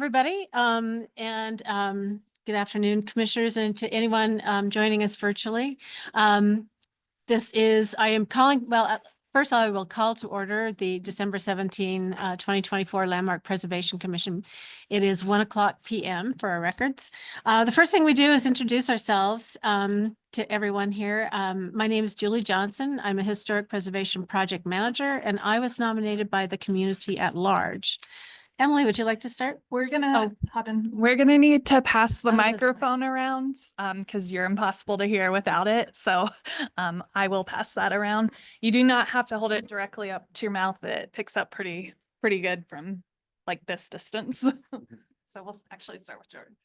Everybody, good afternoon, commissioners, and to anyone joining us virtually. I am calling, first I will call to order the December 17, 2024 Landmark Preservation Commission. It is 1:00 p.m. for our records. The first thing we do is introduce ourselves to everyone here. My name is Julie Johnson. I'm a Historic Preservation Project Manager, and I was nominated by the community at large. Emily, would you like to start? We're gonna hop in. We're gonna need to pass the Oh, that's fine. microphone around because you're impossible to hear without it. So I will pass that around. You do not have to hold it directly up to your mouth. It picks up pretty good from like this distance. So we'll actually start with Jordan.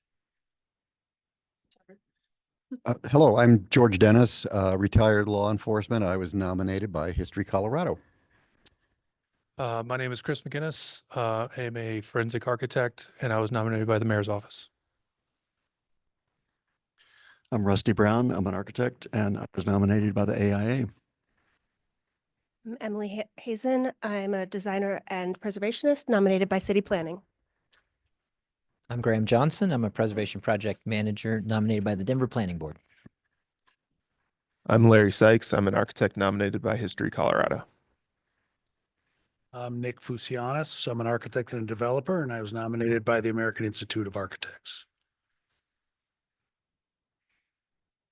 Hello, I'm George Dennis, retired law enforcement. I was nominated by History Colorado. My name is Chris McGinnis. I am a forensic architect, and I was nominated by the mayor's office. I'm Rusty Brown. I'm an architect, and I was nominated by the AIA. I'm Emily Hazen. I'm a designer and preservationist nominated by City Planning. I'm Graham Johnson. I'm a preservation project manager nominated by the Denver Planning Board. I'm Larry Sykes. I'm an architect nominated by History Colorado. I'm Nick Fusianis. I'm an architect and a developer, and I was nominated by the American Institute of Architects.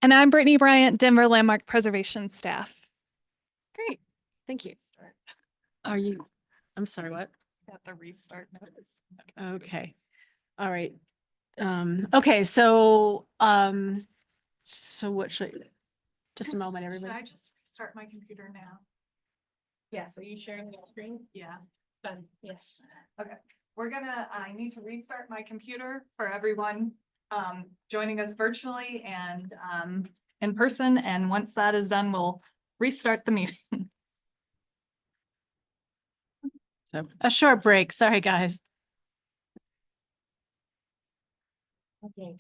And I'm Brittany Bryant, Denver Landmark Preservation staff. Great, thank you. I'm sorry, what? Got the restart notice. Okay, all right. Okay, so what should, just a moment, Should everybody. I just restart my computer now? Yeah, so you sharing the screen? Yeah. Done. Yes. Okay, I need to restart my computer for everyone joining us virtually and in person. And once that is done, we'll restart the meeting. A short break, sorry, guys. Okay.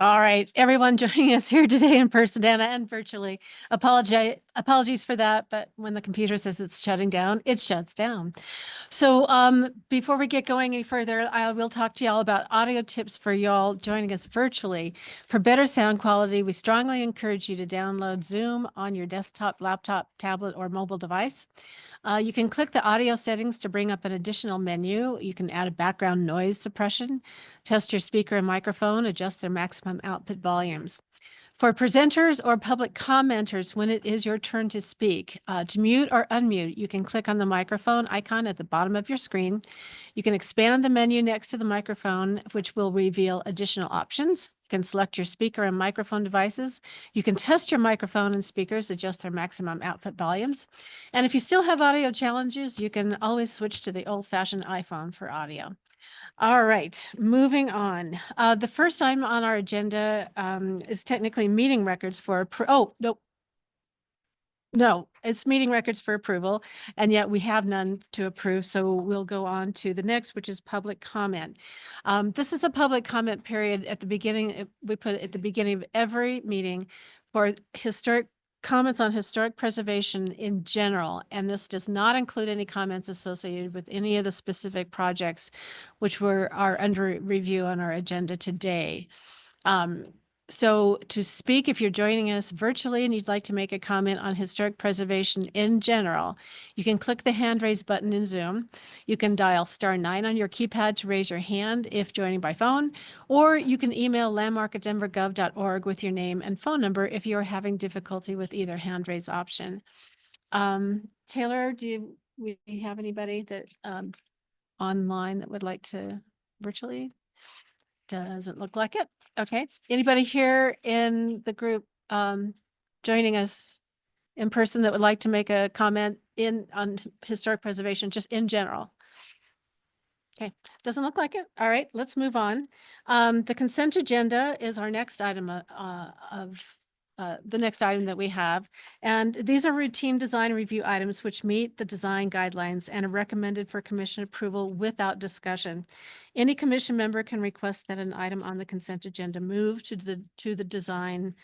All right, everyone joining us here today in person and virtually. Apologies for that, but when the computer says it's shutting down, it shuts down. So before we get going any further, I will talk to y'all about audio tips for y'all joining us virtually. For better sound quality, we strongly encourage you to download Zoom on your desktop, laptop, tablet, or mobile device. You can click the audio settings to bring up an additional menu. You can add a background noise suppression, test your speaker and microphone, adjust their maximum output volumes. For presenters or public commenters, when it is your turn to speak, to mute or unmute, you can click on the microphone icon at the bottom of your screen. You can expand the menu next to the microphone, which will reveal additional options. You can select your speaker and microphone devices. You can test your microphone and speakers, adjust their maximum output volumes. And if you still have audio challenges, you can always switch to the old-fashioned iPhone for audio. All right, moving on. The first item on our agenda is technically meeting records for, no, it's meeting records for approval, and yet we have none to approve, so we'll go on to the next, which is public comment. This is a public comment period at the beginning, we put it at the beginning of every meeting for comments on historic preservation in general, and this does not include any comments associated with any of the specific projects which are under review on our agenda today. So to speak, if you're joining us virtually and you'd like to make a comment on historic preservation in general, you can click the hand raise button in Zoom. You can dial *9 on your keypad to raise your hand if joining by phone, or you can email landmark@denvergov.org with your name and phone number if you're having difficulty with either hand raise option. Taylor, do we have anybody that online that would like to virtually? Doesn't look like it. Okay. Anybody here in the group joining us in person that would like to make a comment on historic preservation, just in general? Okay, doesn't look like it. All right, let's move on. The consent agenda is our next item the next item that we have. And these are routine design review items which meet the design guidelines and are recommended for commission approval without discussion. Any commission member can request that an item on the consent agenda move to the design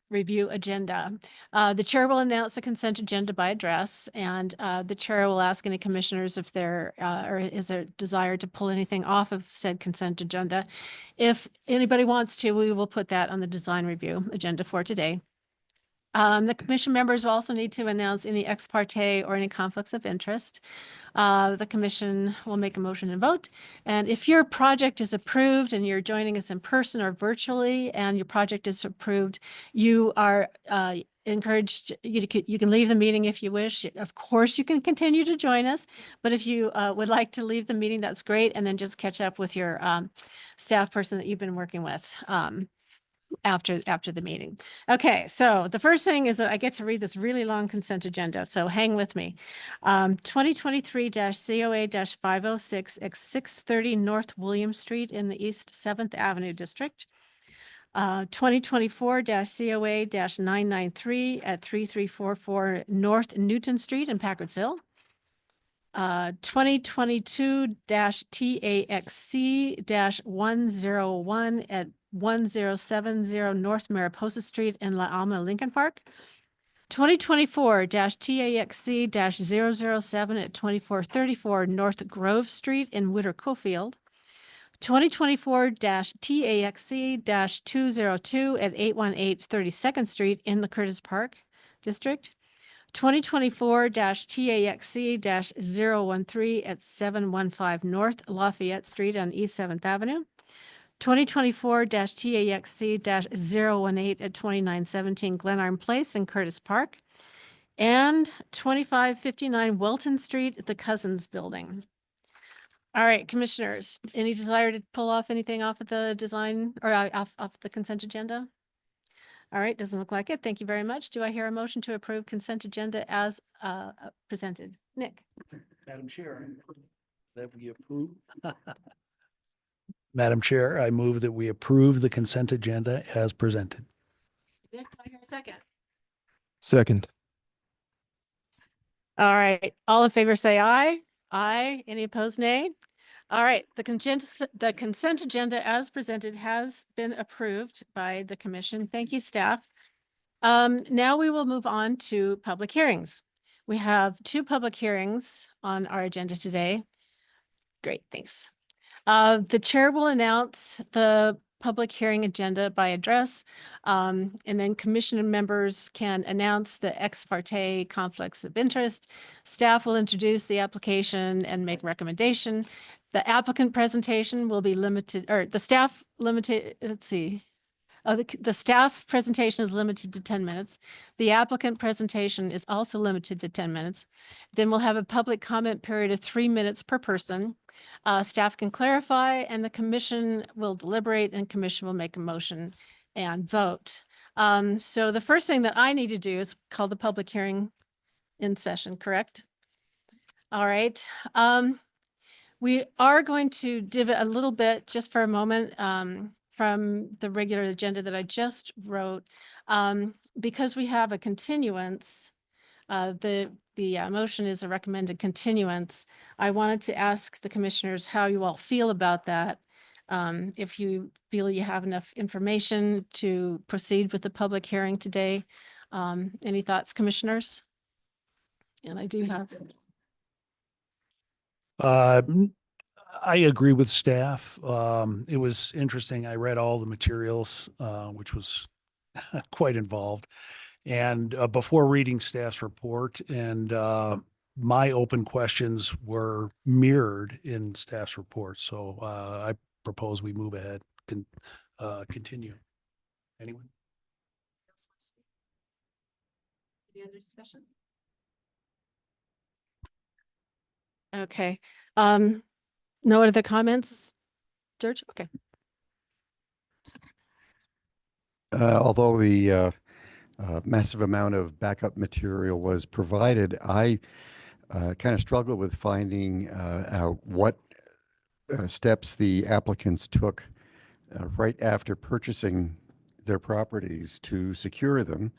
review agenda. The chair will announce the consent agenda by address, and the chair will ask any commissioners if there or is there desire to pull anything off of said consent agenda. If anybody wants to, we will put that on the design review agenda for today. The commission members will also need to announce any ex parte or any conflicts of interest. The commission will make a motion and vote. And if your project is approved and you're joining us in person or virtually and your project is approved, you are encouraged, you can leave the meeting if you wish. Of course, you can continue to join us, but if you would like to leave the meeting, that's great. And then just catch up with your staff person that you've been working with after the meeting. Okay, so the first thing is that I get to read this really long consent agenda, so hang with me. 2023-COA-506 at 630 North William Street in the East 7th Avenue District. 2024-COA-993 at 3344 North Newton Street in Packards Hill. 2022-TAXC-101 at 1070 North Mariposa Street in La Alma, Lincoln Park. 2024-TAXC-007 at 2434 North Grove Street in Witter Cofield. 2024-TAXC-202 at 818 32nd Street in the Curtis Park District. 2024-TAXC-013 at 715 North Lafayette Street on East 7th Avenue. 2024-TAXC-018 at 2917 Glenarm Place in Curtis Park. And 2559 Welton Street at the Cousins Building. All right, commissioners, any desire to pull off anything off of the design or off the consent agenda? All right, doesn't look like it. Thank you very much. Do I hear a motion to approve consent agenda as presented? Nick? Madam Chair, that we approve. Madam Chair, I move that we approve the consent agenda as presented. Nick, do I hear a second? Second. All right, all in favor say aye. Aye. Any opposed, nay? All right, the consent agenda as presented has been approved by the commission. Thank you, staff. Now we will move on to public hearings. We have 2 public hearings on our agenda today. Great, thanks. The chair will announce the public hearing agenda by address, and then commission members can announce the ex parte conflicts of interest. Staff will introduce the application and make recommendation. The applicant presentation will be limited, or the staff limited, let's see. The staff presentation is limited to 10 minutes. The applicant presentation is also limited to 10 minutes. Then we'll have a public comment period of 3 minutes per person. Staff can clarify and the commission will deliberate and commission will make a motion and vote. So the first thing that I need to do is call the public hearing in session, correct? All right. We are going to divot a little bit just for a moment from the regular agenda that I just wrote. Because we have a continuance, the motion is a recommended continuance. I wanted to ask the commissioners how you all feel about that. If you feel you have enough information to proceed with the public hearing today. Any thoughts, commissioners? And I do have. I agree with staff. It was interesting. I read all the materials, which was quite involved. And before reading staff's report, and my open questions were mirrored in staff's report. So I propose we move ahead, continue. Anyone? Any other discussion? Okay. No other comments? George? Okay. Although the massive amount of backup material was provided, I kind of struggled with finding out what steps the applicants took right after purchasing their properties to secure them.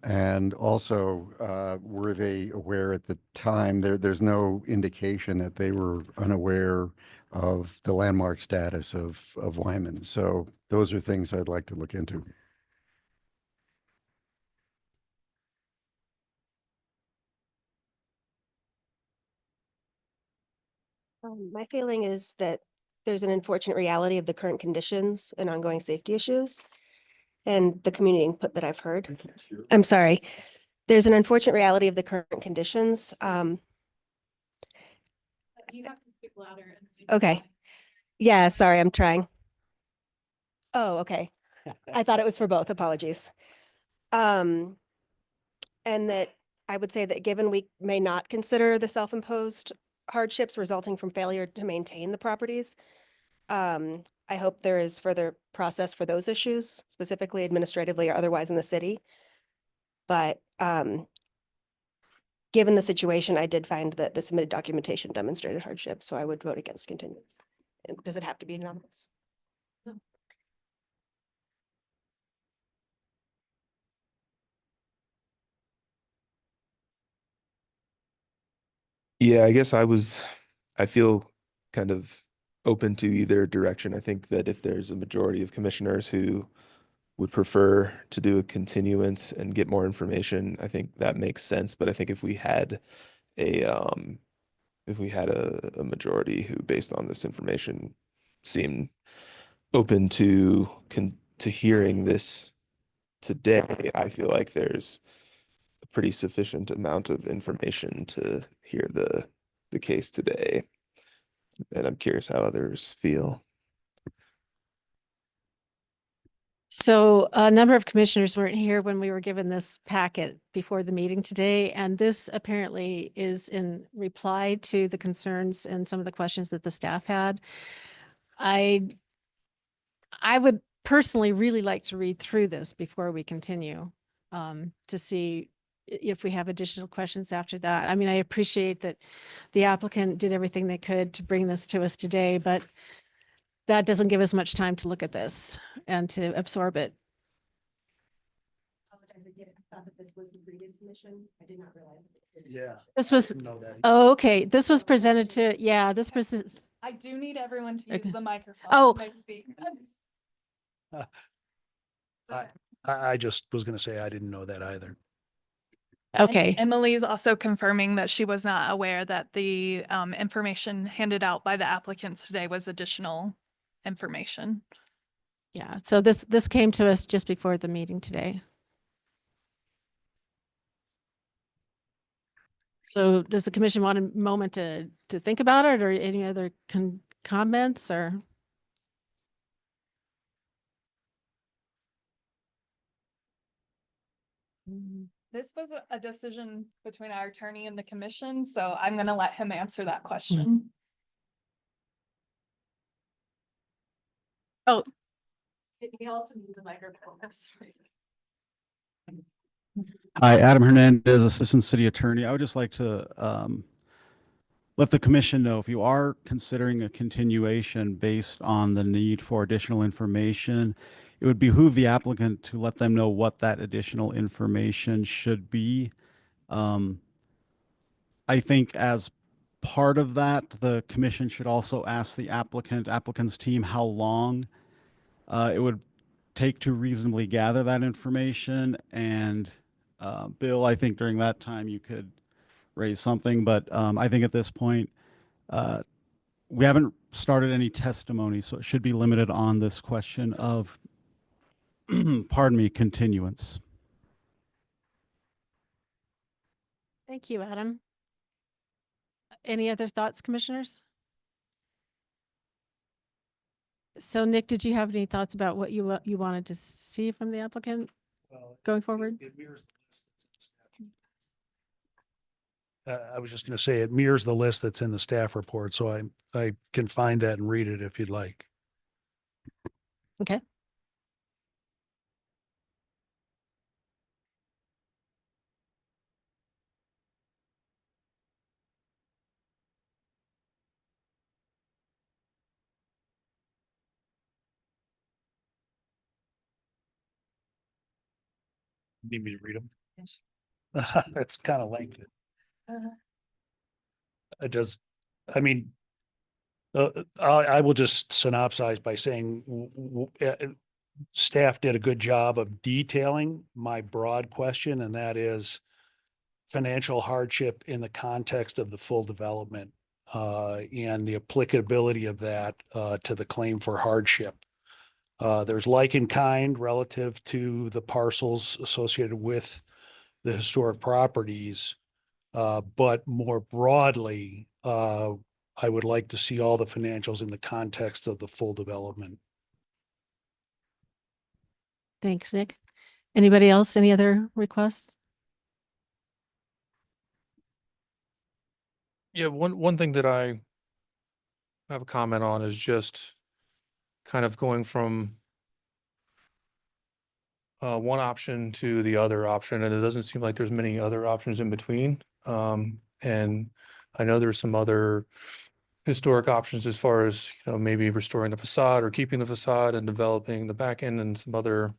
And also, were they aware at the time? There's no indication that they were unaware of the landmark status of Wyman. So those are things I'd like to look into. My feeling is that there's an unfortunate reality of the current conditions and ongoing safety issues and the community input that I've heard. I'm sorry. There's an unfortunate reality of the current conditions. You have to speak louder. Okay. Yeah, sorry, I'm trying. Oh, okay. I thought it was for both. Apologies. And that I would say that given we may not consider the self-imposed hardships resulting from failure to maintain the properties, I hope there is further process for those issues, specifically administratively or otherwise in the city. But given the situation, I did find that the submitted documentation demonstrated hardship, so I would vote against continuance. And does it have to be anonymous? No. Yeah, I guess I feel kind of open to either direction. I think that if there's a majority of commissioners who would prefer to do a continuance and get more information, I think that makes sense. But I think if we had a majority who, based on this information, seemed open to hearing this today, I feel like there's a pretty sufficient amount of information to hear the case today. And I'm curious how others feel. So a number of commissioners weren't here when we were given this packet before the meeting today, and this apparently is in reply to the concerns and some of the questions that the staff had. I would personally really like to read through this before we continue to see if we have additional questions after that. I mean, I appreciate that the applicant did everything they could to bring this to us today, but that doesn't give us much time to look at this and to absorb it. I thought that this was the previous submission. I did not realize. Yeah. This was, Know that. oh, okay. This was presented to, yeah, this was I do need everyone to Okay. use the microphone. Oh. when they speak. Uh, Okay. I just was going to say I didn't know that either. And Okay, Emily is also confirming that she was not aware that the information handed out by the applicants today was additional information. yeah, so this came to us just before the meeting today. So does the commission want a moment to think about it, or any other comments, or? This was a decision between our attorney and the commission, so I'm going to let him answer that question. Oh. He also needs a microphone. I'm sorry. Hi, Adam Hernandez, Assistant City Attorney. I would just like to let the commission know if you are considering a continuation based on the need for additional information, it would behoove the applicant to let them know what that additional information should be. I think as part of that, the commission should also ask the applicant's team how long it would take to reasonably gather that information. And Bill, I think during that time you could raise something, but I think at this point, we haven't started any testimony, so it should be limited on this question of, pardon me, continuance. Thank you, Adam. Any other thoughts, commissioners? So Nick, did you have any thoughts about what you wanted to see from the applicant going forward? It mirrors the list that's in the staff. I was just going to say it mirrors the list that's in the staff report, so I can find that and read it if you'd like. Okay. Need me to read them? Yes. It's kind of lengthy. It does, I mean, I will just synopsize by saying staff did a good job of detailing my broad question, and that is financial hardship in the context of the full development and the applicability of that to the claim for hardship. There's like in kind relative to the parcels associated with the historic properties. But more broadly, I would like to see all the financials in the context of the full development. Thanks, Nick. Anybody else? Any other requests? Yeah, one thing that I have a comment on is just kind of going from one option to the other option, and it doesn't seem like there's many other options in between. And I know there's some other historic options as far as, maybe restoring the facade or keeping the facade and developing the back end, and some other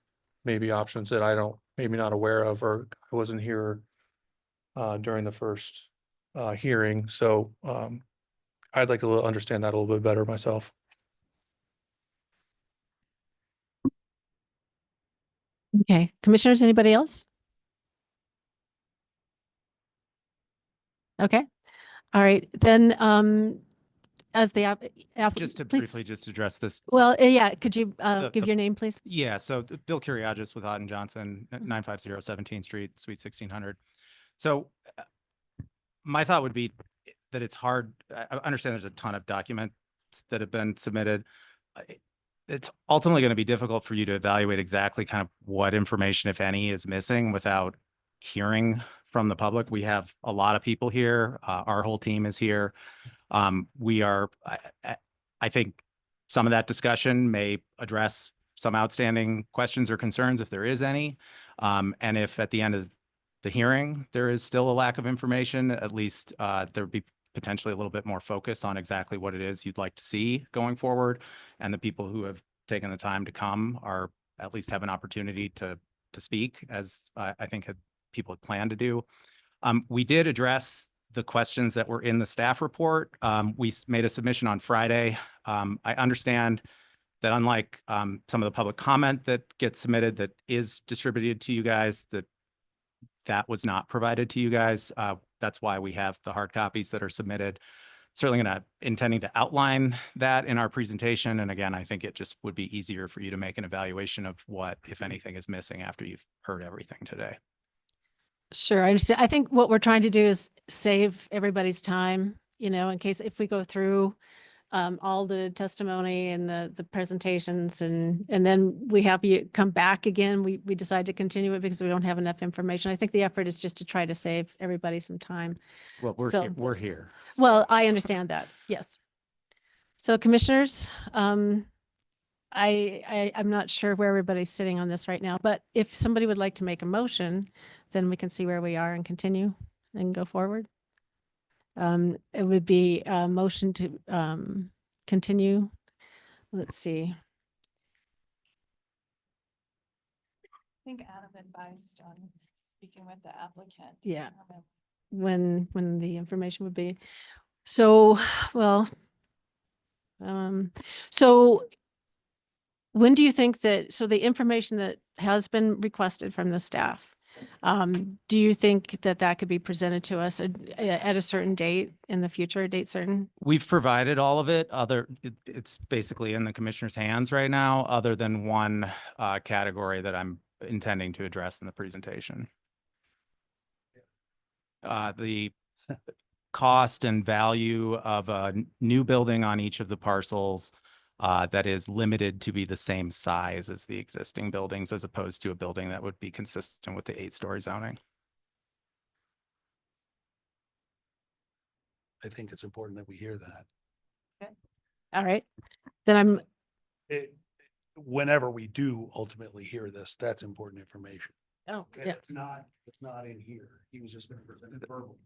maybe options that maybe not aware of, or I wasn't here during the first hearing. So I'd like to understand that a little bit better myself. Okay, commissioners, anybody else? Okay, all right, then, as the Just to please. briefly just address this. Well, yeah, could you give the- your name, please? Yeah, so Bill Kuriagis with Otten Johnson, 950 17th Street, Suite 1600. So my thought would be that it's hard. I understand there's a ton of documents that have been submitted. It's ultimately going to be difficult for you to evaluate exactly kind of what information, if any, is missing without hearing from the public. We have a lot of people here. Our whole team is here. We are, I think some of that discussion may address some outstanding questions or concerns if there is any. And if at the end of the hearing, there is still a lack of information, at least there would be potentially a little bit more focus on exactly what it is you'd like to see going forward. And the people who have taken the time to come are at least have an opportunity to speak, as I think people had planned to do. We did address the questions that were in the staff report. We made a submission on Friday. I understand that unlike some of the public comment that gets submitted that is distributed to you guys, that was not provided to you guys. That's why we have the hard copies that are submitted. Certainly intending to outline that in our presentation. And again, I think it just would be easier for you to make an evaluation of what, if anything, is missing after you've heard everything today. Sure, I understand. I think what we're trying to do is save everybody's time, you know, in case if we go through all the testimony and the presentations and then we have you come back again, we decide to continue it because we don't have enough information. I think the effort is just to try to save everybody some time. Well, we're here. Well, I understand that. Yes. So commissioners, I'm not sure where everybody's sitting on this right now, but if somebody would like to make a motion, then we can see where we are and continue and go forward. It would be a motion to continue. Let's see. I think Adam advised on speaking with the applicant. Yeah. When the information would be. So, well, so when do you think that, so the information that has been requested from the staff, do you think that that could be presented to us at a certain date in the future, a date certain? We've provided all of it. It's basically in the commissioner's hands right now, other than one category that I'm intending to address in the presentation. The cost and value of a new building on each of the parcels that is limited to be the same size as the existing buildings, as opposed to a building that would be consistent with the 8-story zoning. I think it's important that we hear that. All right, then Whenever we do ultimately hear this, that's important information. oh, yeah. It's not in here. He was just going to present it verbally.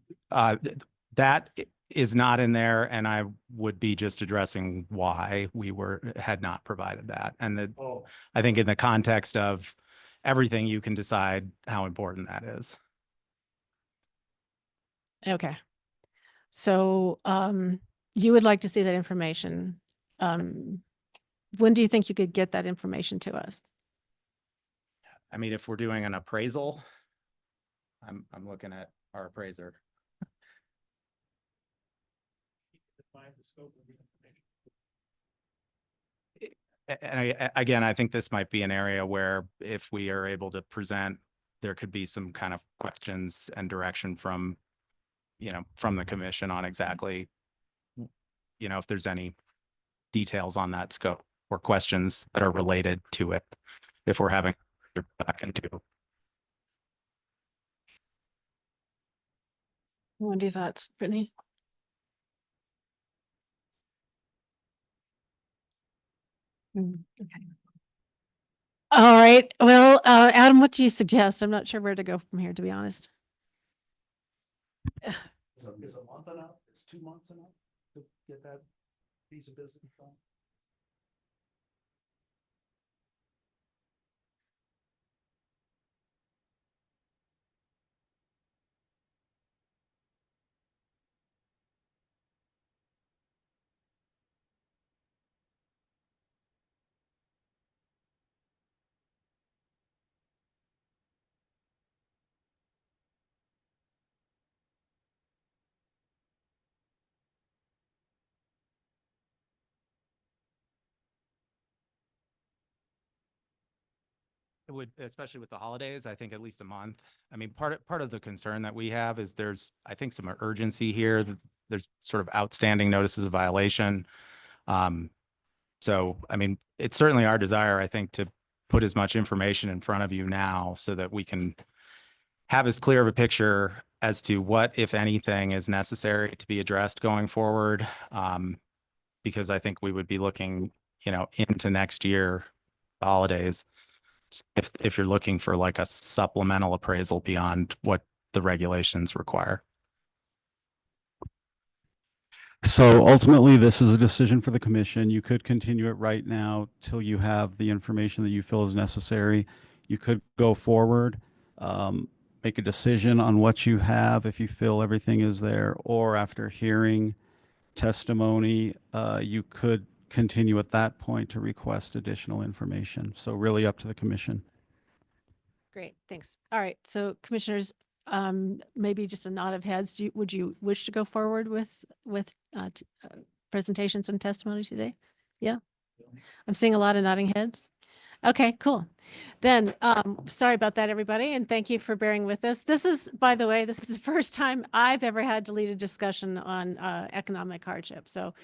That is not in there, and I would be just addressing why we had not provided that. And I think in the context of everything, you can decide how important that is. Okay. So, you would like to see that information. When do you think you could get that information to us? I mean, if we're doing an appraisal, I'm looking at our appraiser. And again, I think this might be an area where if we are able to present, there could be some kind of questions and direction from the commission on exactly, if there's any details on that scope or questions that are related to it, if we're having to back into. What are your thoughts, Brittany? Okay. All right. Well, Adam, what do you suggest? I'm not sure where to go from here, to be honest. Is a month enough? Is 2 months enough to get that piece of business done? It would, especially with the holidays, I think at least a month. I mean, part of the concern that we have is there's, I think, some urgency here. There's sort of outstanding notices of violation. So, I mean, it's certainly our desire, I think, to put as much information in front of you now so that we can have as clear of a picture as to what, if anything, is necessary to be addressed going forward. Because I think we would be looking, into next year, the holidays, if you're looking for like a supplemental appraisal beyond what the regulations require. So ultimately, this is a decision for the commission. You could continue it right now till you have the information that you feel is necessary. You could go forward. make a decision on what you have if you feel everything is there, or after hearing testimony, you could continue at that point to request additional information. So really up to the commission. Great, thanks. All right, so commissioners, maybe just a nod of heads. Would you wish to go forward with presentations and testimony today? Yeah, I'm seeing a lot of nodding heads. Okay, cool. Then, sorry about that, everybody, and thank you for bearing with us. This is, by the way, this is the first time I've ever had to lead a discussion on economic hardship. So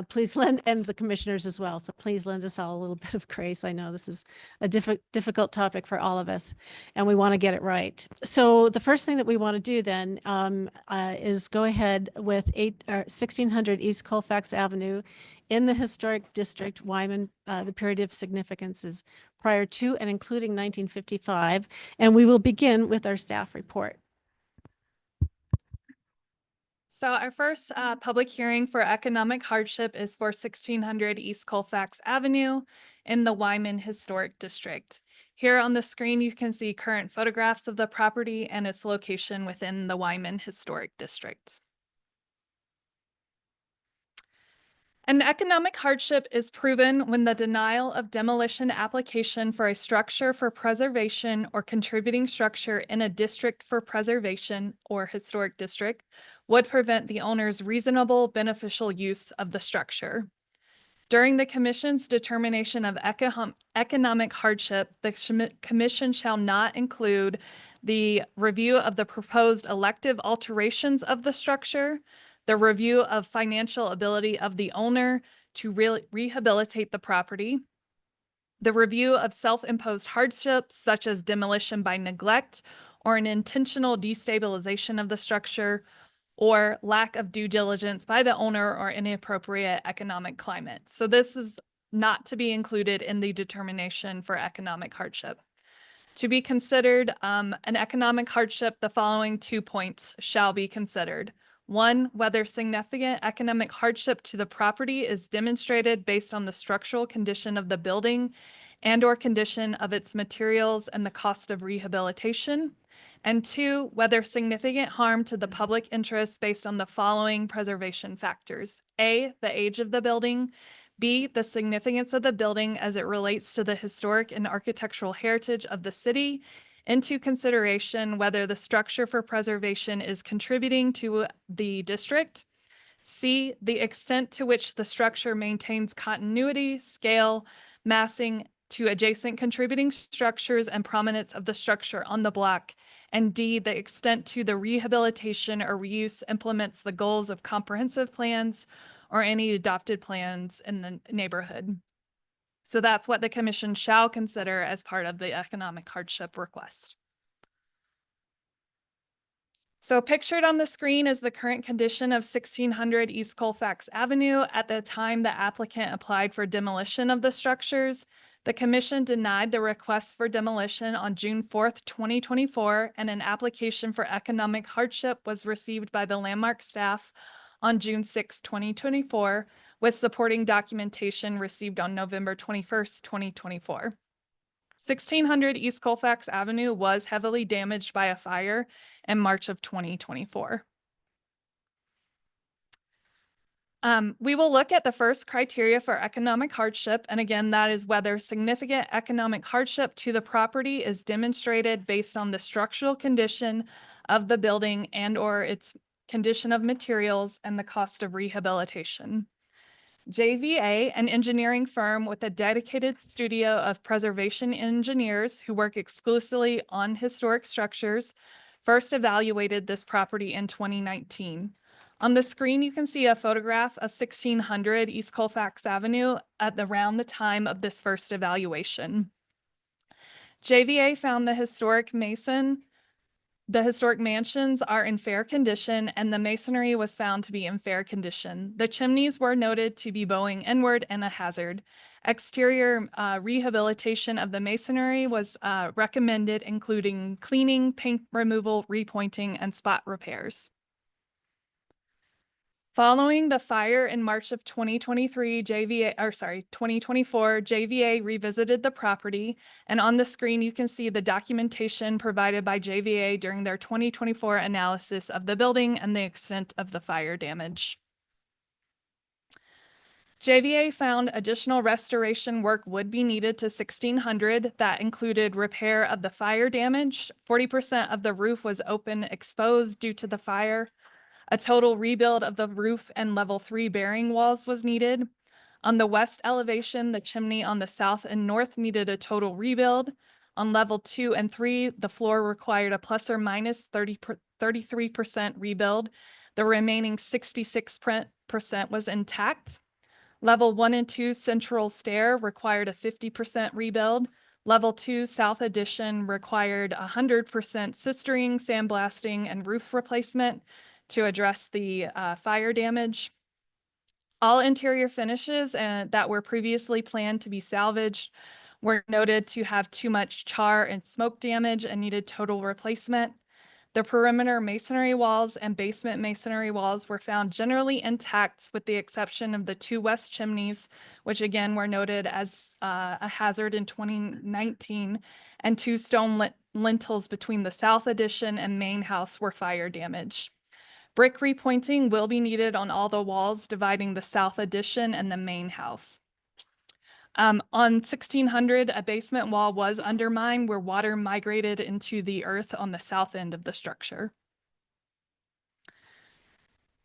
please lend, and the commissioners as well. So please lend us all a little bit of grace. I know this is a difficult topic for all of us, and we want to get it right. So the first thing that we want to do then is go ahead with 1600 East Colfax Avenue in the historic district, Wyman. The period of significance is prior to and including 1955, and we will begin with our staff report. So our first public hearing for economic hardship is for 1600 East Colfax Avenue in the Wyman Historic District. Here on the screen, you can see current photographs of the property and its location within the Wyman Historic District. An economic hardship is proven when the denial of demolition application for a structure for preservation or contributing structure in a district for preservation or historic district would prevent the owner's reasonable beneficial use of the structure. During the Commission's determination of economic hardship, the Commission shall not include the review of the proposed elective alterations of the structure, the review of financial ability of the owner to rehabilitate the property, the review of self-imposed hardships such as demolition by neglect or an intentional destabilization of the structure, or lack of due diligence by the owner or inappropriate economic climate. So this is not to be included in the determination for economic hardship. To be considered an economic hardship, the following 2 points shall be considered. 1, whether significant economic hardship to the property is demonstrated based on the structural condition of the building and/or condition of its materials and the cost of rehabilitation. And 2, whether significant harm to the public interest based on the following preservation factors. A, the age of the building. B, the significance of the building as it relates to the historic and architectural heritage of the city. Into consideration whether the structure for preservation is contributing to the district. C, the extent to which the structure maintains continuity, scale, massing to adjacent contributing structures and prominence of the structure on the block. And D, the extent to the rehabilitation or reuse implements the goals of comprehensive plans or any adopted plans in the neighborhood. So that's what the Commission shall consider as part of the economic hardship request. So pictured on the screen is the current condition of 1600 East Colfax Avenue at the time the applicant applied for demolition of the structures. The Commission denied the request for demolition on June 4th, 2024, and an application for economic hardship was received by the Landmark staff on June 6, 2024, with supporting documentation received on November 21st, 2024. 1600 East Colfax Avenue was heavily damaged by a fire in March of 2024. We will look at the first criteria for economic hardship, and again, that is whether significant economic hardship to the property is demonstrated based on the structural condition of the building and/or its condition of materials and the cost of rehabilitation. JVA, an engineering firm with a dedicated studio of preservation engineers who work exclusively on historic structures, first evaluated this property in 2019. On the screen, you can see a photograph of 1600 East Colfax Avenue at around the time of this first evaluation. JVA found the historic mansions are in fair condition, and the masonry was found to be in fair condition. The chimneys were noted to be bowing inward and a hazard. Exterior rehabilitation of the masonry was recommended, including cleaning, paint removal, repointing, and spot repairs. Following the fire in March of 2023, 2024, JVA revisited the property, and on the screen you can see the documentation provided by JVA during their 2024 analysis of the building and the extent of the fire damage. JVA found additional restoration work would be needed to 1600. That included repair of the fire damage. 40% of the roof was open exposed due to the fire. A total rebuild of the roof and level 3 bearing walls was needed. On the west elevation, the chimney on the south and north needed a total rebuild. On level 2 and 3, the floor required a plus or minus 33% rebuild. The remaining 66% was intact. Level 1 and 2 central stair required a 50% rebuild. Level 2 south addition required 100% sistering, sandblasting, and roof replacement to address the fire damage. All interior finishes that were previously planned to be salvaged were noted to have too much char and smoke damage and needed total replacement. The perimeter masonry walls and basement masonry walls were found generally intact with the exception of the 2 west chimneys, which again were noted as a hazard in 2019, and 2 stone lintels between the south addition and main house were fire damaged. Brick repointing will be needed on all the walls dividing the south addition and the main house. On 1600, a basement wall was undermined where water migrated into the earth on the south end of the structure.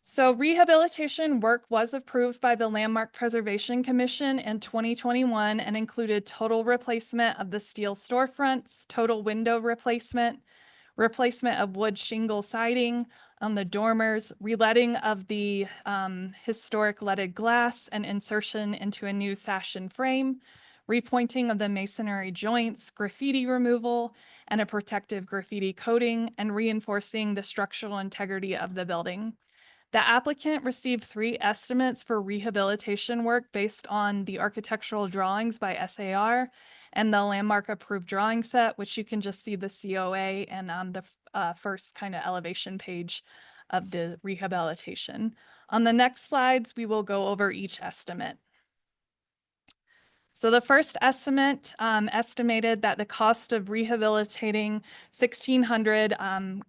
So rehabilitation work was approved by the Landmark Preservation Commission in 2021 and included total replacement of the steel storefronts, total window replacement, replacement of wood shingle siding on the dormers, reletting of the historic leaded glass and insertion into a new sash and frame, repointing of the masonry joints, graffiti removal, and a protective graffiti coating, and reinforcing the structural integrity of the building. The applicant received 3 estimates for rehabilitation work based on the architectural drawings by SAR and the Landmark approved drawing set, which you can just see the COA and the first kind of elevation page of the rehabilitation. On the next slides, we will go over each estimate. So the first estimate estimated that the cost of rehabilitating 1600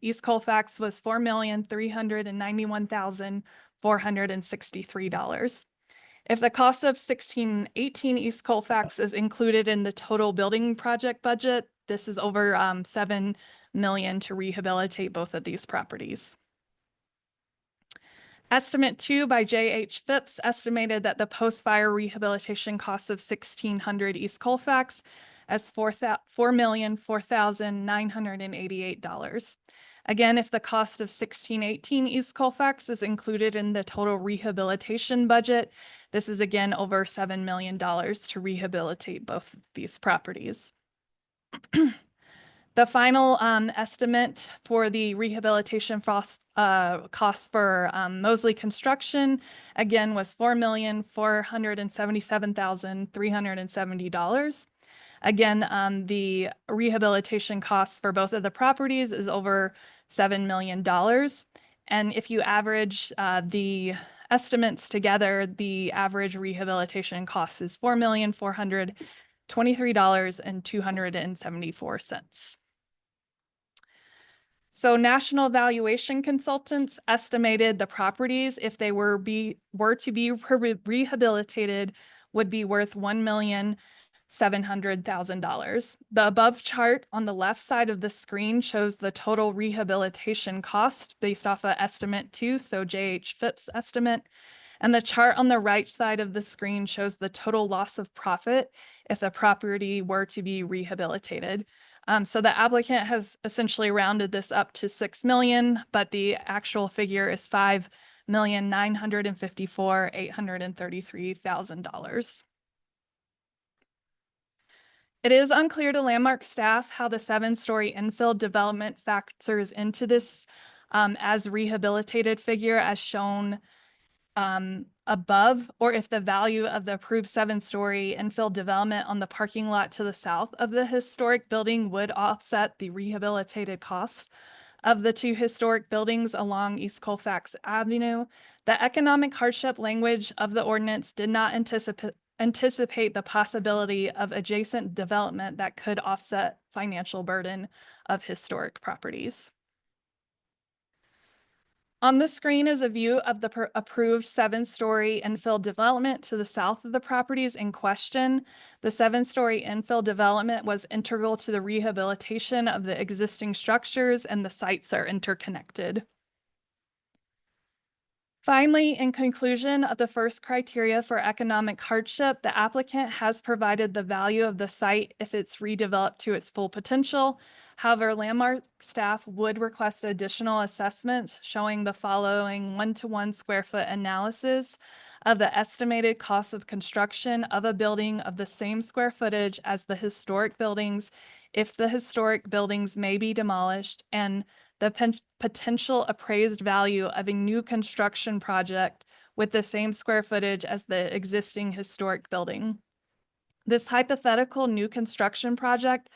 East Colfax was $4,391,463. If the cost of 1618 East Colfax is included in the total building project budget, this is over $7 million to rehabilitate both of these properties. Estimate 2 by J.H. Phipps estimated that the post-fire rehabilitation cost of 1600 East Colfax as $4,004,988. Again, if the cost of 1618 East Colfax is included in the total rehabilitation budget, this is again over $7 million to rehabilitate both of these properties. The final estimate for the rehabilitation cost for Mosley Construction, again, was $4,477,370. Again, the rehabilitation cost for both of the properties is over $7 million. And if you average the estimates together, the average rehabilitation cost is $4,423,274. So National Valuation Consultants estimated the properties, if they were to be rehabilitated, would be worth $1,700,000. The above chart on the left side of the screen shows the total rehabilitation cost based off of estimate 2, so J.H. Phipps estimate. And the chart on the right side of the screen shows the total loss of profit if the property were to be rehabilitated. So the applicant has essentially rounded this up to $6 million, but the actual figure is $5,954,833,000. It is unclear to Landmark staff how the 7-story infill development factors into this as rehabilitated figure as shown above, or if the value of the approved 7-story infill development on the parking lot to the south of the historic building would offset the rehabilitated cost of the two historic buildings along East Colfax Avenue, the economic hardship language of the ordinance did not anticipate the possibility of adjacent development that could offset financial burden of historic properties. On the screen is a view of the approved 7-story infill development to the south of the properties in question. The 7-story infill development was integral to the rehabilitation of the existing structures, and the sites are interconnected. Finally, in conclusion of the first criteria for economic hardship, the applicant has provided the value of the site if it's redeveloped to its full potential. However, Landmark staff would request additional assessments showing the following 1-to-1 square foot analysis of the estimated cost of construction of a building of the same square footage as the historic buildings, if the historic buildings may be demolished, and the potential appraised value of a new construction project with the same square footage as the existing historic building. This hypothetical new construction project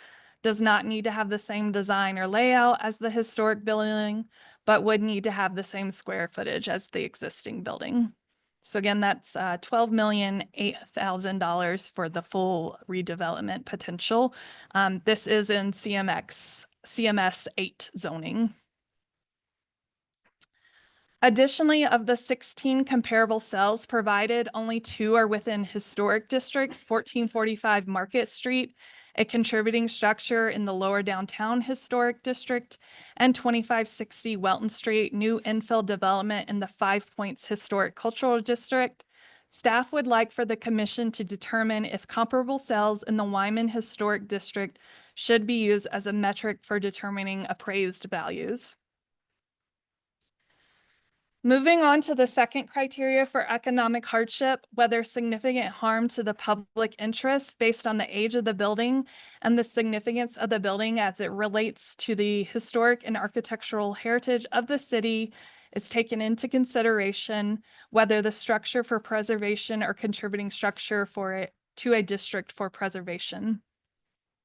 does not need to have the same design or layout as the historic building, but would need to have the same square footage as the existing building. So again, that's $12,008,000 for the full redevelopment potential. This is in CMS 8 zoning. Additionally, of the 16 comparable cells provided, only 2 are within historic districts: 1445 Market Street, a contributing structure in the lower downtown historic district, and 2560 Welton Street, new infill development in the 5 Points Historic Cultural District. Staff would like for the commission to determine if comparable cells in the Wyman Historic District should be used as a metric for determining appraised values. Moving on to the second criteria for economic hardship, whether significant harm to the public interest based on the age of the building and the significance of the building as it relates to the historic and architectural heritage of the city is taken into consideration, whether the structure for preservation or contributing structure to a district for preservation.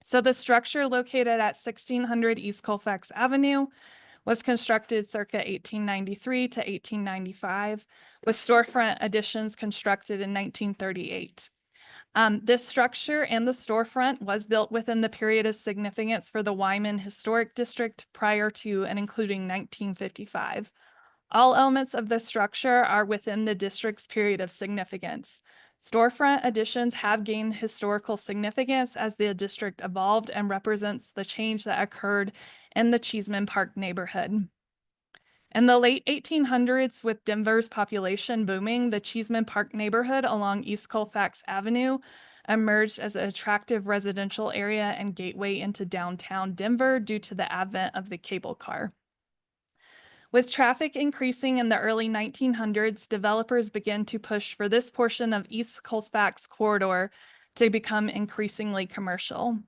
So the structure located at 1600 East Colfax Avenue was constructed circa 1893 to 1895, with storefront additions constructed in 1938. This structure and the storefront was built within the period of significance for the Wyman Historic District prior to and including 1955. All elements of the structure are within the district's period of significance. Storefront additions have gained historical significance as the district evolved and represents the change that occurred in the Cheeseman Park neighborhood. In the late 1800s, with Denver's population booming, the Cheeseman Park neighborhood along East Colfax Avenue emerged as an attractive residential area and gateway into downtown Denver due to the advent of the cable car. With traffic increasing in the early 1900s, developers began to push for this portion of East Colfax corridor to become increasingly commercial.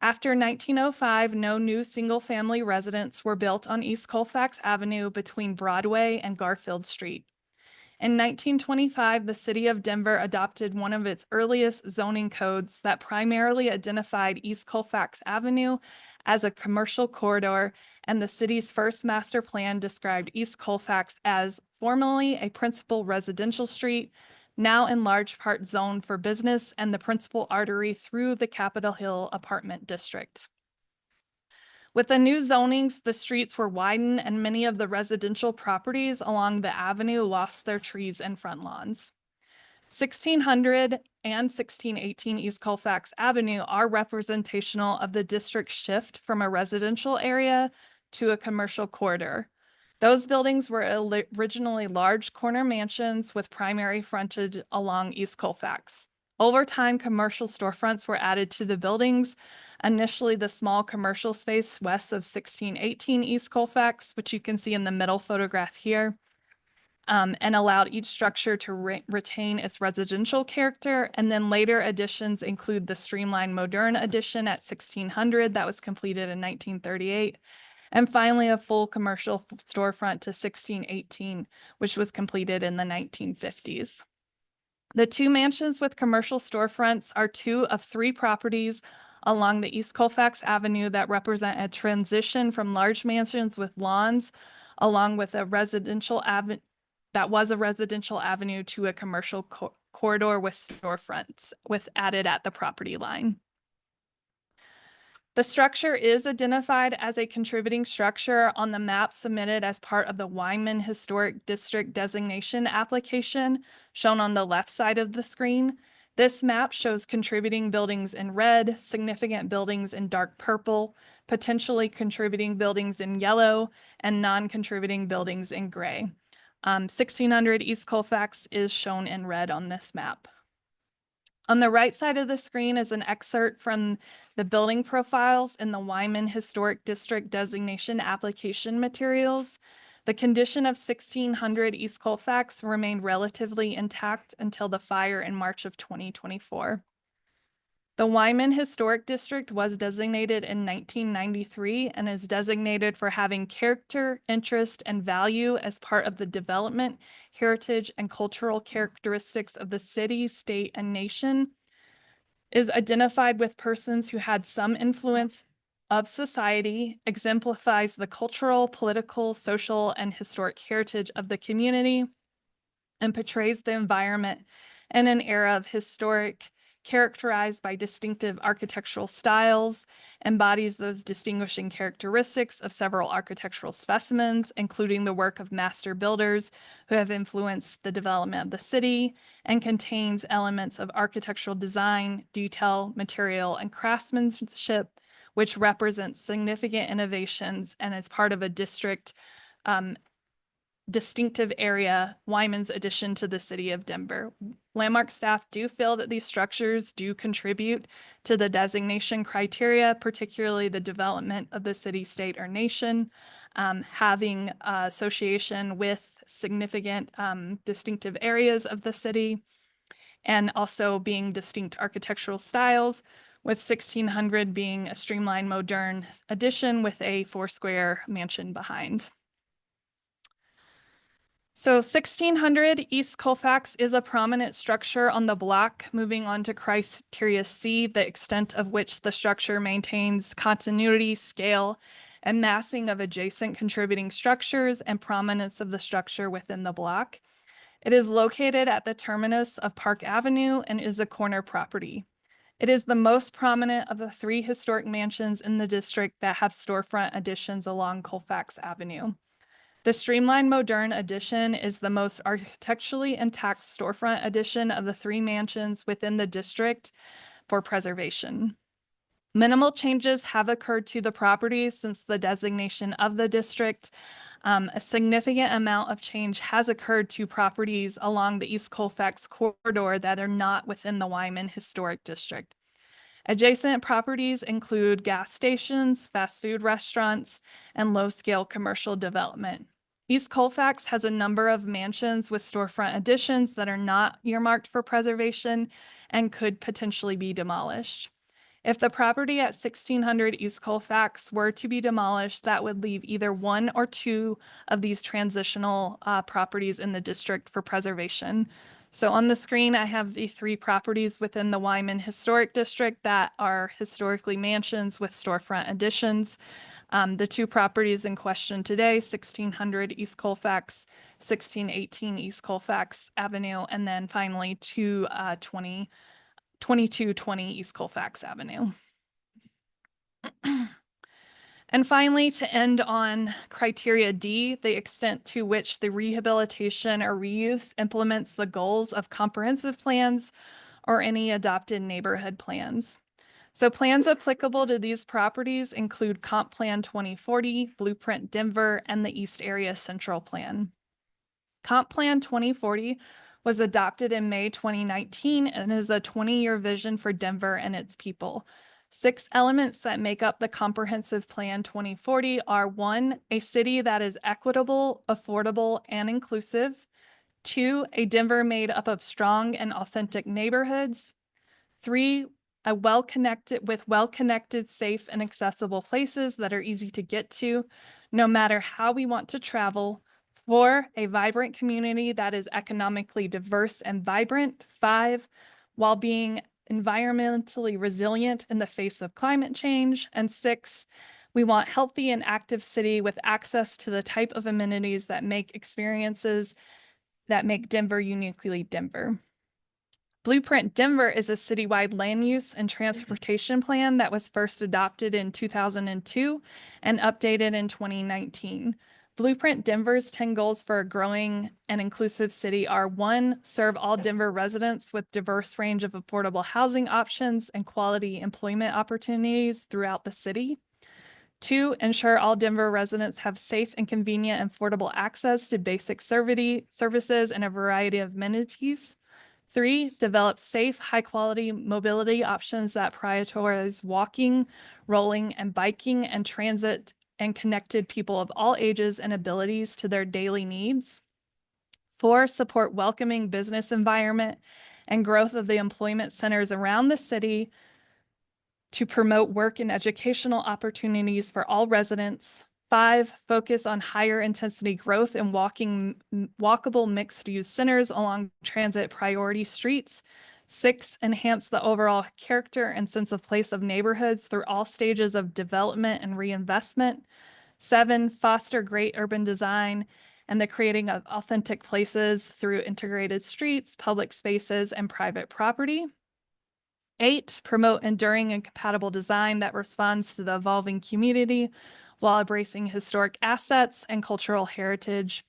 After 1905, no new single-family residents were built on East Colfax Avenue between Broadway and Garfield Street. In 1925, the city of Denver adopted one of its earliest zoning codes that primarily identified East Colfax Avenue as a commercial corridor, and the city's first master plan described East Colfax as formerly a principal residential street, now in large part zoned for business and the principal artery through the Capitol Hill apartment district. With the new zonings, the streets were widened and many of the residential properties along the avenue lost their trees and front lawns. 1600 and 1618 East Colfax Avenue are representational of the district's shift from a residential area to a commercial corridor. Those buildings were originally large corner mansions with primary frontage along East Colfax. Over time, commercial storefronts were added to the buildings. Initially, the small commercial space west of 1618 East Colfax, which you can see in the middle photograph here, and allowed each structure to retain its residential character. And then later additions include the streamlined modern addition at 1600 that was completed in 1938. And finally, a full commercial storefront to 1618, which was completed in the 1950s. The two mansions with commercial storefronts are two of three properties along the East Colfax Avenue that represent a transition from large mansions with lawns along with a residential avenue that was a residential avenue to a commercial corridor with storefronts with added at the property line. The structure is identified as a contributing structure on the map submitted as part of the Wyman Historic District designation application shown on the left side of the screen. This map shows contributing buildings in red, significant buildings in dark purple, potentially contributing buildings in yellow, and non-contributing buildings in gray. 1600 East Colfax is shown in red on this map. On the right side of the screen is an excerpt from the building profiles in the Wyman Historic District designation application materials. The condition of 1600 East Colfax remained relatively intact until the fire in March of 2024. The Wyman Historic District was designated in 1993 and is designated for having character, interest, and value as part of the development, heritage, and cultural characteristics of the city, state, and nation, is identified with persons who had some influence of society, exemplifies the cultural, political, social, and historic heritage of the community, and portrays the environment in an era of historic characterized by distinctive architectural styles, embodies those distinguishing characteristics of several architectural specimens, including the work of master builders who have influenced the development of the city, and contains elements of architectural design, detail, material, and craftsmanship, which represents significant innovations and is part of a district distinctive area, Wyman's addition to the city of Denver. Landmark staff do feel that these structures do contribute to the designation criteria, particularly the development of the city, state, or nation, having association with significant distinctive areas of the city, and also being distinct architectural styles, with 1600 being a streamlined, modern addition with a 4-square mansion behind. So 1600 East Colfax is a prominent structure on the block, moving on to criteria C, the extent of which the structure maintains continuity, scale, and massing of adjacent contributing structures and prominence of the structure within the block. It is located at the terminus of Park Avenue and is a corner property. It is the most prominent of the 3 historic mansions in the district that have storefront additions along Colfax Avenue. The streamlined modern addition is the most architecturally intact storefront addition of the 3 mansions within the district for preservation. Minimal changes have occurred to the property since the designation of the district. A significant amount of change has occurred to properties along the East Colfax corridor that are not within the Wyman Historic District. Adjacent properties include gas stations, fast food restaurants, and low-scale commercial development. East Colfax has a number of mansions with storefront additions that are not earmarked for preservation and could potentially be demolished. If the property at 1600 East Colfax were to be demolished, that would leave either 1 or 2 of these transitional properties in the district for preservation. So on the screen, I have the 3 properties within the Wyman Historic District that are historically mansions with storefront additions. The 2 properties in question today, 1600 East Colfax, 1618 East Colfax Avenue, and then finally 2220 East Colfax Avenue. And finally, to end on criteria D, the extent to which the rehabilitation or reuse implements the goals of comprehensive plans or any adopted neighborhood plans. So plans applicable to these properties include Comp Plan 2040, Blueprint Denver, and the East Area Central Plan. Comp Plan 2040 was adopted in May 2019 and is a 20-year vision for Denver and its people. 6 elements that make up the Comprehensive Plan 2040 are 1, a city that is equitable, affordable, and inclusive. 2, a Denver made up of strong and authentic neighborhoods. 3, well-connected, safe, and accessible places that are easy to get to, no matter how we want to travel. 4, a vibrant community that is economically diverse and vibrant. 5, while being environmentally resilient in the face of climate change. And 6, we want healthy and active city with access to the type of amenities that make experiences that make Denver uniquely Denver. Blueprint Denver is a citywide land use and transportation plan that was first adopted in 2002 and updated in 2019. Blueprint Denver's 10 goals for a growing and inclusive city are: 1, serve all Denver residents with diverse range of affordable housing options and quality employment opportunities throughout the city. 2, ensure all Denver residents have safe and convenient and affordable access to basic services and a variety of amenities. 3, develop safe, high-quality mobility options that prioritize walking, rolling, and biking and transit and connected people of all ages and abilities to their daily needs. 4, support welcoming business environment and growth of the employment centers around the city to promote work and educational opportunities for all residents. 5, focus on higher intensity growth and walkable mixed-use centers along transit priority streets. 6, enhance the overall character and sense of place of neighborhoods through all stages of development and reinvestment. 7, foster great urban design and the creating of authentic places through integrated streets, public spaces, and private property. 8, promote enduring and compatible design that responds to the evolving community while embracing historic assets and cultural heritage.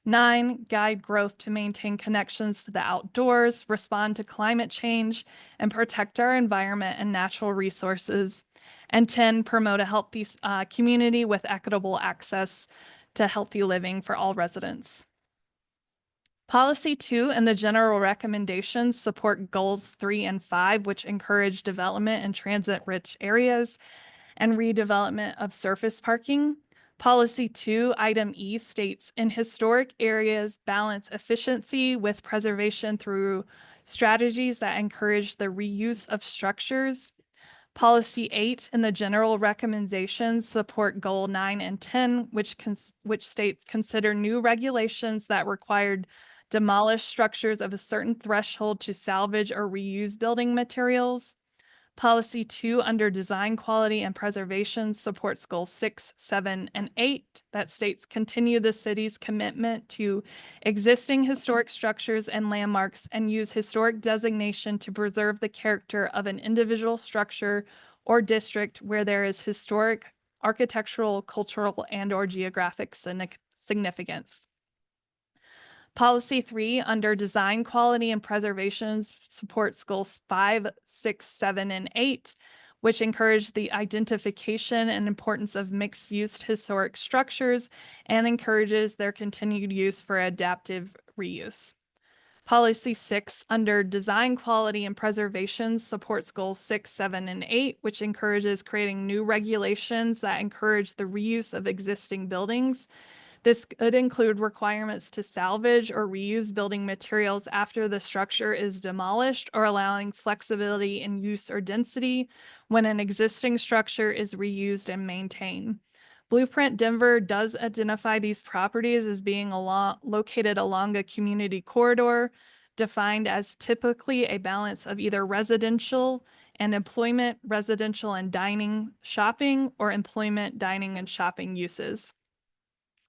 9, guide growth to maintain connections to the outdoors, respond to climate change, and protect our environment and natural resources. And 10, promote a healthy community with equitable access to healthy living for all residents. Policy 2 and the general recommendations support goals 3 and 5, which encourage development in transit-rich areas and redevelopment of surface parking. Policy 2, item E, states, in historic areas, balance efficiency with preservation through strategies that encourage the reuse of structures. Policy 8 and the general recommendations support goal 9 and 10, which states, consider new regulations that required demolish structures of a certain threshold to salvage or reuse building materials. Policy 2 under design quality and preservation supports goals 6, 7, and 8 that states, continue the city's commitment to existing historic structures and landmarks and use historic designation to preserve the character of an individual structure or district where there is historic, architectural, cultural, and/or geographic significance. Policy 3 under design quality and preservation supports goals 5, 6, 7, and 8, which encourage the identification and importance of mixed-use historic structures and encourages their continued use for adaptive reuse. Policy 6 under design quality and preservation supports goals 6, 7, and 8, which encourages creating new regulations that encourage the reuse of existing buildings. This could include requirements to salvage or reuse building materials after the structure is demolished, or allowing flexibility in use or density when an existing structure is reused and maintained. Blueprint Denver does identify these properties as being located along a community corridor, defined as typically a balance of either residential and employment, residential and dining, shopping, or employment, dining, and shopping uses.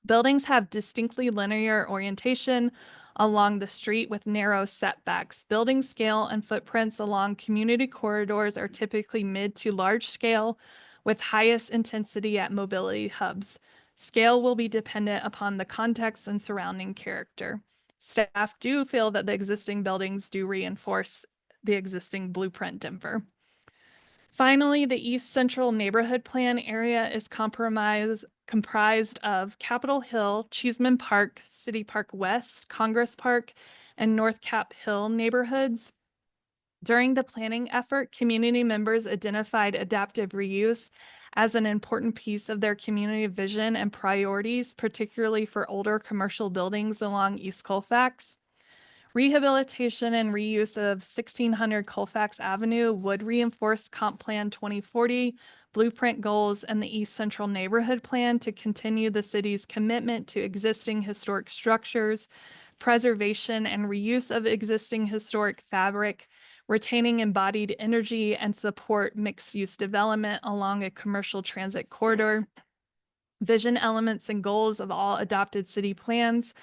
Buildings have distinctly linear orientation along the street with narrow setbacks. Building scale and footprints along community corridors are typically mid to large scale, with highest intensity at mobility hubs. Scale will be dependent upon the context and surrounding character. Staff do feel that the existing buildings do reinforce the existing Blueprint Denver. Finally, the East Central Neighborhood Plan area is comprised of Capitol Hill, Cheeseman Park, City Park West, Congress Park, and North Cap Hill neighborhoods. During the planning effort, community members identified adaptive reuse as an important piece of their community vision and priorities, particularly for older commercial buildings along East Colfax. Rehabilitation and reuse of 1600 Colfax Avenue would reinforce Comp Plan 2040, Blueprint goals, and the East Central Neighborhood Plan to continue the city's commitment to existing historic structures, preservation and reuse of existing historic fabric, retaining embodied energy and support mixed-use development along a commercial transit corridor. Vision elements and goals of all adopted city plans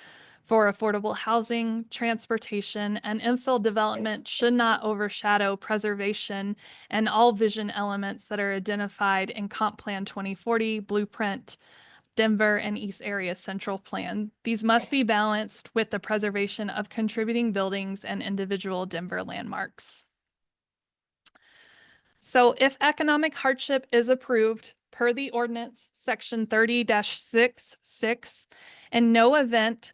for affordable housing, transportation, and infill development should not overshadow preservation and all vision elements that are identified in Comp Plan 2040, Blueprint, Denver, and East Area Central Plan. These must be balanced with the preservation of contributing buildings and individual Denver landmarks. So if economic hardship is approved per the ordinance section 30-66, in no event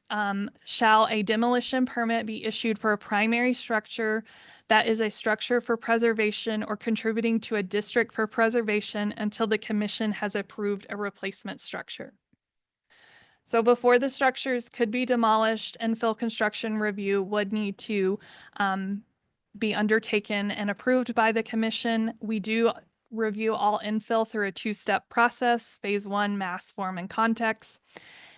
shall a demolition permit be issued for a primary structure that is a structure for preservation or contributing to a district for preservation until the commission has approved a replacement structure. So before the structures could be demolished, infill construction review would need to be undertaken and approved by the commission. We do review all infill through a two-step process: phase 1, mass, form, and context,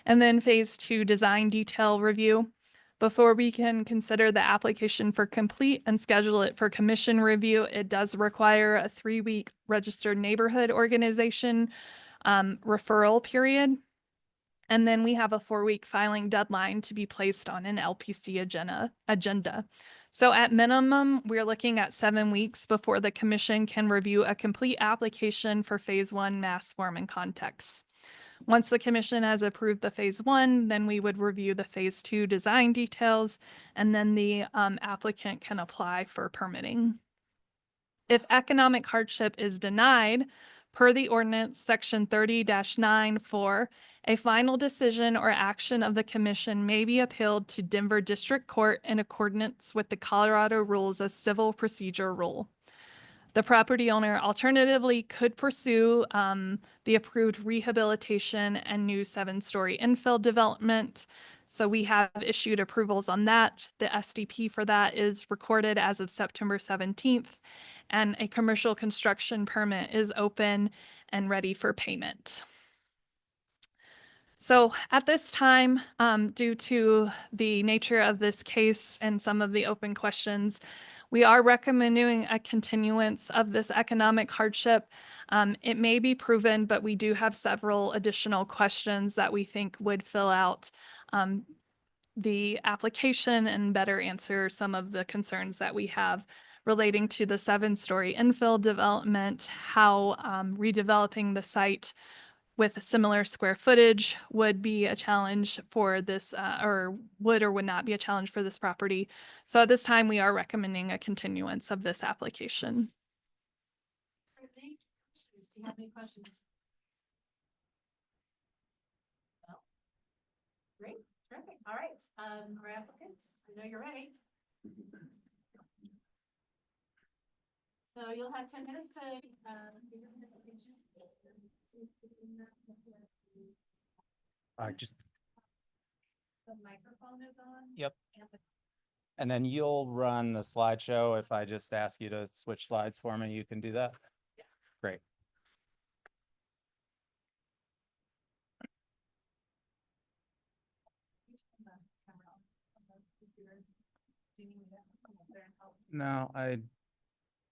and then phase 2, design detail review. Before we can consider the application for complete and schedule it for commission review, it does require a 3-week registered neighborhood organization referral period. And then we have a 4-week filing deadline to be placed on an LPC agenda. So at minimum, we're looking at 7 weeks before the commission can review a complete application for phase 1, mass, form, and context. Once the commission has approved the phase 1, then we would review the phase 2 design details, and then the applicant can apply for permitting. If economic hardship is denied, per the ordinance section 30-9-4, a final decision or action of the commission may be appealed to Denver District Court in accordance with the Colorado Rules of Civil Procedure Rule. The property owner alternatively could pursue the approved rehabilitation and new 7-story infill development. So we have issued approvals on that. The SDP for that is recorded as of September 17th, and a commercial construction permit is open and ready for payment. So at this time, due to the nature of this case and some of the open questions, we are recommending a continuance of this economic hardship. It may be proven, but we do have several additional questions that we think would fill out the application and better answer some of the concerns that we have relating to the 7-story infill development, how redeveloping the site with similar square footage would be a challenge for this, or would or would not be a challenge for this property. So at this time, we are recommending a continuance of this application. Do you have any questions? No? Great, terrific. All right, our applicant, I know you're ready. So you'll have 10 minutes to give your presentation. Just The microphone is on. Yep. And then you'll run the slideshow. If I just ask you to switch slides for me, you can do that? Yeah. Great. No, I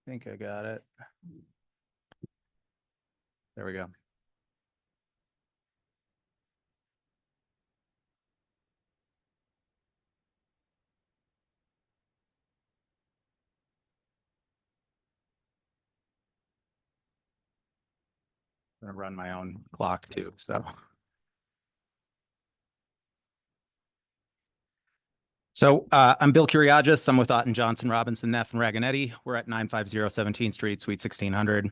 think I got it. There we go. I'm gonna run my own clock too, so. I'm Bill Kuriagis. I'm with Otten Johnson, Robinson, Neff, and Raganetti. We're at 950 17th Street, Suite 1600.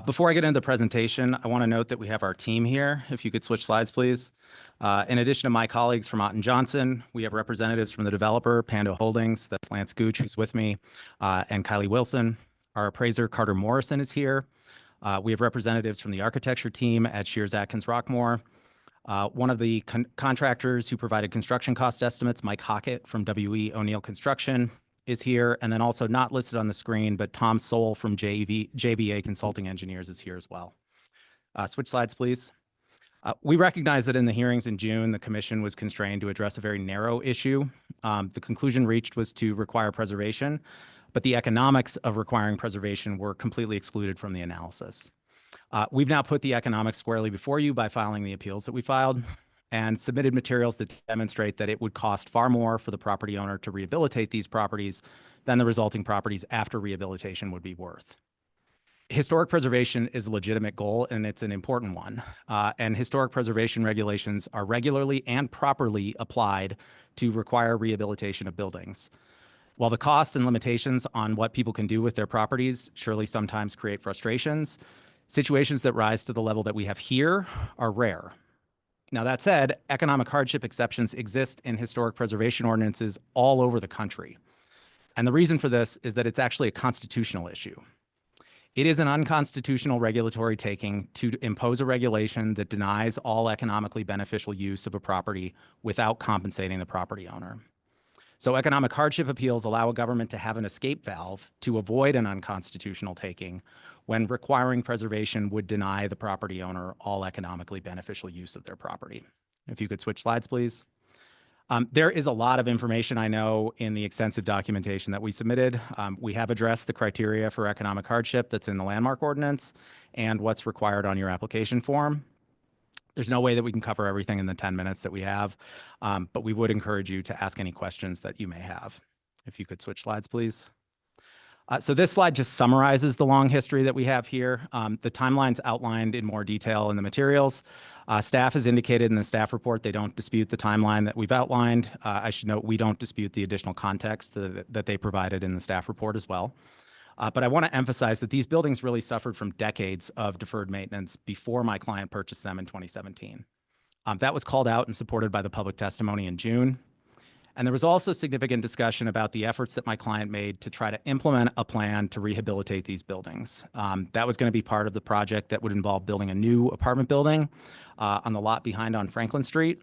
Before I get into the presentation, I want to note that we have our team here. If you could switch slides, please. In addition to my colleagues from Otten Johnson, we have representatives from the developer, Pando Holdings. That's Lance Gooch, who's with me, and Kylie Wilson. Our appraiser, Carter Morrison, is here. We have representatives from the architecture team at Shears Atkins Rockmore. One of the contractors who provided construction cost estimates, Mike Hockett from W.E. O'Neill Construction, is here. And then also not listed on the screen, but Tom Soul from JVA Consulting Engineers is here as well. Switch slides, please. We recognize that in the hearings in June, the commission was constrained to address a very narrow issue. The conclusion reached was to require preservation, but the economics of requiring preservation were completely excluded from the analysis. We've now put the economics squarely before you by filing the appeals that we filed and submitted materials that demonstrate that it would cost far more for the property owner to rehabilitate these properties than the resulting properties after rehabilitation would be worth. Historic preservation is a legitimate goal, and it's an important one. And historic preservation regulations are regularly and properly applied to require rehabilitation of buildings. While the cost and limitations on what people can do with their properties surely sometimes create frustrations, situations that rise to the level that we have here are rare. Now, that said, economic hardship exceptions exist in historic preservation ordinances all over the country. And the reason for this is that it's actually a constitutional issue. It is an unconstitutional regulatory taking to impose a regulation that denies all economically beneficial use of a property without compensating the property owner. So economic hardship appeals allow a government to have an escape valve to avoid an unconstitutional taking when requiring preservation would deny the property owner all economically beneficial use of their property. If you could switch slides, please. There is a lot of information, I know, in the extensive documentation that we submitted. We have addressed the criteria for economic hardship that's in the landmark ordinance and what's required on your application form. There's no way that we can cover everything in the 10 minutes that we have, but we would encourage you to ask any questions that you may have. If you could switch slides, please. So this slide just summarizes the long history that we have here. The timeline's outlined in more detail in the materials. Staff has indicated in the staff report they don't dispute the timeline that we've outlined. I should note we don't dispute the additional context that they provided in the staff report as well. But I want to emphasize that these buildings really suffered from decades of deferred maintenance before my client purchased them in 2017. That was called out and supported by the public testimony in June. And there was also significant discussion about the efforts that my client made to try to implement a plan to rehabilitate these buildings. That was going to be part of the project that would involve building a new apartment building on the lot behind on Franklin Street.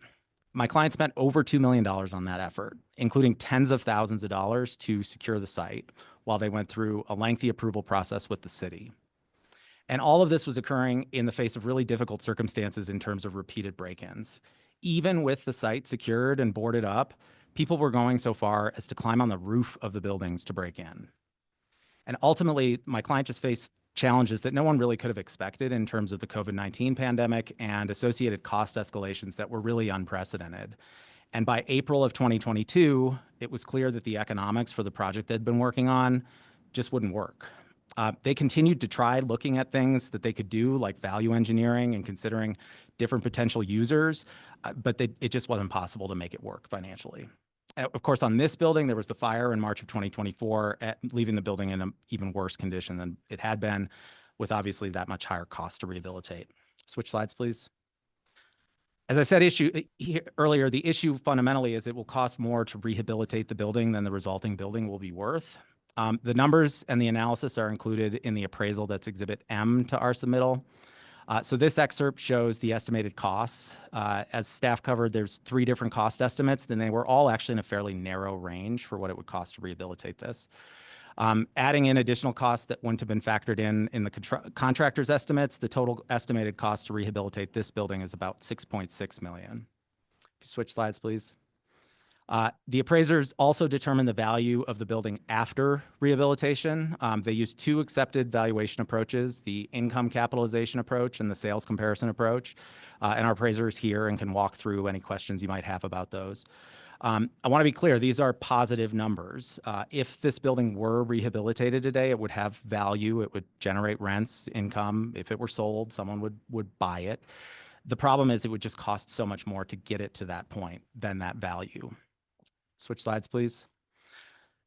My client spent over $2 million on that effort, including tens of thousands of dollars to secure the site while they went through a lengthy approval process with the city. And all of this was occurring in the face of really difficult circumstances in terms of repeated break-ins. Even with the site secured and boarded up, people were going so far as to climb on the roof of the buildings to break in. And ultimately, my client just faced challenges that no one really could have expected in terms of the COVID-19 pandemic and associated cost escalations that were really unprecedented. And by April of 2022, it was clear that the economics for the project they'd been working on just wouldn't work. They continued to try looking at things that they could do, like value engineering and considering different potential users, but it just wasn't possible to make it work financially. Of course, on this building, there was the fire in March of 2024, leaving the building in an even worse condition than it had been, with obviously that much higher cost to rehabilitate. Switch slides, please. As I said earlier, the issue fundamentally is it will cost more to rehabilitate the building than the resulting building will be worth. The numbers and the analysis are included in the appraisal that's Exhibit M to our submittal. So this excerpt shows the estimated costs. As staff covered, there's 3 different cost estimates, then they were all actually in a fairly narrow range for what it would cost to rehabilitate this. Adding in additional costs that wouldn't have been factored in the contractor's estimates, the total estimated cost to rehabilitate this building is about $6.6 million. Switch slides, please. The appraisers also determined the value of the building after rehabilitation. They used 2 accepted valuation approaches, the income capitalization approach and the sales comparison approach. And our appraisers here and can walk through any questions you might have about those. I want to be clear, these are positive numbers. If this building were rehabilitated today, it would have value, it would generate rents, income. If it were sold, someone would buy it. The problem is it would just cost so much more to get it to that point than that value. Switch slides, please.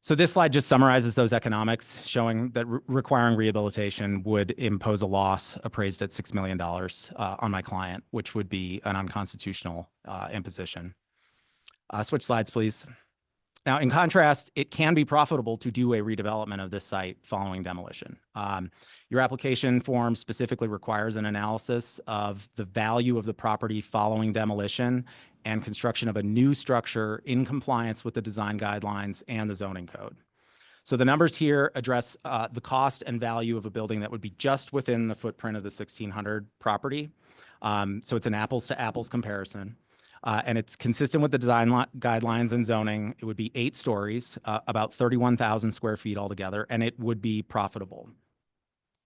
So this slide just summarizes those economics, showing that requiring rehabilitation would impose a loss appraised at $6 million on my client, which would be an unconstitutional imposition. Switch slides, please. Now, in contrast, it can be profitable to do a redevelopment of this site following demolition. Your application form specifically requires an analysis of the value of the property following demolition and construction of a new structure in compliance with the design guidelines and the zoning code. So the numbers here address the cost and value of a building that would be just within the footprint of the 1600 property. So it's an apples to apples comparison. And it's consistent with the design guidelines and zoning. It would be 8 stories, about 31,000 square feet altogether, and it would be profitable.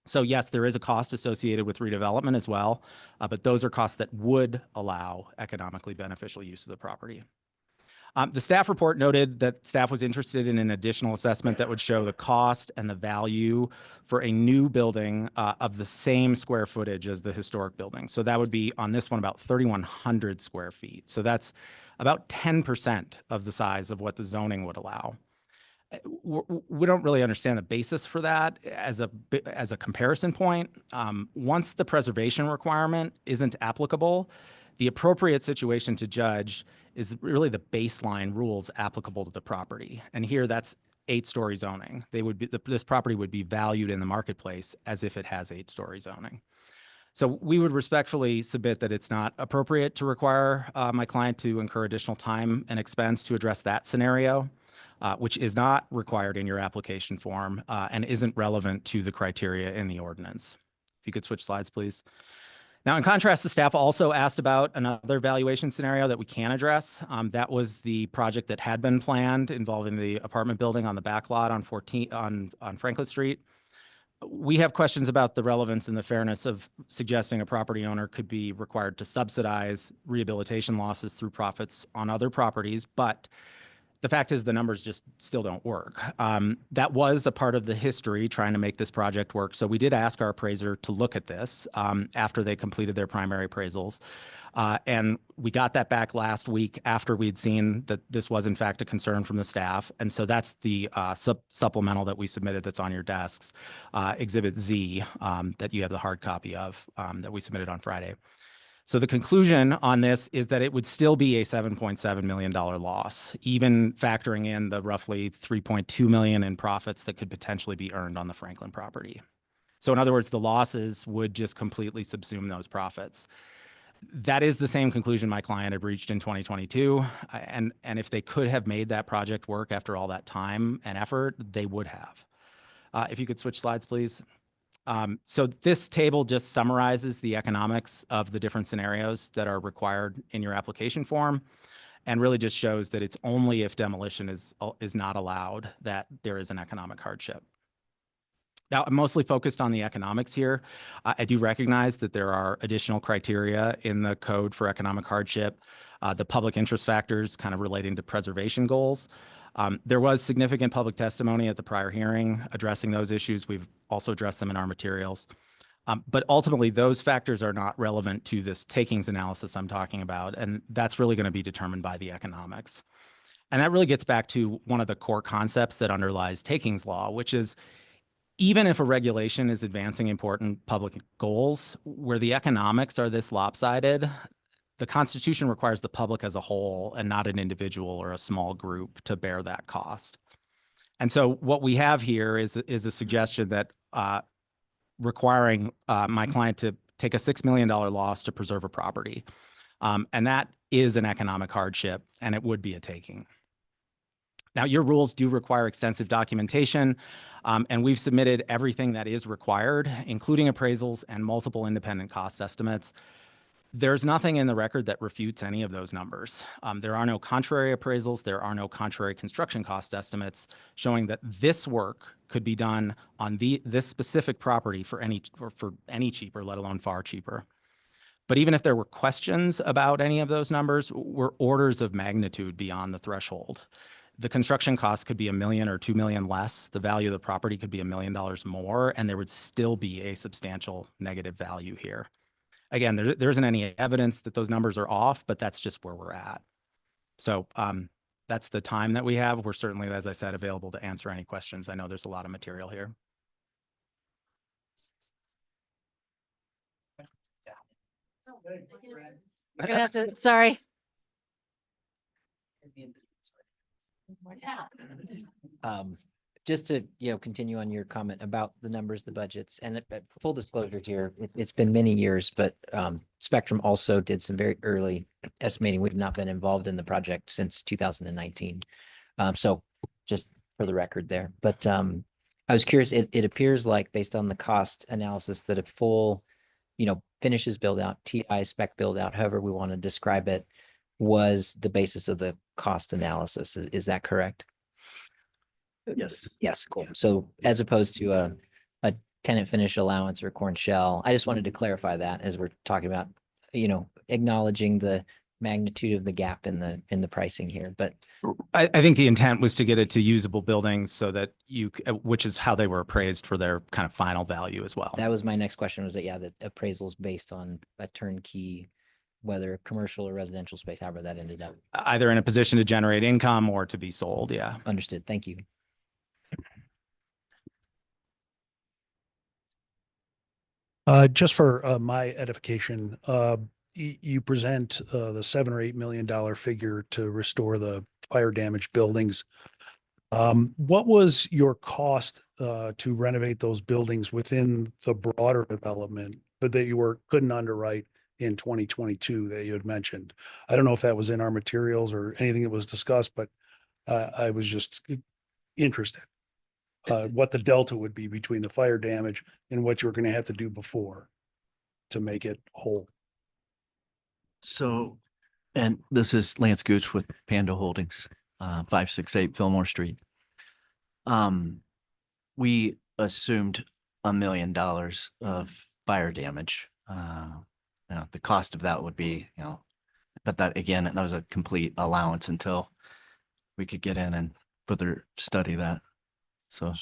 So yes, there is a cost associated with redevelopment as well, but those are costs that would allow economically beneficial use of the property. The staff report noted that staff was interested in an additional assessment that would show the cost and the value for a new building of the same square footage as the historic building. So that would be on this one about 3,100 square feet. So that's about 10% of the size of what the zoning would allow. We don't really understand the basis for that as a comparison point. Once the preservation requirement isn't applicable, the appropriate situation to judge is really the baseline rules applicable to the property. And here that's 8-story zoning. This property would be valued in the marketplace as if it has 8-story zoning. So we would respectfully submit that it's not appropriate to require my client to incur additional time and expense to address that scenario, which is not required in your application form and isn't relevant to the criteria in the ordinance. If you could switch slides, please. Now, in contrast, the staff also asked about another valuation scenario that we can address. That was the project that had been planned involving the apartment building on the back lot on Franklin Street. We have questions about the relevance and the fairness of suggesting a property owner could be required to subsidize rehabilitation losses through profits on other properties, but the fact is the numbers just still don't work. That was a part of the history trying to make this project work. So we did ask our appraiser to look at this after they completed their primary appraisals. And we got that back last week after we'd seen that this was in fact a concern from the staff. And so that's the supplemental that we submitted that's on your desks, Exhibit Z, that you have the hard copy of that we submitted on Friday. So the conclusion on this is that it would still be a $7.7 million loss, even factoring in the roughly $3.2 million in profits that could potentially be earned on the Franklin property. So in other words, the losses would just completely subsume those profits. That is the same conclusion my client had reached in 2022. And if they could have made that project work after all that time and effort, they would have. If you could switch slides, please. So this table just summarizes the economics of the different scenarios that are required in your application form and really just shows that it's only if demolition is not allowed that there is an economic hardship. Now, I'm mostly focused on the economics here. I do recognize that there are additional criteria in the code for economic hardship, the public interest factors kind of relating to preservation goals. There was significant public testimony at the prior hearing addressing those issues. We've also addressed them in our materials. But ultimately, those factors are not relevant to this takings analysis I'm talking about, and that's really going to be determined by the economics. And that really gets back to one of the core concepts that underlies takings law, which is even if a regulation is advancing important public goals, where the economics are this lopsided, the Constitution requires the public as a whole and not an individual or a small group to bear that cost. And so what we have here is a suggestion that requiring my client to take a $6 million loss to preserve a property. And that is an economic hardship, and it would be a taking. Now, your rules do require extensive documentation, and we've submitted everything that is required, including appraisals and multiple independent cost estimates. There's nothing in the record that refutes any of those numbers. There are no contrary appraisals. There are no contrary construction cost estimates showing that this work could be done on this specific property for any cheaper, let alone far cheaper. But even if there were questions about any of those numbers, we're orders of magnitude beyond the threshold. The construction cost could be $1 million or $2 million less. The value of the property could be $1 million more, and there would still be a substantial negative value here. Again, there isn't any evidence that those numbers are off, but that's just where we're at. So that's the time that we have. We're certainly, as I said, available to answer any questions. I know there's a lot of material here. We're gonna have to, sorry. Just to, continue on your comment about the numbers, the budgets, and full disclosure here, it's been many years, but Spectrum also did some very early estimating. We've not been involved in the project since 2019. So just for the record there, but I was curious, it appears like based on the cost analysis that a full, finishes build out, TI spec build out, however we want to describe it, was the basis of the cost analysis. Is that correct? Yes. Yes, cool. So as opposed to a tenant finish allowance or corn shell, I just wanted to clarify that as we're talking about, acknowledging the magnitude of the gap in the pricing here, but I think the intent was to get it to usable buildings so that which is how they were appraised for their kind of final value as well. that was my next question was that, yeah, the appraisal is based on a turnkey, whether commercial or residential space, however that ended up. Either in a position to generate income or to be sold. Yeah. Understood. Thank you. Just for my edification, you present the $7 or $8 million figure to restore the fire damaged buildings. What was your cost to renovate those buildings within the broader development, but that you couldn't underwrite in 2022 that you had mentioned? I don't know if that was in our materials or anything that was discussed, but I was just interested. What the delta would be between the fire damage and what you were going to have to do before to make it whole. So, and this is Lance Gooch with Panda Holdings, 568 Fillmore Street. We assumed $1 million of fire damage. The cost of that would be, but that again, that was a complete allowance until we could get in and further study that. So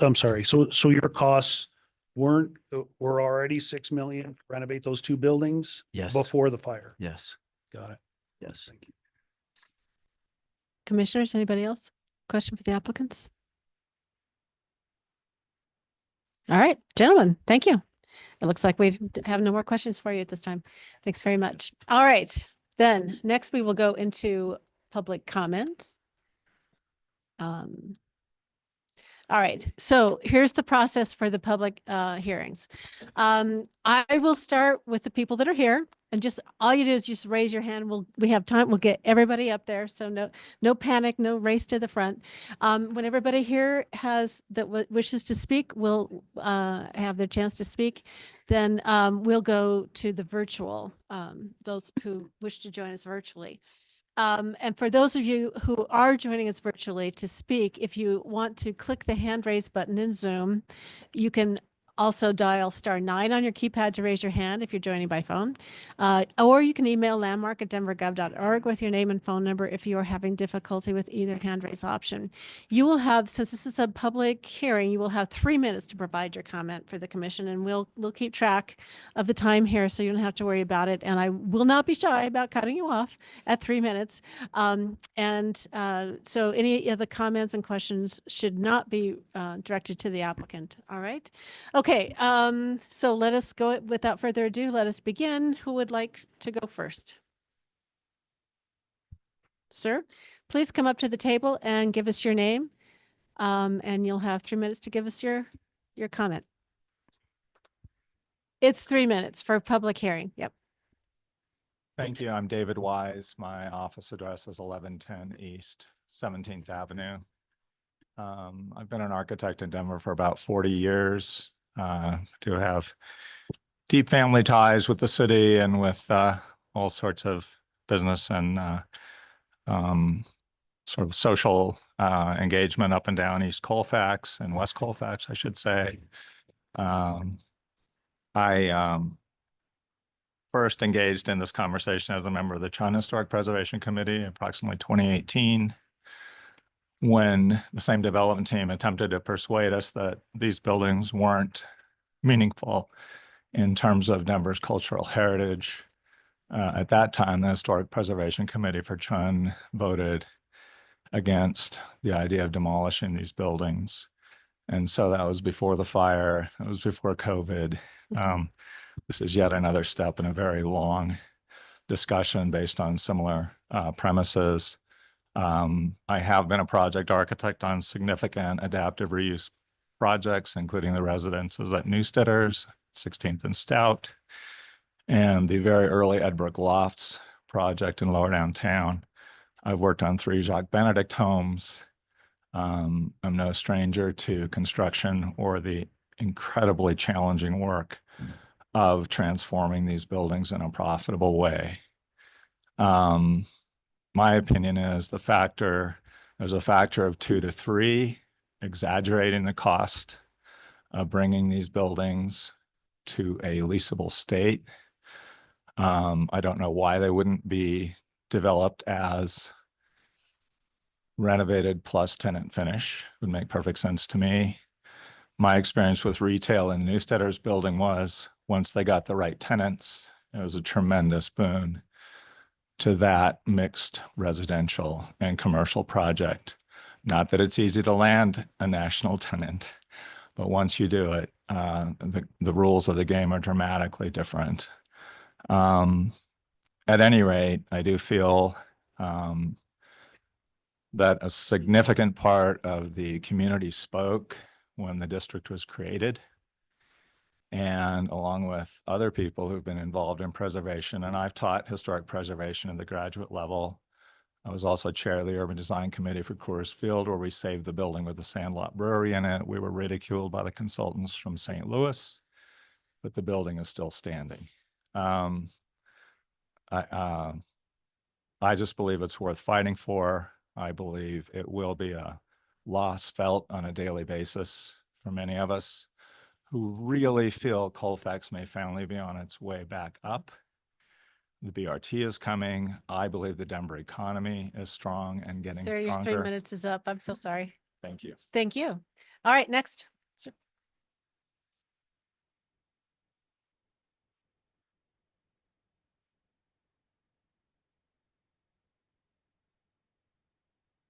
I'm sorry. So your costs were already 6 million to renovate those two buildings? Yes. Before the fire? yes, Got it. yes. Thank you. Commissioners, anybody else? Question for the applicants? All right, gentlemen, thank you. It looks like we have no more questions for you at this time. Thanks very much. All right, then next we will go into public comments. All right, so here's the process for the public hearings. I will start with the people that are here, and just all you do is just raise your hand. We have time. We'll get everybody up there. So no panic, no race to the front. When everybody here wishes to speak, will have their chance to speak. Then we'll go to the virtual, those who wish to join us virtually. And for those of you who are joining us virtually to speak, if you want to click the hand raise button in Zoom, you can also dial *9 on your keypad to raise your hand if you're joining by phone. Or you can email landmark@denvergov.org with your name and phone number if you are having difficulty with either hand raise option. You will have, since this is a public hearing, you will have 3 minutes to provide your comment for the commission, and we'll keep track of the time here so you don't have to worry about it. And I will not be shy about cutting you off at 3 minutes. So any of the comments and questions should not be directed to the applicant. All right. Okay, so let us go, without further ado, let us begin. Who would like to go first? Sir, please come up to the table and give us your name. And you'll have 3 minutes to give us your comment. It's 3 minutes for a public hearing. Yep. Thank you. I'm David Wise. My office address is 1110 East 17th Avenue. I've been an architect in Denver for about 40 years. Do have deep family ties with the city and with all sorts of business and sort of social engagement up and down East Colfax and West Colfax, I should say. I first engaged in this conversation as a member of the Chun Historic Preservation Committee, approximately 2018. When the same development team attempted to persuade us that these buildings weren't meaningful in terms of Denver's cultural heritage. At that time, the Historic Preservation Committee for Chun voted against the idea of demolishing these buildings. And so that was before the fire, it was before COVID. This is yet another step in a very long discussion based on similar premises. I have been a project architect on significant adaptive reuse projects, including the residences at Newsteaders, 16th and Stout, and the very early Edbrook Lofts project in Lower Downtown. I've worked on 3 Jacques Benedict homes. I'm no stranger to construction or the incredibly challenging work of transforming these buildings in a profitable way. My opinion is there's a factor of 2 to 3, exaggerating the cost of bringing these buildings to a leasable state. I don't know why they wouldn't be developed as renovated plus tenant finish. Would make perfect sense to me. My experience with retail in Newstedter's building was once they got the right tenants, it was a tremendous boon to that mixed residential and commercial project. Not that it's easy to land a national tenant, but once you do it, the rules of the game are dramatically different. At any rate, I do feel that a significant part of the community spoke when the district was created. And along with other people who've been involved in preservation, and I've taught historic preservation at the graduate level. I was also chair of the urban design committee for Coors Field, where we saved the building with the Sandlot Brewery in it. We were ridiculed by the consultants from St. Louis, but the building is still standing. I just believe it's worth fighting for. I believe it will be a loss felt on a daily basis for many of us who really feel Colfax may finally be on its way back up. The BRT is coming. I believe the Denver economy is strong and getting Sir, your 3 stronger. minutes is up. I'm so sorry. Thank you. Thank you. All right, next. Sir.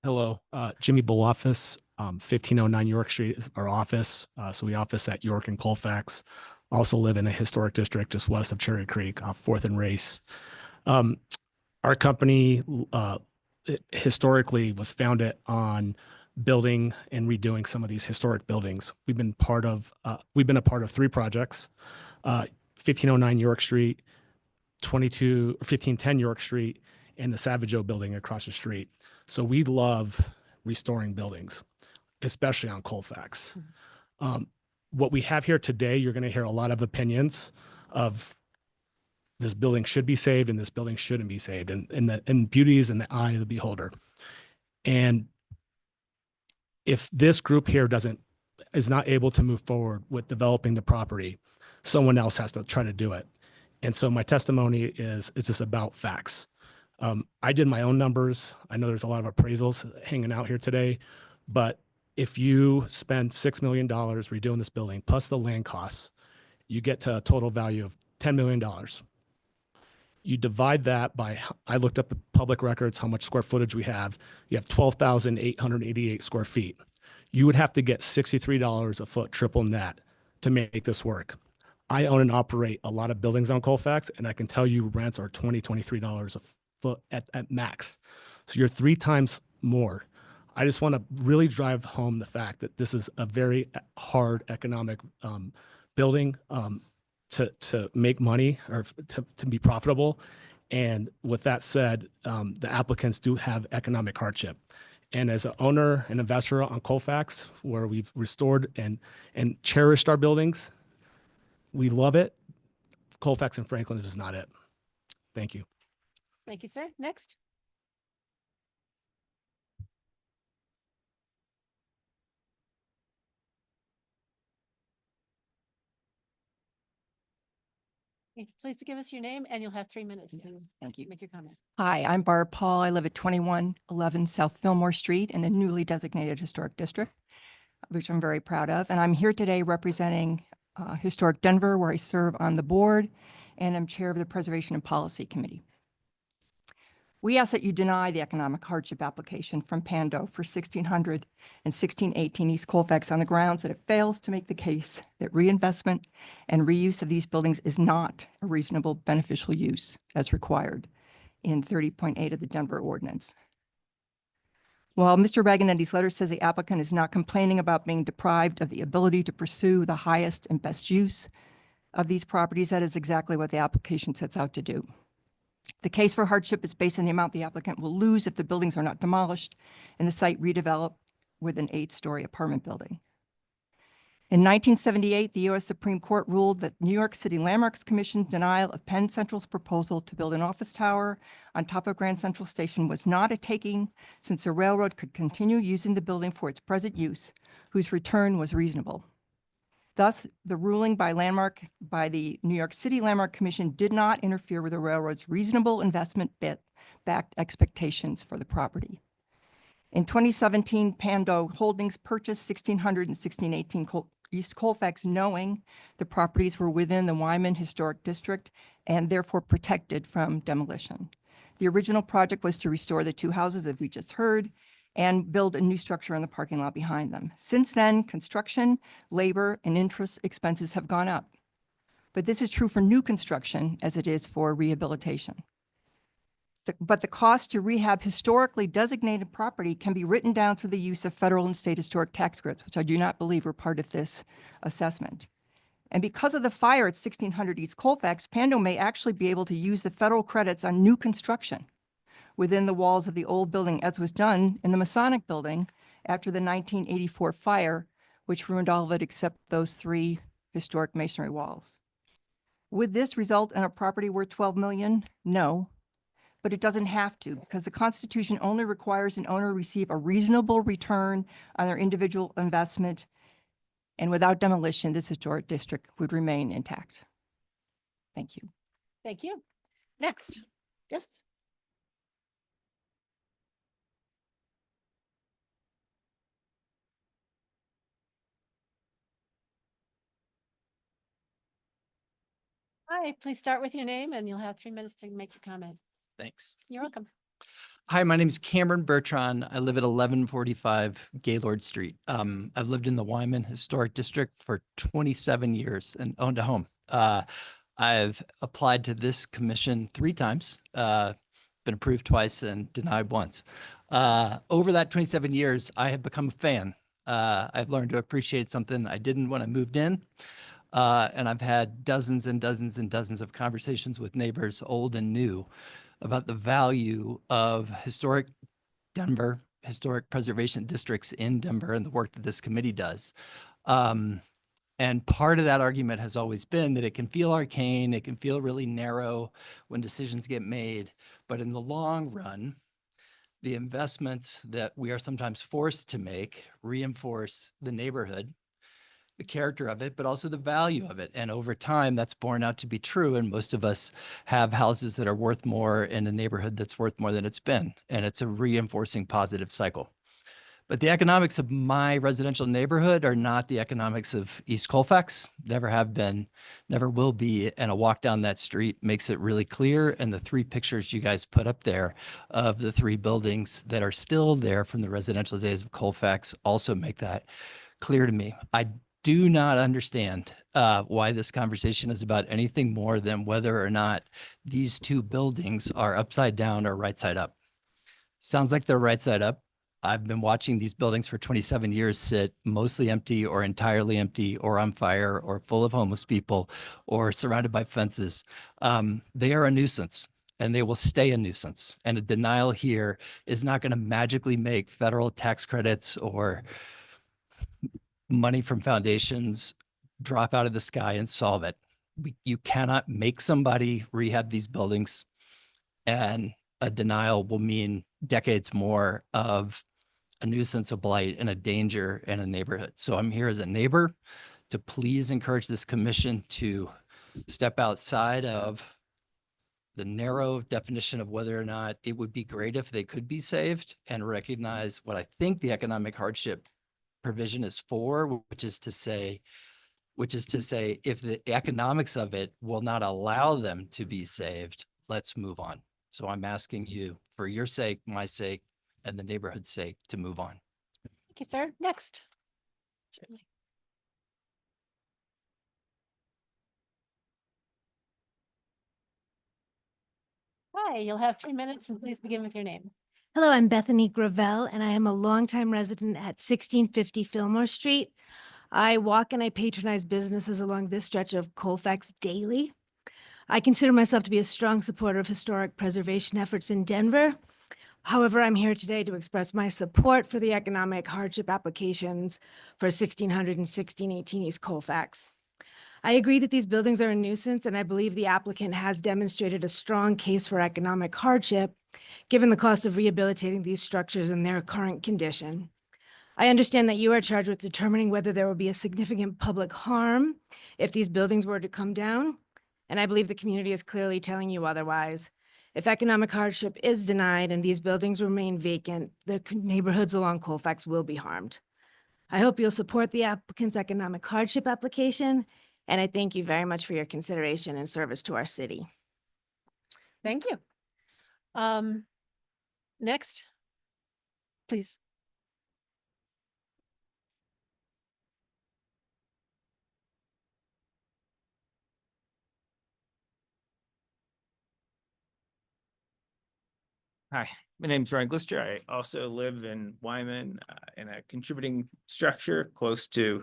Hello, Jimmy Bolofis, 1509 York Street is our office. So we office at York and Colfax. Also live in a historic district just west of Cherry Creek off 4th and Race. Our company historically was founded on building and redoing some of these historic buildings. We've been a part of 3 projects, 1509 York Street, 1510 York Street, and the Savage O building across the street. So we love restoring buildings, especially on Colfax. What we have here today, you're going to hear a lot of opinions of this building should be saved and this building shouldn't be saved, and beauty is in the eye of the beholder. And if this group here is not able to move forward with developing the property, someone else has to try to do it. And so my testimony is just about facts. I did my own numbers. I know there's a lot of appraisals hanging out here today, but if you spend $6 million redoing this building plus the land costs, you get to a total value of $10 million. You divide that by, I looked up the public records, how much square footage we have. You have 12,888 square feet. You would have to get $63 a foot triple net to make this work. I own and operate a lot of buildings on Colfax, and I can tell you rents are $20, $23 a foot at max. So you're 3 times more. I just want to really drive home the fact that this is a very hard economic building to make money or to be profitable. And with that said, the applicants do have economic hardship. And as an owner and investor on Colfax, where we've restored and cherished our buildings, we love it. Colfax and Franklin is not it. Thank you. Thank you, sir. Next. Okay, please give us your name and you'll have 3 minutes to Thank you. make your comment. Hi, I'm Barb Paul. I live at 2111 South Fillmore Street in a newly designated historic district, which I'm very proud of. And I'm here today representing Historic Denver, where I serve on the board, and I'm chair of the Preservation and Policy Committee. We ask that you deny the economic hardship application from Pando for 1600 and 1618 East Colfax on the grounds that it fails to make the case that reinvestment and reuse of these buildings is not a reasonable beneficial use as required in 30.8 of the Denver ordinance. While Mr. Raganetti's letter says the applicant is not complaining about being deprived of the ability to pursue the highest and best use of these properties, that is exactly what the application sets out to do. The case for hardship is based on the amount the applicant will lose if the buildings are not demolished and the site redeveloped with an 8-story apartment building. In 1978, the U.S. Supreme Court ruled that New York City Landmarks Commission's denial of Penn Central's proposal to build an office tower on top of Grand Central Station was not a taking, since the railroad could continue using the building for its present use, whose return was reasonable. Thus, the ruling by the New York City Landmark Commission did not interfere with the railroad's reasonable investment-backed expectations for the property. In 2017, Pando Holdings purchased 1600 and 1618 East Colfax, knowing the properties were within the Wyman Historic District and therefore protected from demolition. The original project was to restore the two houses, as we just heard, and build a new structure in the parking lot behind them. Since then, construction, labor, and interest expenses have gone up. But this is true for new construction as it is for rehabilitation. But the cost to rehab historically designated property can be written down through the use of federal and state historic tax credits, which I do not believe were part of this assessment. And because of the fire at 1600 East Colfax, Pando may actually be able to use the federal credits on new construction within the walls of the old building, as was done in the Masonic building after the 1984 fire, which ruined all of it except those 3 historic masonry walls. Would this result in a property worth $12 million? No. But it doesn't have to, because the Constitution only requires an owner receive a reasonable return on their individual investment. And without demolition, this historic district would remain intact. Thank you. Thank you. Next. Yes. Hi, please start with your name and you'll have 3 minutes to make your comments. Thanks. You're welcome. Hi, my name is Cameron Bertrand. I live at 1145 Gaylord Street. I've lived in the Wyman Historic District for 27 years and owned a home. I've applied to this commission 3 times, been approved twice and denied once. Over that 27 years, I have become a fan. I've learned to appreciate something I didn't when I moved in. And I've had dozens and dozens and dozens of conversations with neighbors, old and new, about the value of historic Denver, historic preservation districts in Denver, and the work that this committee does. And part of that argument has always been that it can feel arcane, it can feel really narrow when decisions get made, but in the long run, the investments that we are sometimes forced to make reinforce the neighborhood, the character of it, but also the value of it. And over time, that's borne out to be true. And most of us have houses that are worth more in a neighborhood that's worth more than it's been. And it's a reinforcing positive cycle. But the economics of my residential neighborhood are not the economics of East Colfax, never have been, never will be. And a walk down that street makes it really clear. And the 3 pictures you guys put up there of the 3 buildings that are still there from the residential days of Colfax also make that clear to me. I do not understand why this conversation is about anything more than whether or not these 2 buildings are upside down or right side up. Sounds like they're right side up. I've been watching these buildings for 27 years sit mostly empty or entirely empty or on fire or full of homeless people or surrounded by fences. They are a nuisance and they will stay a nuisance. And a denial here is not going to magically make federal tax credits or money from foundations drop out of the sky and solve it. You cannot make somebody rehab these buildings, and a denial will mean decades more of a nuisance, a blight, and a danger in a neighborhood. So I'm here as a neighbor to please encourage this commission to step outside of the narrow definition of whether or not it would be great if they could be saved, and recognize what I think the economic hardship provision is for, which is to say, if the economics of it will not allow them to be saved, let's move on. So I'm asking you, for your sake, my sake, and the neighborhood's sake, to move on. Thank you, sir. Next. Certainly. Hi, you'll have 3 minutes and please begin with your name. Hello, I'm Bethany Gravel, and I am a longtime resident at 1650 Fillmore Street. I walk and I patronize businesses along this stretch of Colfax daily. I consider myself to be a strong supporter of historic preservation efforts in Denver, However, I'm here today to express my support for the economic hardship applications for 1600 and 1618 East Colfax. I agree that these buildings are a nuisance, and I believe the applicant has demonstrated a strong case for economic hardship, given the cost of rehabilitating these structures in their current condition. I understand that you are charged with determining whether there will be a significant public harm if these buildings were to come down, and I believe the community is clearly telling you otherwise. If economic hardship is denied and these buildings remain vacant, the neighborhoods along Colfax will be harmed. I hope you'll support the applicant's economic hardship application, and I thank you very much for your consideration and service to our city. Thank you. Next, please. Hi, my name's Ryan Glister. I also live in Wyman in a contributing structure close to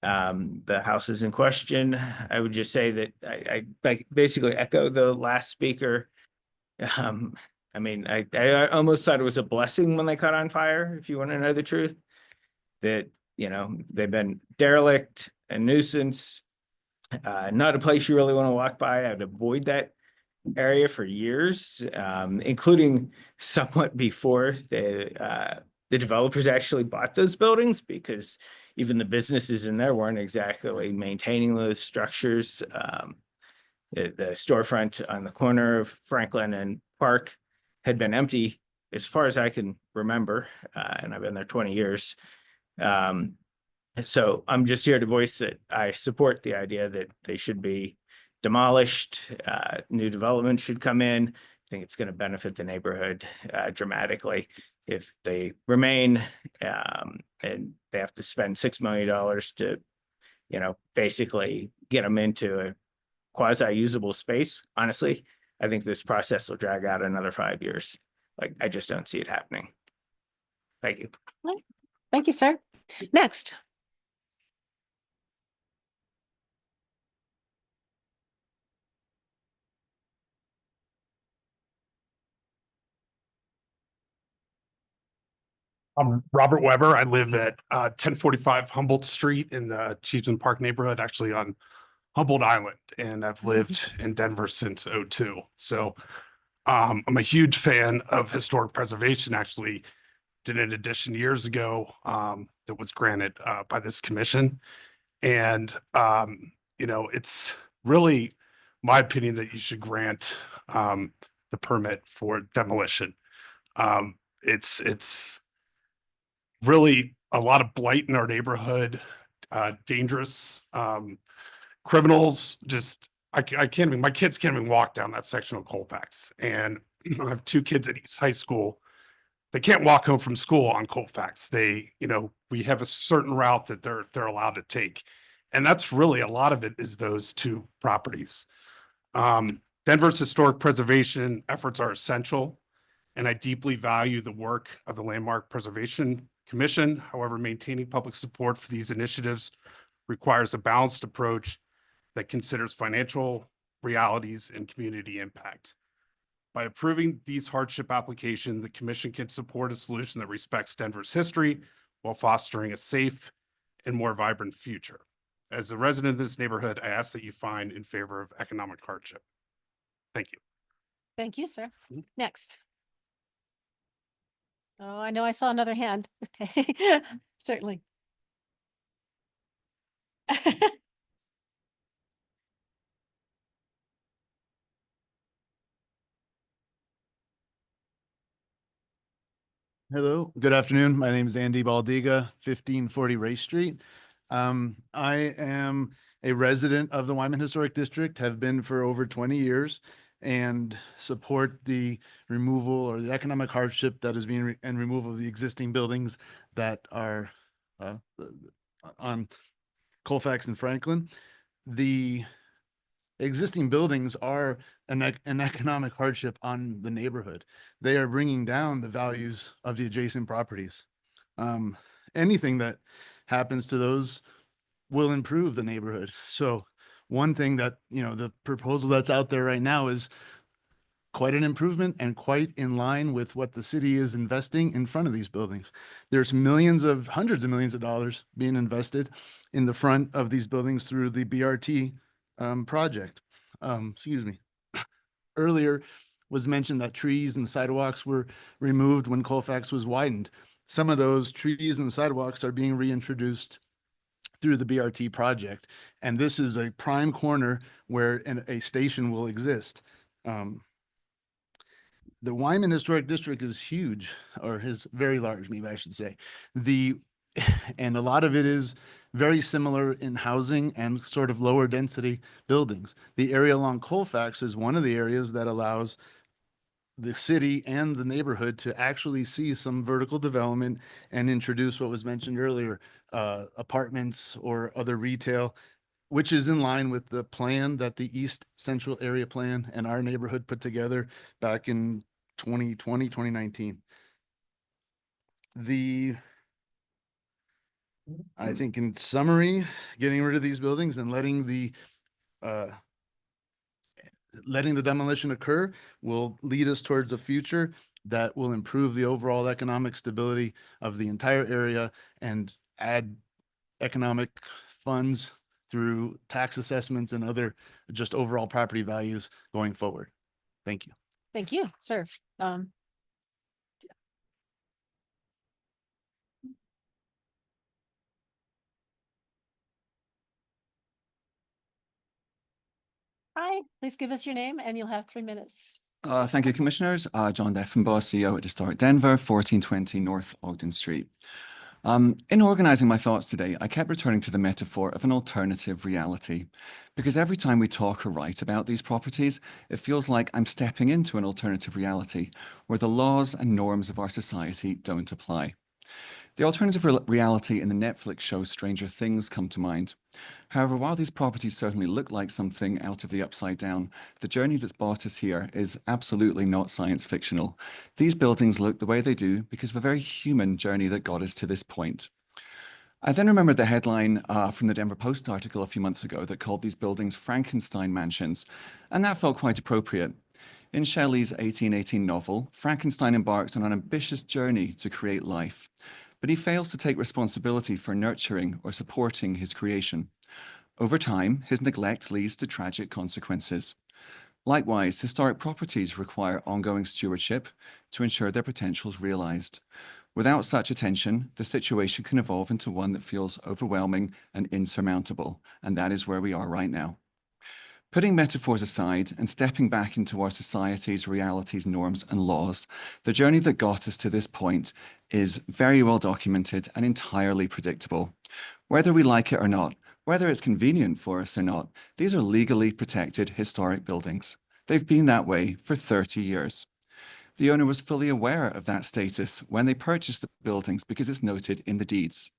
the houses in question. I would just say that I basically echo the last speaker. I mean, I almost thought it was a blessing when they caught on fire, if you want to know the truth, that, you know, they've been derelict, a nuisance, not a place you really want to walk by. I'd avoid that area for years, including somewhat before the developers actually bought those buildings, because even the businesses in there weren't exactly maintaining those structures. The storefront on the corner of Franklin and Park had been empty as far as I can remember, and I've been there 20 years. So I'm just here to voice that I support the idea that they should be demolished. New development should come in. I think it's going to benefit the neighborhood dramatically. If they remain and they have to spend $6 million to, you know, basically get them into a quasi-usable space, honestly, I think this process will drag out another 5 years. Like, I just don't see it happening. Thank you. Thank you, sir. Next. I'm Robert Weber. I live at 1045 Humboldt Street in the Cheeseman Park neighborhood, actually on Humboldt Island, and I've lived in Denver since '02. So I'm a huge fan of historic preservation. Actually, did an addition years ago that was granted by this commission, and you know, it's really my opinion that you should grant the permit for demolition. It's really a lot of blight in our neighborhood, dangerous criminals. Just I can't even, my kids can't even walk down that section of Colfax, and I have two kids at East High School. They can't walk home from school on Colfax. They, you know, we have a certain route that they're allowed to take, and that's really a lot of it is those two properties. Denver's historic preservation efforts are essential, and I deeply value the work of the Landmark Preservation Commission. However, maintaining public support for these initiatives requires a balanced approach that considers financial realities and community impact. By approving these hardship applications, the commission can support a solution that respects Denver's history while fostering a safe and more vibrant future. As a resident of this neighborhood, I ask that you find in favor of economic hardship. Thank you. Thank you, sir. Next. Oh, I know I saw another hand. Okay, certainly. Hello, good afternoon. My name is Andy Baldiga, 1540 Race Street. I am a resident of the Wyman Historic District, have been for over 20 years, and support the removal or the economic hardship that is being and removal of the existing buildings that are on Colfax and Franklin. The existing buildings are an economic hardship on the neighborhood. They are bringing down the values of the adjacent properties. Anything that happens to those will improve the neighborhood. So one thing that, you know, the proposal that's out there right now is quite an improvement and quite in line with what the city is investing in front of these buildings. There's hundreds of millions of dollars being invested in the front of these buildings through the BRT project. Excuse me. Earlier was mentioned that trees and sidewalks were removed when Colfax was widened. Some of those trees and sidewalks are being reintroduced through the BRT project. And this is a prime corner where a station will exist. The Wyman Historic District is huge, or is very large, maybe I should say. And a lot of it is very similar in housing and sort of lower density buildings. The area along Colfax is one of the areas that allows the city and the neighborhood to actually see some vertical development and introduce what was mentioned earlier, apartments or other retail, which is in line with the plan that the East Central Area Plan and our neighborhood put together back in 2019. I think in summary, getting rid of these buildings and letting the demolition occur will lead us towards a future that will improve the overall economic stability of the entire area and add economic funds through tax assessments and other just overall property values going forward. Thank you. Thank you, sir. Hi, please give us your name and you'll have 3 minutes. Thank you, Commissioners. John Deffenbaugh, CEO at Historic Denver, 1420 North Ogden Street. In organizing my thoughts today, I kept returning to the metaphor of an alternative reality, because every time we talk or write about these properties, it feels like I'm stepping into an alternative reality where the laws and norms of our society don't apply. The alternative reality in the Netflix show Stranger Things come to mind. However, while these properties certainly look like something out of the Upside Down, the journey that's brought us here is absolutely not science fictional. These buildings look the way they do because of a very human journey that got us to this point. I then remembered the headline from the Denver Post article a few months ago that called these buildings Frankenstein mansions, and that felt quite appropriate. In Shelley's 1818 novel, Frankenstein embarks on an ambitious journey to create life, but he fails to take responsibility for nurturing or supporting his creation. Over time, his neglect leads to tragic consequences. Likewise, historic properties require ongoing stewardship to ensure their potential is realized. Without such attention, the situation can evolve into one that feels overwhelming and insurmountable, and that is where we are right now. Putting metaphors aside and stepping back into our society's realities, norms, and laws, the journey that got us to this point is very well documented and entirely predictable. Whether we like it or not, whether it's convenient for us or not, these are legally protected historic buildings. They've been that way for 30 years. The owner was fully aware of that status when they purchased the buildings because it's noted in the deeds.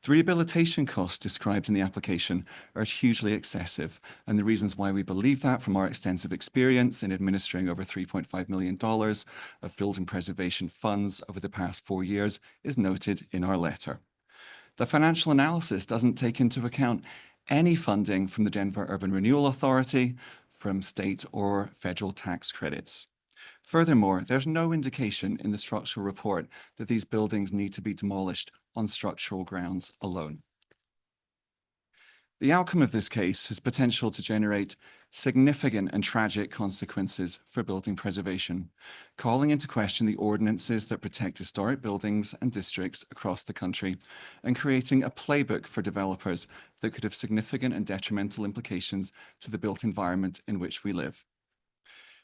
The rehabilitation costs described in the application are hugely excessive, and the reasons why we believe that from our extensive experience in administering over $3.5 million of building preservation funds over the past 4 years is noted in our letter. The financial analysis doesn't take into account any funding from the Denver Urban Renewal Authority, from state or federal tax credits. Furthermore, there's no indication in the structural report that these buildings need to be demolished on structural grounds alone. The outcome of this case has potential to generate significant and tragic consequences for building preservation, calling into question the ordinances that protect historic buildings and districts across the country, and creating a playbook for developers that could have significant and detrimental implications to the built environment in which we live.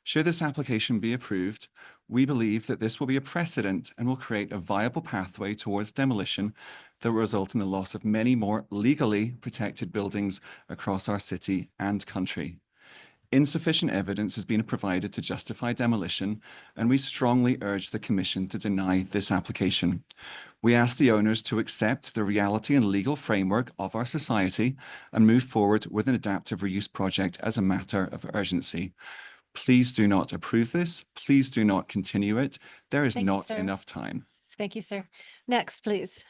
Should this application be approved, we believe that this will be a precedent and will create a viable pathway towards demolition that will result in the loss of many more legally protected buildings across our city and country. Insufficient evidence has been provided to justify demolition, and we strongly urge the Commission to deny this application. We ask the owners to accept the reality and legal framework of our society and move forward with an adaptive reuse project as a matter of urgency. Please do not approve this. Please do not continue it. There is Thank you, not sir. enough time. Thank you, sir. Next, please.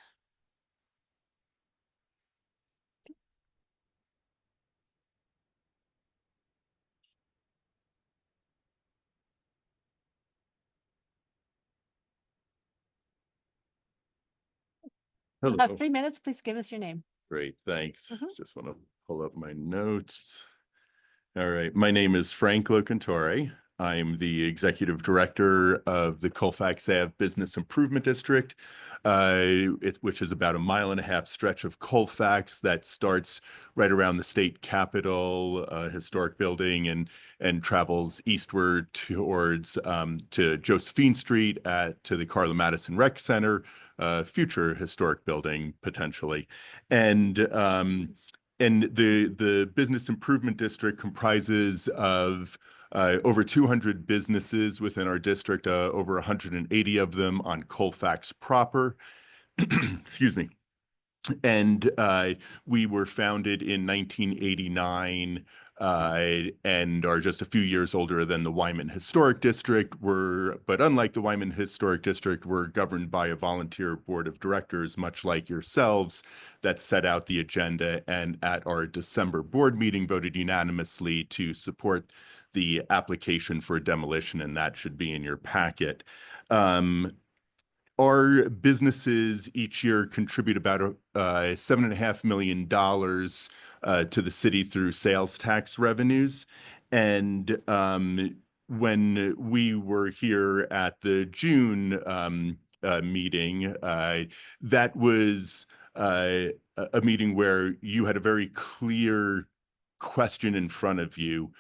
You have Hello. 3 minutes. Please give us your name. Great, thanks. Mhm. Just want to pull up my notes. All right, my name is Frank Locantore. I'm the Executive Director of the Colfax Ave Business Improvement District, which is about a 1.5 mile stretch of Colfax that starts right around the state capitol, historic building, and travels eastward towards to Josephine Street to the Carla Madison Rec Center, future historic building potentially, and the business improvement district comprises of over 200 businesses within our district, over 180 of them on Colfax proper. Excuse me. And we were founded in 1989 and are just a few years older than the Wyman Historic District. But unlike the Wyman Historic District, we're governed by a volunteer board of directors, much like yourselves, that set out the agenda and at our December board meeting voted unanimously to support the application for demolition, and that should be in your packet. Our businesses each year contribute about $7.5 million to the city through sales tax revenues. And when we were here at the June meeting, that was a meeting where you had a very clear question in front of you.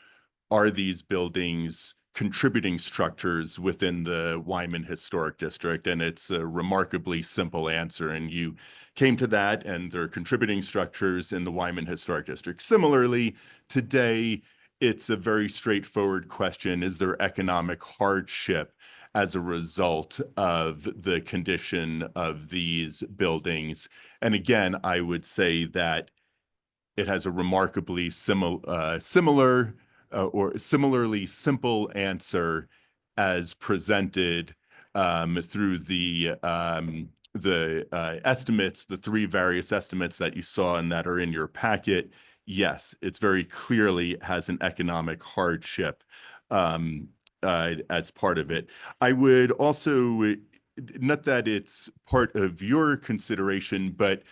Are these buildings contributing structures within the Wyman Historic District? And it's a remarkably simple answer. And you came to that, and they're contributing structures in the Wyman Historic District. Similarly, today, it's a very straightforward question. Is there economic hardship as a result of the condition of these buildings? And again, I would say that it has a remarkably similarly simple answer as presented through the estimates, the 3 various estimates that you saw and that are in your packet. Yes, it's very clearly has an economic hardship as part of it. I would also, not that it's part of your consideration, but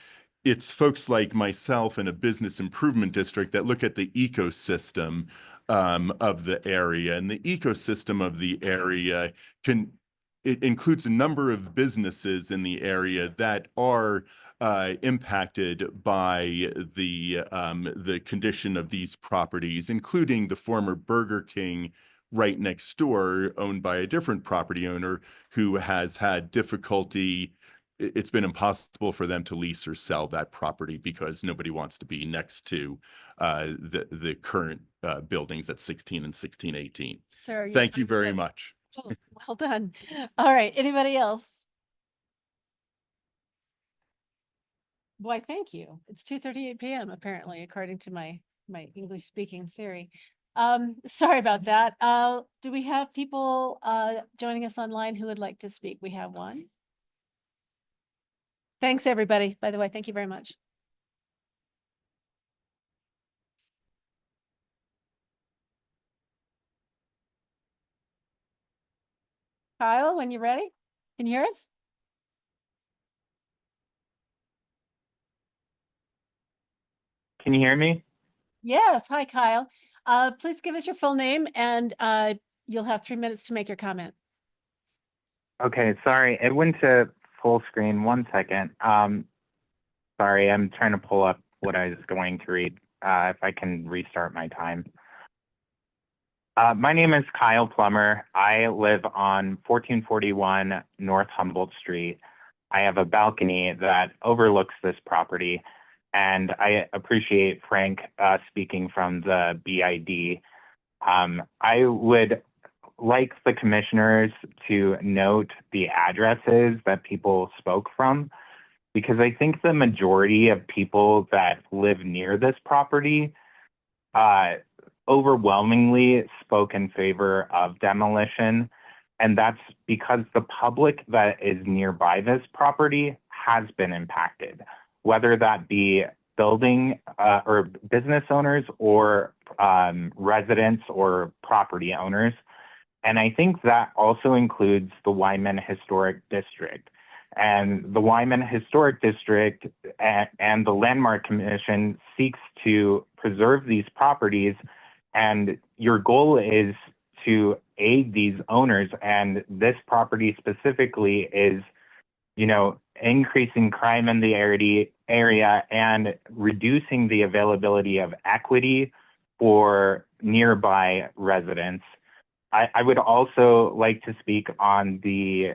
it's folks like myself in a business improvement district that look at the ecosystem of the area, and the ecosystem of the area it includes a number of businesses in the area that are impacted by the condition of these properties, including the former Burger King right next door, owned by a different property owner who has had difficulty. It's been impossible for them to lease or sell that property because nobody wants to be next to the current buildings at 16 and 1618. Sir, your Thank you time's very up. much. Oh, well done. All right. Anybody else? Why, thank you. It's 2:38 p.m. apparently, according to my English speaking Siri. Sorry about that. Do we have people joining us online who would like to speak? We have one. Thanks, everybody. By the way, thank you very much. Kyle, when you're ready, can you hear us? Can you hear me? Yes. Hi, Kyle. Please give us your full name and you'll have 3 minutes to make your comment. Okay, sorry, it went to full screen. 1 second. Sorry, I'm trying to pull up what I was going to read. If I can restart my time. My name is Kyle Plummer. I live on 1441 North Humboldt Street. I have a balcony that overlooks this property, and I appreciate Frank speaking from the BID. I would like the commissioners to note the addresses that people spoke from, because I think the majority of people that live near this property overwhelmingly spoke in favor of demolition. And that's because the public that is nearby this property has been impacted, whether that be building or business owners or residents or property owners. And I think that also includes the Wyman Historic District. And the Wyman Historic District and the Landmark Commission seeks to preserve these properties. And your goal is to aid these owners. And this property specifically is, you know, increasing crime in the area and reducing the availability of equity for nearby residents. I would also like to speak on the,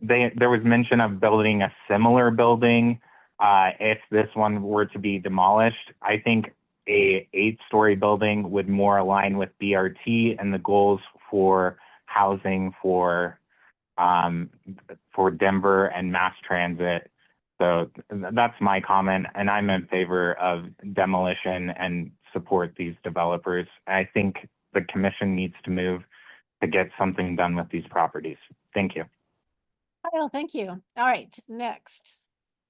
there was mention of building a similar building if this one were to be demolished. I think a 8-story building would more align with BRT and the goals for housing for Denver and mass transit. So that's my comment, and I'm in favor of demolition and support these developers. I think the commission needs to move to get something done with these properties. Thank you. Kyle, thank you. All right, next.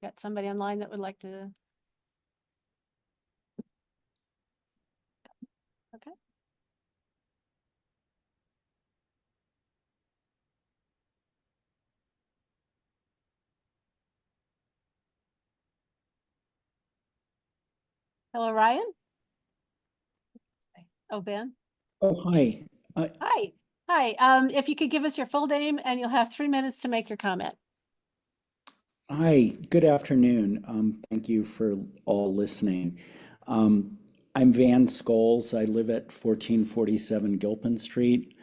Got somebody online that would like to. Okay. Hello, Ryan. Oh, Ben. Oh, hi. Hi. Hi. If you could give us your full name and you'll have 3 minutes to make your comment. Hi, good afternoon. Thank you for all listening. I'm Van Scholes. I live at 1447 Gilpin Street,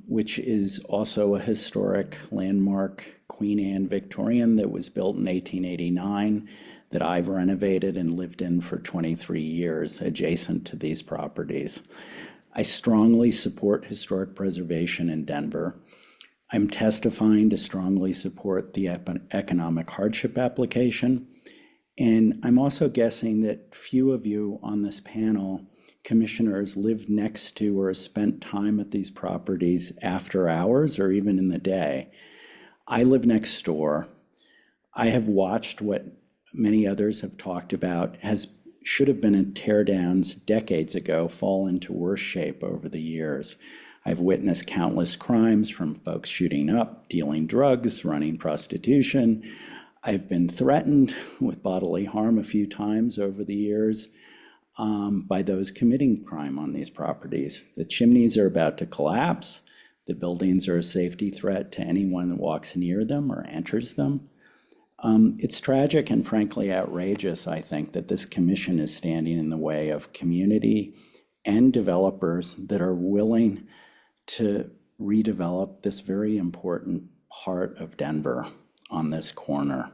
which is also a historic landmark Queen Anne Victorian that was built in 1889 that I've renovated and lived in for 23 years adjacent to these properties. I strongly support historic preservation in Denver. I'm testifying to strongly support the economic hardship application. And I'm also guessing that few of you on this panel, commissioners, live next to or spent time at these properties after hours or even in the day. I live next door. I have watched what many others have talked about should have been in teardowns decades ago fall into worse shape over the years. I've witnessed countless crimes from folks shooting up, dealing drugs, running prostitution. I've been threatened with bodily harm a few times over the years by those committing crime on these properties. The chimneys are about to collapse. The buildings are a safety threat to anyone that walks near them or enters them. It's tragic and frankly outrageous, I think, that this commission is standing in the way of community and developers that are willing to redevelop this very important part of Denver on this corner.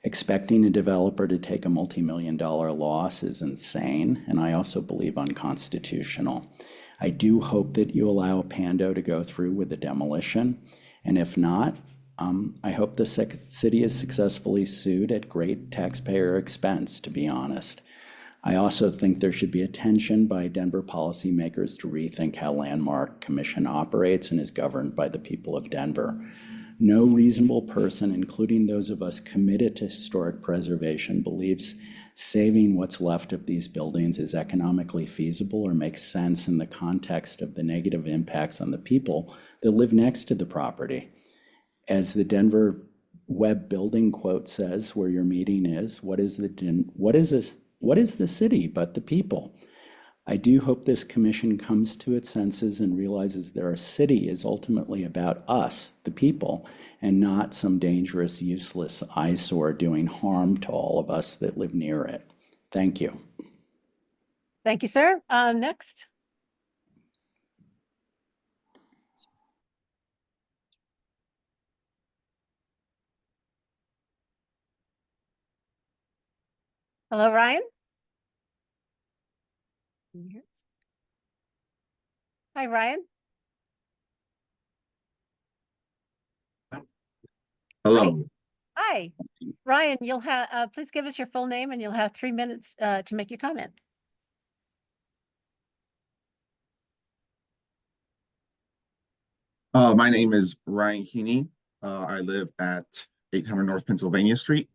Expecting a developer to take a multi-million-dollar loss is insane, and I also believe unconstitutional. I do hope that you allow Pando to go through with the demolition, and if not, I hope the city is successfully sued at great taxpayer expense, to be honest. I also think there should be attention by Denver policymakers to rethink how Landmark Commission operates and is governed by the people of Denver. No reasonable person, including those of us committed to historic preservation, believes saving what's left of these buildings is economically feasible or makes sense in the context of the negative impacts on the people that live next to the property. As the Denver Web Building quote says, where your meeting is, what is the city but the people? I do hope this commission comes to its senses and realizes that our city is ultimately about us, the people, and not some dangerous, useless eyesore doing harm to all of us that live near it. Thank you. Thank you, sir. Next. Hello, Ryan. Can you hear us? Hi, Ryan. Hello. Hi, Ryan. You'll have please give us your full name, and you'll have 3 minutes to make your comment. My name is Ryan Keeney. I live at 800 North Pennsylvania Street.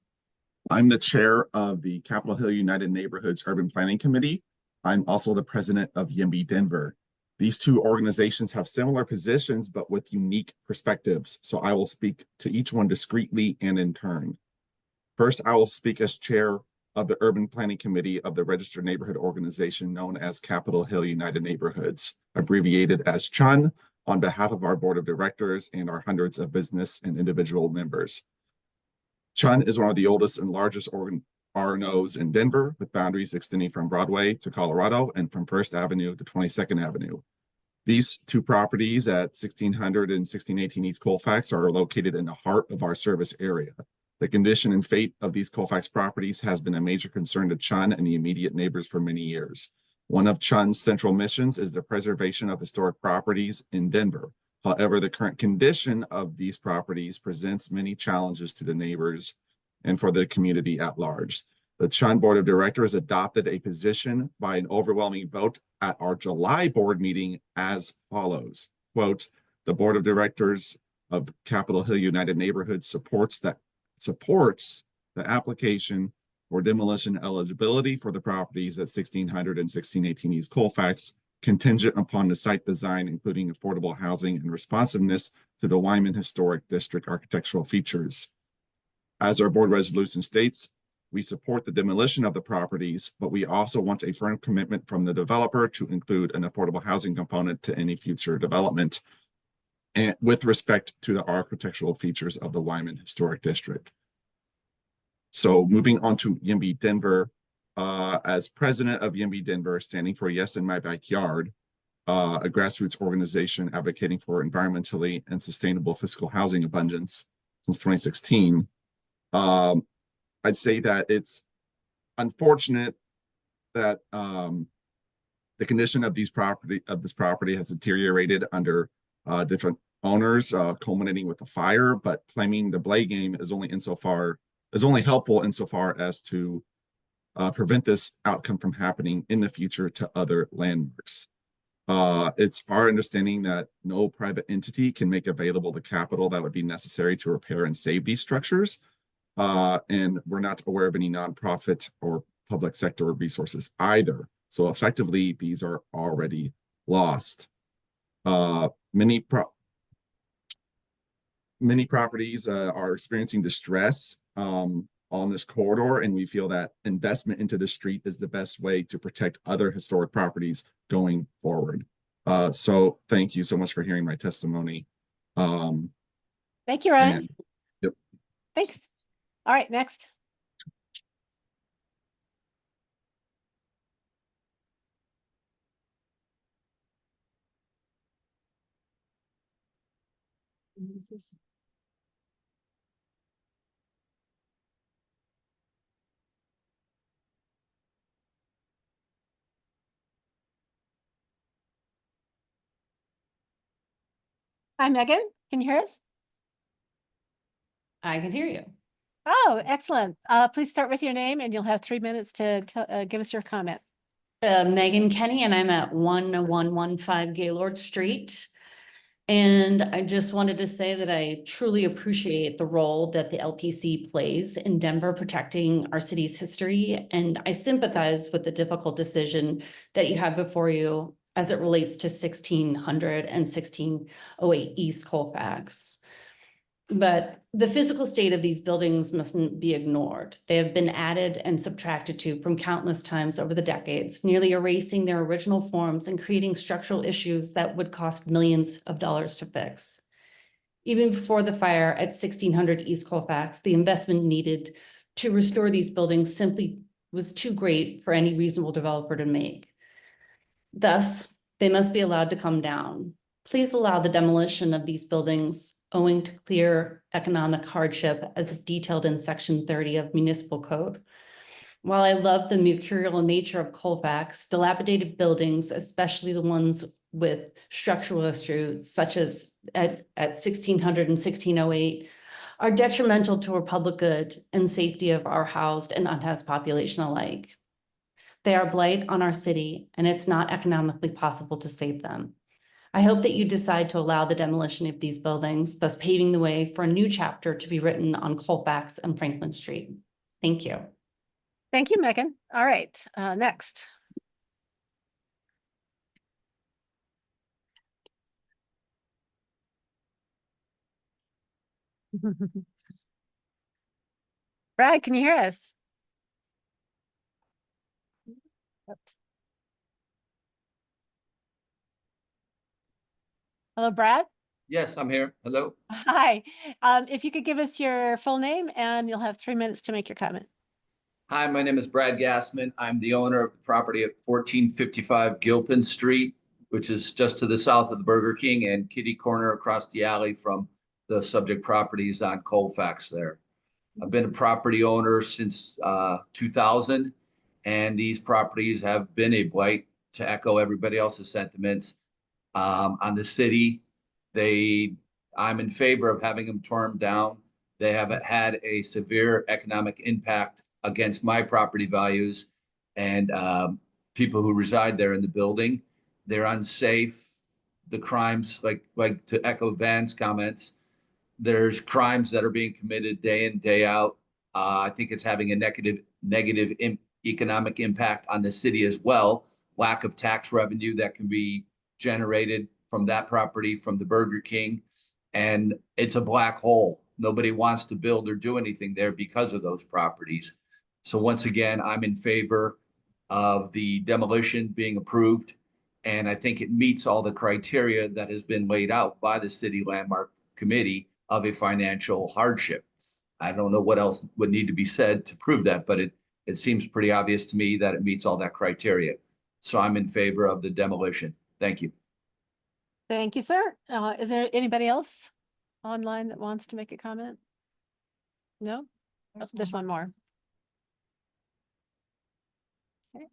I'm the chair of the Capitol Hill United Neighborhoods Urban Planning Committee. I'm also the president of YIMBY Denver. These two organizations have similar positions, but with unique perspectives. So I will speak to each one discreetly and in turn. First, I will speak as chair of the Urban Planning Committee of the Registered Neighborhood Organization known as Capitol Hill United Neighborhoods, abbreviated as CHUN, on behalf of our board of directors and our hundreds of business and individual members. CHUN is one of the oldest and largest RNOs in Denver, with boundaries extending from Broadway to Colorado and from First Avenue to 22nd Avenue. These two properties at 1600 and 1618 East Colfax are located in the heart of our service area. The condition and fate of these Colfax properties has been a major concern to CHUN and the immediate neighbors for many years. One of CHUN's central missions is the preservation of historic properties in Denver. However, the current condition of these properties presents many challenges to the neighbors and for the community at large. The CHUN Board of Directors adopted a position by an overwhelming vote at our July board meeting as follows. Quote, the Board of Directors of Capitol Hill United Neighborhoods supports the application for demolition eligibility for the properties at 1600 and 1618 East Colfax, contingent upon the site design, including affordable housing and responsiveness to the Wyman Historic District architectural features. As our board resolution states, we support the demolition of the properties, but we also want a firm commitment from the developer to include an affordable housing component to any future development, and with respect to the architectural features of the Wyman Historic District. So moving on to YIMBY Denver, as president of YIMBY Denver, standing for Yes in My Backyard, a grassroots organization advocating for environmentally and sustainable fiscal housing abundance since 2016, I'd say that it's unfortunate that the condition of this property has deteriorated under different owners, culminating with a fire. But playing the blame game is only helpful insofar as to prevent this outcome from happening in the future to other landmarks. It's our understanding that no private entity can make available the capital that would be necessary to repair and save these structures. And we're not aware of any nonprofit or public sector resources either. So effectively, these are already lost. Many properties are experiencing distress on this corridor, and we feel that investment into the street is the best way to protect other historic properties going forward. So thank you so much for hearing my testimony. Thank you, Ryan. Yep. Thanks. All right, next. Hi, Megan. Can you hear us? I can hear you. Oh, excellent. Please start with your name and you'll have 3 minutes to give us your comment. Megan Kenny, and I'm at 1115 Gaylord Street. And I just wanted to say that I truly appreciate the role that the LPC plays in Denver protecting our city's history. And I sympathize with the difficult decision that you have before you as it relates to 1600 and 1608 East Colfax. But the physical state of these buildings mustn't be ignored. They have been added and subtracted to from countless times over the decades, nearly erasing their original forms and creating structural issues that would cost millions of dollars to fix. Even before the fire at 1600 East Colfax, the investment needed to restore these buildings simply was too great for any reasonable developer to make. Thus, they must be allowed to come down. Please allow the demolition of these buildings owing to clear economic hardship as detailed in Section 30 of Municipal Code. While I love the mercurial nature of Colfax, dilapidated buildings, especially the ones with structural issues such as at 1600 and 1608, are detrimental to our public good and safety of our housed and unhoused population alike. They are blight on our city, and it's not economically possible to save them. I hope that you decide to allow the demolition of these buildings, thus paving the way for a new chapter to be written on Colfax and Franklin Street. Thank you. Thank you, Megan. All right, next. Brad, can you hear us? Oops. Hello, Brad? Yes, I'm here. Hello. Hi. If you could give us your full name and you'll have 3 minutes to make your comment. Hi, my name is Brad Gassman. I'm the owner of the property at 1455 Gilpin Street, which is just to the south of the Burger King and kitty corner across the alley from the subject properties on Colfax there. I've been a property owner since 2000, and these properties have been a blight, to echo everybody else's sentiments, on the city. I'm in favor of having them torn down. They have had a severe economic impact against my property values and people who reside there in the building. They're unsafe. The crimes, like to echo Van's comments, there's crimes that are being committed day in, day out. I think it's having a negative economic impact on the city as well. Lack of tax revenue that can be generated from that property, from the Burger King. And it's a black hole. Nobody wants to build or do anything there because of those properties. So once again, I'm in favor of the demolition being approved. And I think it meets all the criteria that has been laid out by the City Landmark Committee of a financial hardship. I don't know what else would need to be said to prove that, but it seems pretty obvious to me that it meets all that criteria. So I'm in favor of the demolition. Thank you. Thank you, sir. Is there anybody else online that wants to make a comment? No? Oh, there's one more. Okay.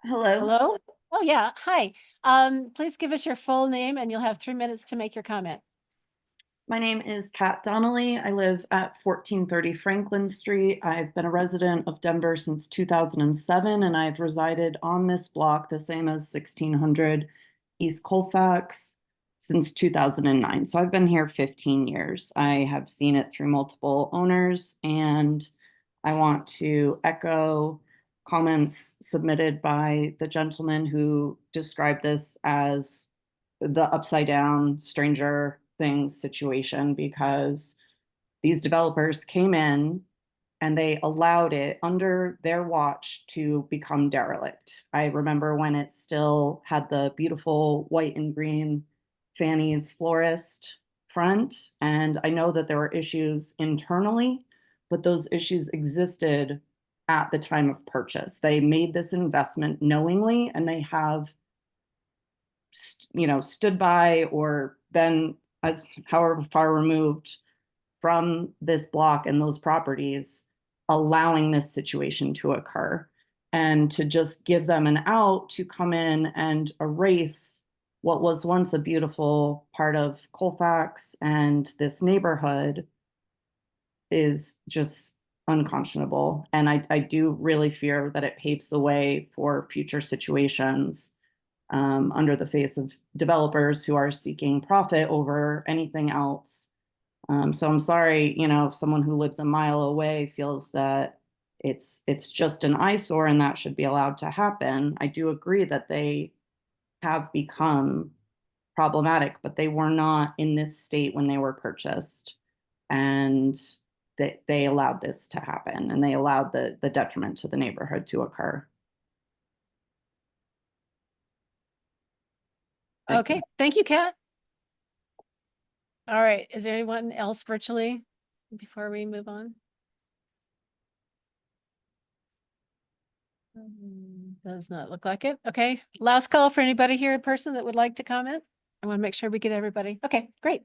Hello. Hello? Oh, yeah. Hi. Please give us your full name and you'll have 3 minutes to make your comment. My name is Kat Donnelly. I live at 1430 Franklin Street. I've been a resident of Denver since 2007, and I've resided on this block, the same as 1600 East Colfax, since 2009. So I've been here 15 years. I have seen it through multiple owners, and I want to echo comments submitted by the gentleman who described this as the upside down Stranger Things situation, because these developers came in and they allowed it under their watch to become derelict. I remember when it still had the beautiful white and green Fanny's Florist front, and I know that there were issues internally, but those issues existed at the time of purchase. They made this investment knowingly, and they have stood by or been as however far removed from this block and those properties, allowing this situation to occur. And to just give them an out to come in and erase what was once a beautiful part of Colfax and this neighborhood is just unconscionable. And I do really fear that it paves the way for future situations under the face of developers who are seeking profit over anything else. So I'm sorry, if someone who lives a mile away feels that it's just an eyesore and that should be allowed to happen. I do agree that they have become problematic, but they were not in this state when they were purchased. And they allowed this to happen, and they allowed the detriment to the neighborhood to occur. Okay, thank you, Kat. All right, is there anyone else virtually before we move on? Does not look like it. Okay, last call for anybody here in person that would like to comment. I want to make sure we get everybody. Okay, great.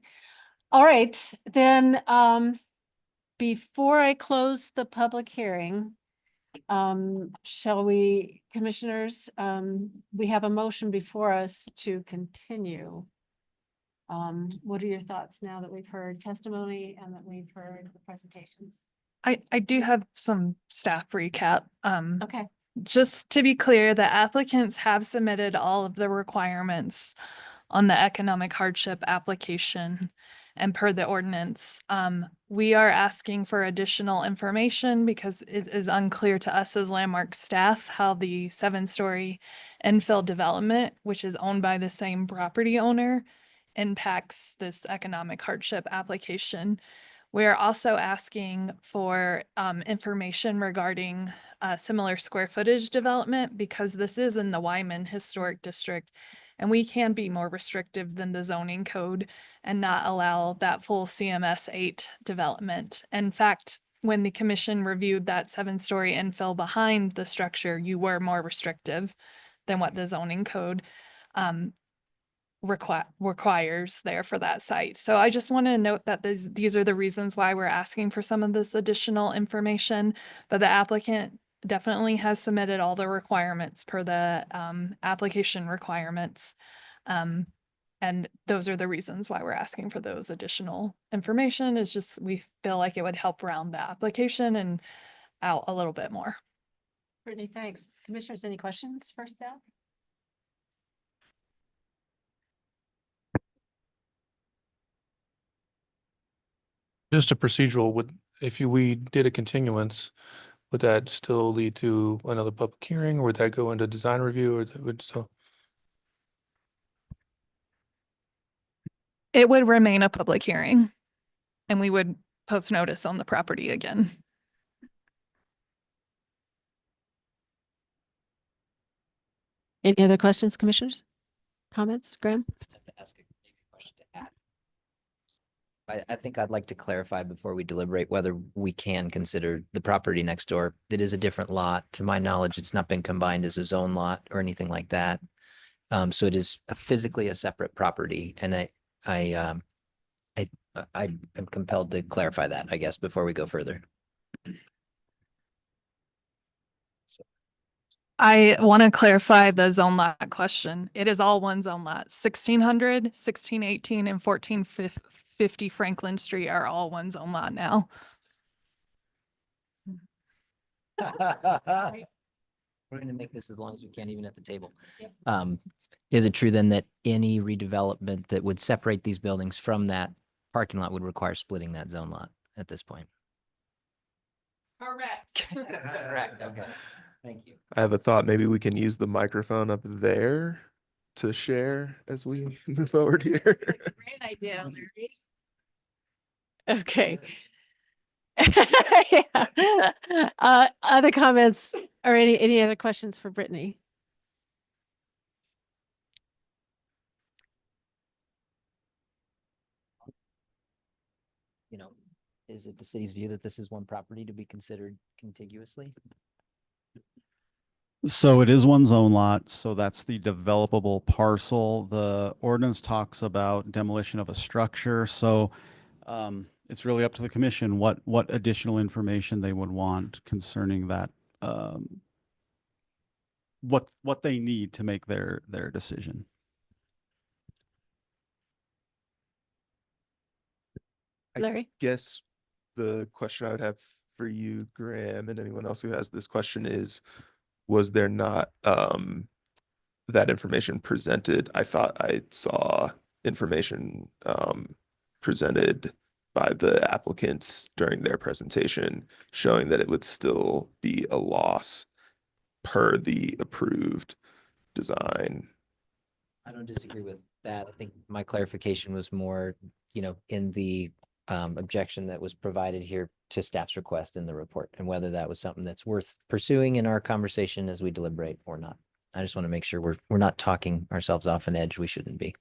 All right, then before I close the public hearing, shall we, commissioners, we have a motion before us to continue. What are your thoughts now that we've heard testimony and that we've heard the presentations? I do have some staff recap. Okay. Just to be clear, the applicants have submitted all of the requirements on the economic hardship application. And per the ordinance, we are asking for additional information because it is unclear to us as Landmark staff how the 7-story infill development, which is owned by the same property owner, impacts this economic hardship application. We are also asking for information regarding similar square footage development because this is in the Wyman Historic District, and we can be more restrictive than the zoning code and not allow that full CMS 8 development. In fact, when the commission reviewed that 7-story infill behind the structure, you were more restrictive than what the zoning code requires there for that site. So I just want to note that these are the reasons why we're asking for some of this additional information, but the applicant definitely has submitted all the requirements per the application requirements. And those are the reasons why we're asking for those additional information. Is just we feel like it would help round the application and out a little bit more. Brittany, thanks. Commissioners, any questions for staff? Just a procedural, we did a continuance, would that still lead to another public hearing, or would that go into design review, or that would still? It would remain a public hearing and we would post notice on the property again. Any other questions, commissioners? Comments, Graham? I think I'd like to clarify before we deliberate whether we can consider the property next door. It is a different lot. To my knowledge, it's not been combined as a zone lot or anything like that. So it is physically a separate property, and I'm compelled to clarify that, I guess, before we go further. I want to clarify the zone lot question. It is all one zone lot. 1600, 1618, and 1450 Franklin Street are all one zone lot now. We're going to make this as long as we can, even at the table. Is it true then that any redevelopment that would separate these buildings from that parking lot would require splitting that zone lot at this point? Correct. Correct, okay. Thank you. I have a thought, maybe we can use the microphone up there to share as we move forward here. Great idea, Larry. Okay. Yeah. Other comments or any other questions for Brittany? You know, is it the city's view that this is one property to be considered contiguously? So it is one zone lot, so that's the developable parcel. The ordinance talks about demolition of a structure, so it's really up to the commission what additional information they would want concerning that, what they need to make their decision. Larry? I guess the question I would have for you, Graham, and anyone else who has this question is, was there not that information presented? I thought I saw information presented by the applicants during their presentation showing that it would still be a loss per the approved design. I don't disagree with that. I think my clarification was more, in the objection that was provided here to staff's request in the report, and whether that was something that's worth pursuing in our conversation as we deliberate or not. I just want to make sure we're not talking ourselves off an edge we shouldn't be.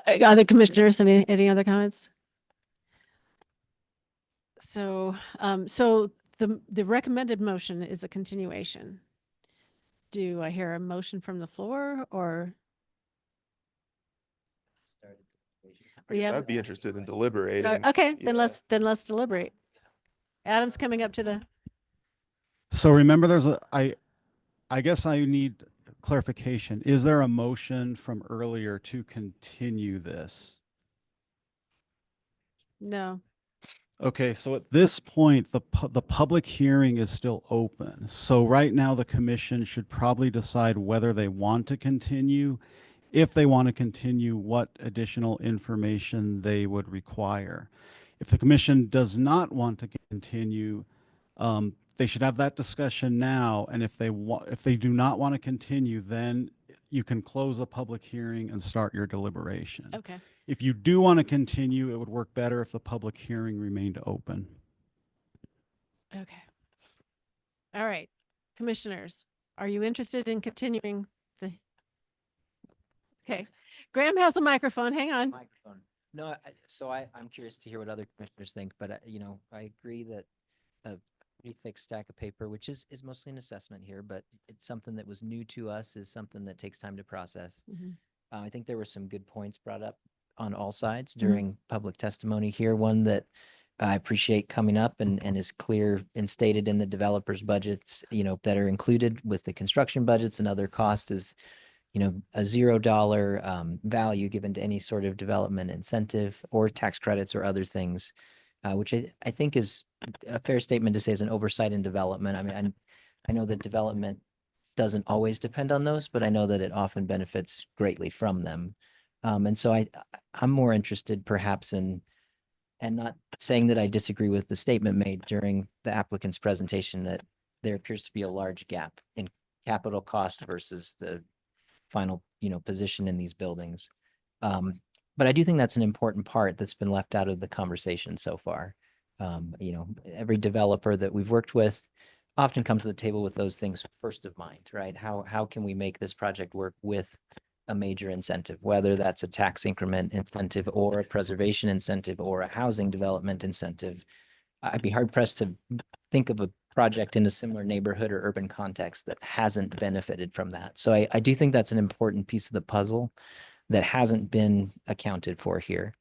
Other commissioners, any other comments? So, the recommended motion is a continuation. Do I hear a motion from the floor or? I'd be interested in deliberating. Okay, then let's deliberate. Adam's coming up to the. So remember, I guess I need clarification. Is there a motion from earlier to continue this? No. Okay, so at this point, the public hearing is still open. So right now, the commission should probably decide whether they want to continue. If they want to continue, what additional information they would require. If the commission does not want to continue, they should have that discussion now. And if they do not want to continue, then you can close the public hearing and start your deliberation. Okay. If you do want to continue, it would work better if the public hearing remained open. Okay. All right. Commissioners, are you interested in continuing the? Okay. Graham has a microphone. Hang on. Microphone. No, I'm curious to hear what other commissioners think, but I agree that a pretty thick stack of paper, which is mostly an assessment here, but it's something that was new to us, is something that takes time to process. Mhm. I think there were some good points brought up on all sides during public testimony here. One that I appreciate coming up and is clear and stated in the developers' budgets, that are included with the construction budgets and other costs is, a $0 value given to any sort of development incentive or tax credits or other things, which I think is a fair statement to say is an oversight in development. I mean, I know that development doesn't always depend on those, but I know that it often benefits greatly from them. And so I'm more interested perhaps in, and not saying that I disagree with the statement made during the applicant's presentation, that there appears to be a large gap in capital cost versus the final, position in these buildings. But I do think that's an important part that's been left out of the conversation so far. Every developer that we've worked with often comes to the table with those things first of mind, right? How can we make this project work with a major incentive, whether that's a tax increment incentive or a preservation incentive or a housing development incentive? I'd be hard pressed to think of a project in a similar neighborhood or urban context that hasn't benefited from that. So I do think that's an important piece of the puzzle that hasn't been accounted for here.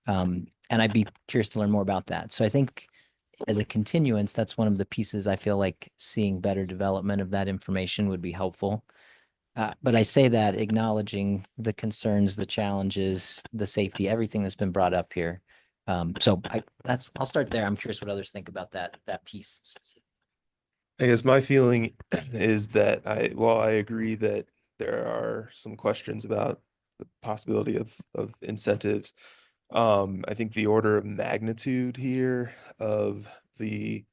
And I'd be curious to learn more about that. So I think as a continuance, that's one of the pieces I feel like seeing better development of that information would be helpful. But I say that acknowledging the concerns, the challenges, the safety, everything that's been brought up here. So I'll start there. I'm curious what others think about that piece. I guess my feeling is that while I agree that there are some questions about the possibility of incentives, I think the order of magnitude here of the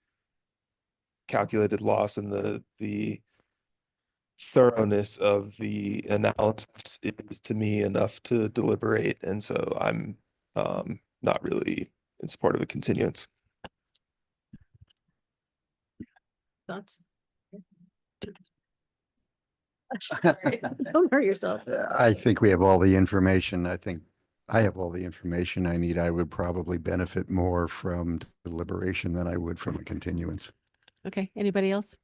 calculated loss and the thoroughness of the analysis is to me enough to deliberate. And so I'm not really in support of a continuance. Thoughts? Don't hurt yourself. I think we have all the information. I think I have all the information I need. I would probably benefit more from deliberation than I would from a continuance. Okay, anybody else?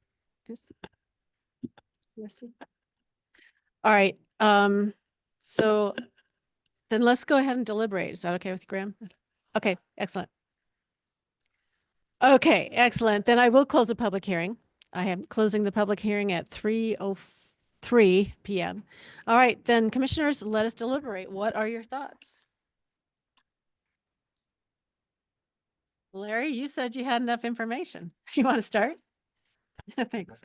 Chris? Rusty? All right, so then let's go ahead and deliberate. Is that okay with you, Graham? Okay, excellent. Okay, excellent. Then I will close the public hearing. I am closing the public hearing at 3:03 p.m. All right, then commissioners, let us deliberate. What are your thoughts? Larry, you said you had enough information. You want to start? Thanks.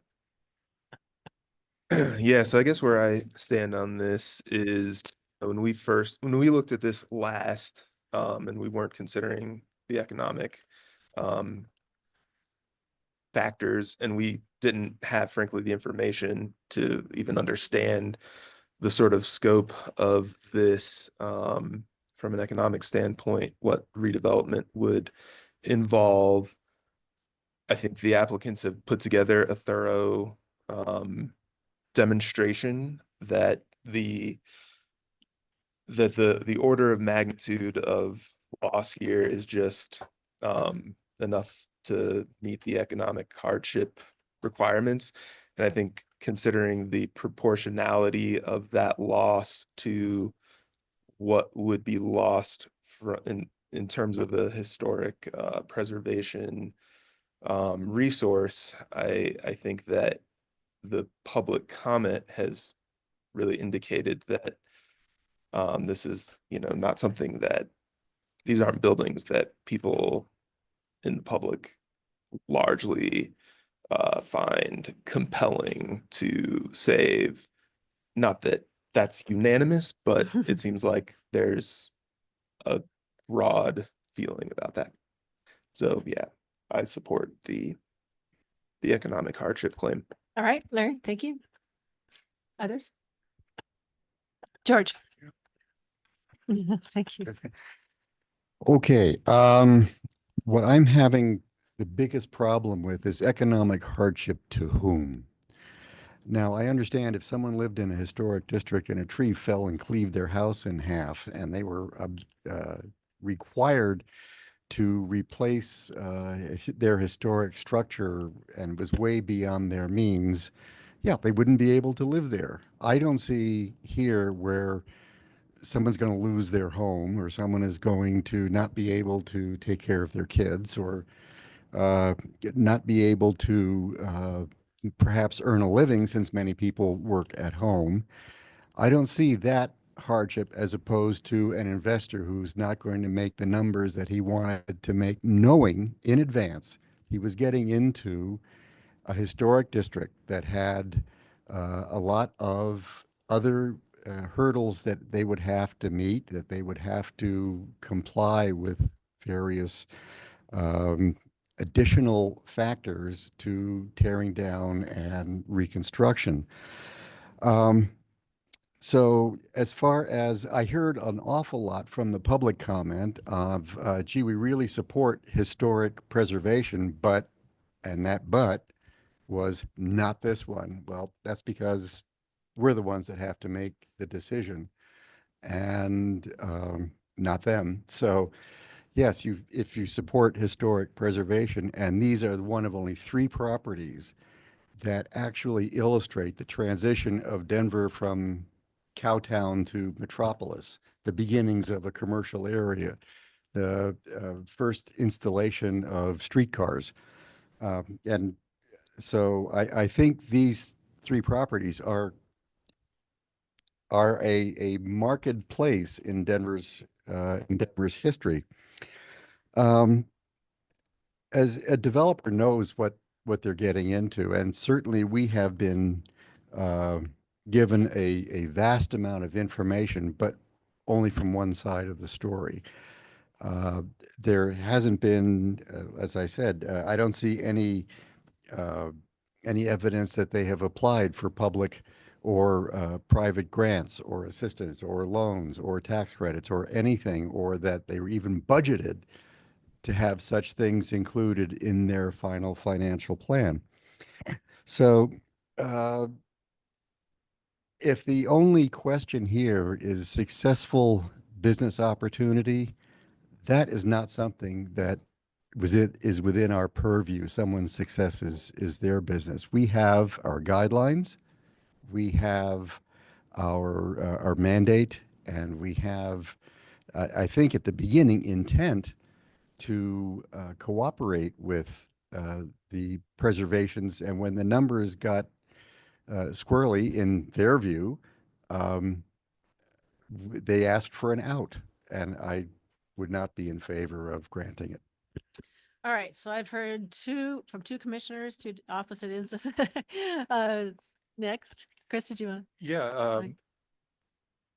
Yeah, so I guess where I stand on this is when we looked at this last, and we weren't considering the economic factors, and we didn't have, frankly, the information to even understand the sort of scope of this from an economic standpoint, what redevelopment would involve. I think the applicants have put together a thorough demonstration that the order of magnitude of loss here is just enough to meet the economic hardship requirements. And I think considering the proportionality of that loss to what would be lost in terms of a historic preservation resource, I think that the public comment has really indicated that this is, not something that these aren't buildings that people in the public largely find compelling to save. Not that that's unanimous, but it seems like there's a broad feeling about that. So yeah, I support the economic hardship claim. All right, Larry, thank you. Others? George? Thank you. Okay, what I'm having the biggest problem with is economic hardship to whom? Now, I understand if someone lived in a historic district and a tree fell and cleaved their house in half and they were required to replace their historic structure and was way beyond their means, yeah, they wouldn't be able to live there. I don't see here where someone's going to lose their home or someone is going to not be able to take care of their kids or not be able to perhaps earn a living since many people work at home. I don't see that hardship as opposed to an investor who's not going to make the numbers that he wanted to make, knowing in advance he was getting into a historic district that had a lot of other hurdles that they would have to meet, that they would have to comply with various additional factors to tearing down and reconstruction. So as far as I heard an awful lot from the public comment of, gee, we really support historic preservation, but, and that but was not this one. Well, that's because we're the ones that have to make the decision and not them. So yes, if you support historic preservation, and these are one of only 3 properties that actually illustrate the transition of Denver from cowtown to metropolis, the beginnings of a commercial area, the first installation of streetcars. And so I think these 3 properties are a marked place in Denver's history. As a developer knows what they're getting into, and certainly we have been given a vast amount of information, but only from one side of the story. There hasn't been, as I said, I don't see any evidence that they have applied for public or private grants or assistance or loans or tax credits or anything, or that they were even budgeted to have such things included in their final financial plan. So if the only question here is successful business opportunity, that is not something that is within our purview. Someone's success is their business. We have our guidelines, we have our mandate, and we have, I think at the beginning, intent to cooperate with the preservations. And when the numbers got squirrely in their view, they asked for an out, and I would not be in favor of granting it. All right, so I've heard from two commissioners, 2 opposite ends. Next, Chris, did you want? Yeah,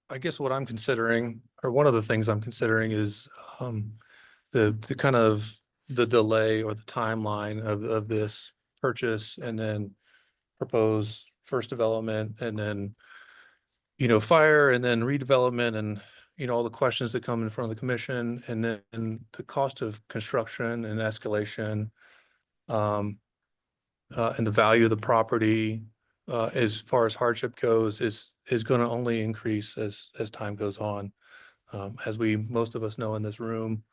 I guess what I'm considering, or one of the things I'm considering is the kind of the delay or the timeline of this purchase, and then propose first development, and then, fire, and then redevelopment, and, all the questions that come in front of the commission, and then the cost of construction and escalation, and the value of the property, as far as hardship goes, is going to only increase as time goes on. As most of us know in this room,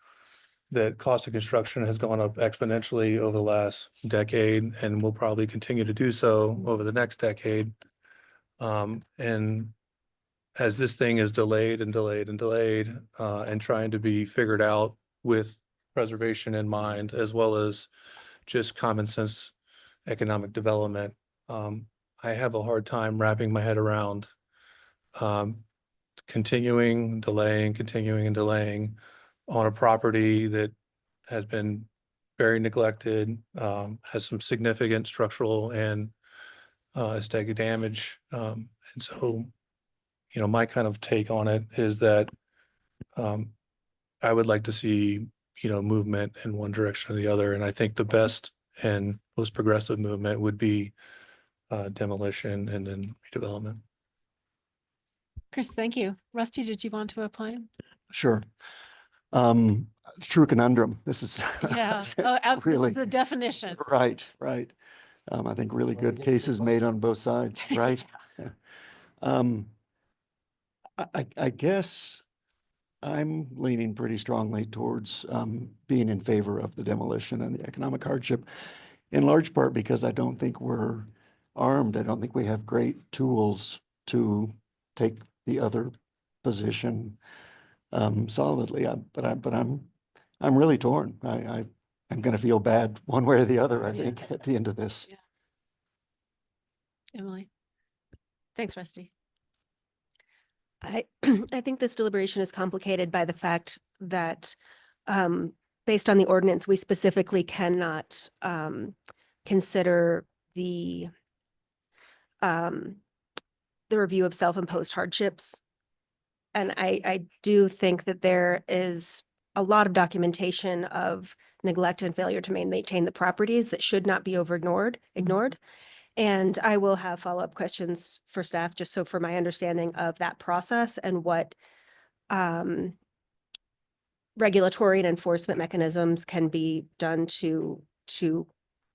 that cost of construction has gone up exponentially over the last decade and will probably continue to do so over the next decade. And as this thing is delayed and delayed and delayed, and trying to be figured out with preservation in mind, as well as just common sense economic development, I have a hard time wrapping my head around continuing and delaying on a property that has been very neglected, has some significant structural and aesthetic damage. And so, you know, my kind of take on it is that I would like to see, you know, movement in one direction or the other. And I think the best and most progressive movement would be demolition and then redevelopment. Chris, thank you. Rusty, did you want to apply? Sure. It's true conundrum. This is Yeah, this really is the definition. right, right. I think really good cases made on both sides, right? I guess I'm leaning pretty strongly towards being in favor of the demolition and the economic hardship, in large part because I don't think we're armed. I don't think we have great tools to take the other position solidly. But I'm really torn. I'm going to feel bad one way or the other, I think, at the end of this. Yeah. Emily. Thanks, Rusty. I think this deliberation is complicated by the fact that based on the ordinance, we specifically cannot consider the review of self-imposed hardships. And I do think that there is a lot of documentation of neglect and failure to maintain the properties that should not be ignored. And I will have follow-up questions for staff, just so for my understanding of that process and what regulatory and enforcement mechanisms can be done to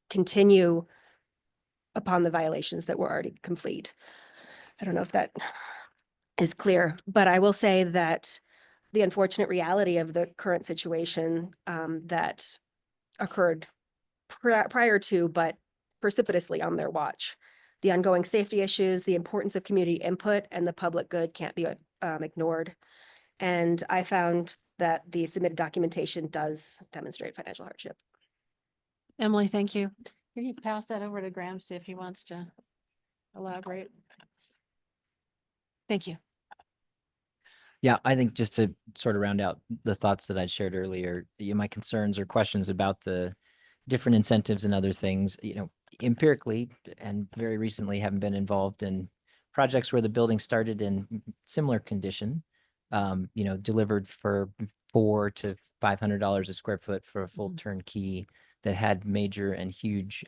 continue upon the violations that were already complete. I don't know if that is clear, but I will say that the unfortunate reality of the current situation that occurred prior to, but precipitously on their watch, the ongoing safety issues, the importance of community input, and the public good can't be ignored. And I found that the submitted documentation does demonstrate financial hardship. Emily, thank you. Can you pass that over to Graham, see if he wants to elaborate? Thank you. Yeah, I think just to sort of round out the thoughts that I'd shared earlier, my concerns or questions about the different incentives and other things, empirically and very recently haven't been involved in projects where the building started in similar condition, delivered for $400 to $500 a square foot for a full turnkey that had major and huge,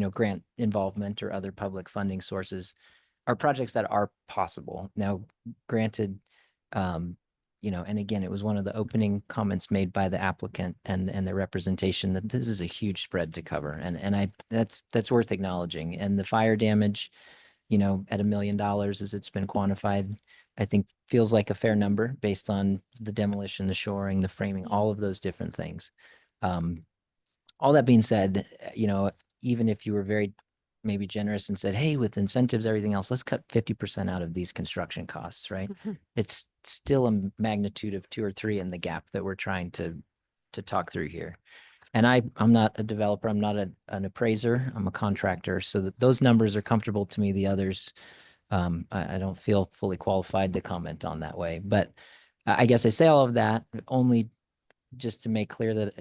grant involvement or other public funding sources, are projects that are possible. Now, granted, and again, it was one of the opening comments made by the applicant and the representation that this is a huge spread to cover. And that's worth acknowledging. And the fire damage, at $1 million as it's been quantified, I think feels like a fair number based on the demolition, the shoring, the framing, all of those different things. All that being said, even if you were very maybe generous and said, hey, with incentives, everything else, let's cut 50% out of these construction costs, right? It's still a magnitude of 2 or 3 in the gap that we're trying to talk through here. And I'm not a developer. I'm not an appraiser. I'm a contractor. So that those numbers are comfortable to me. The others, I don't feel fully qualified to comment on that way. But I guess I say all of that only just to make clear that,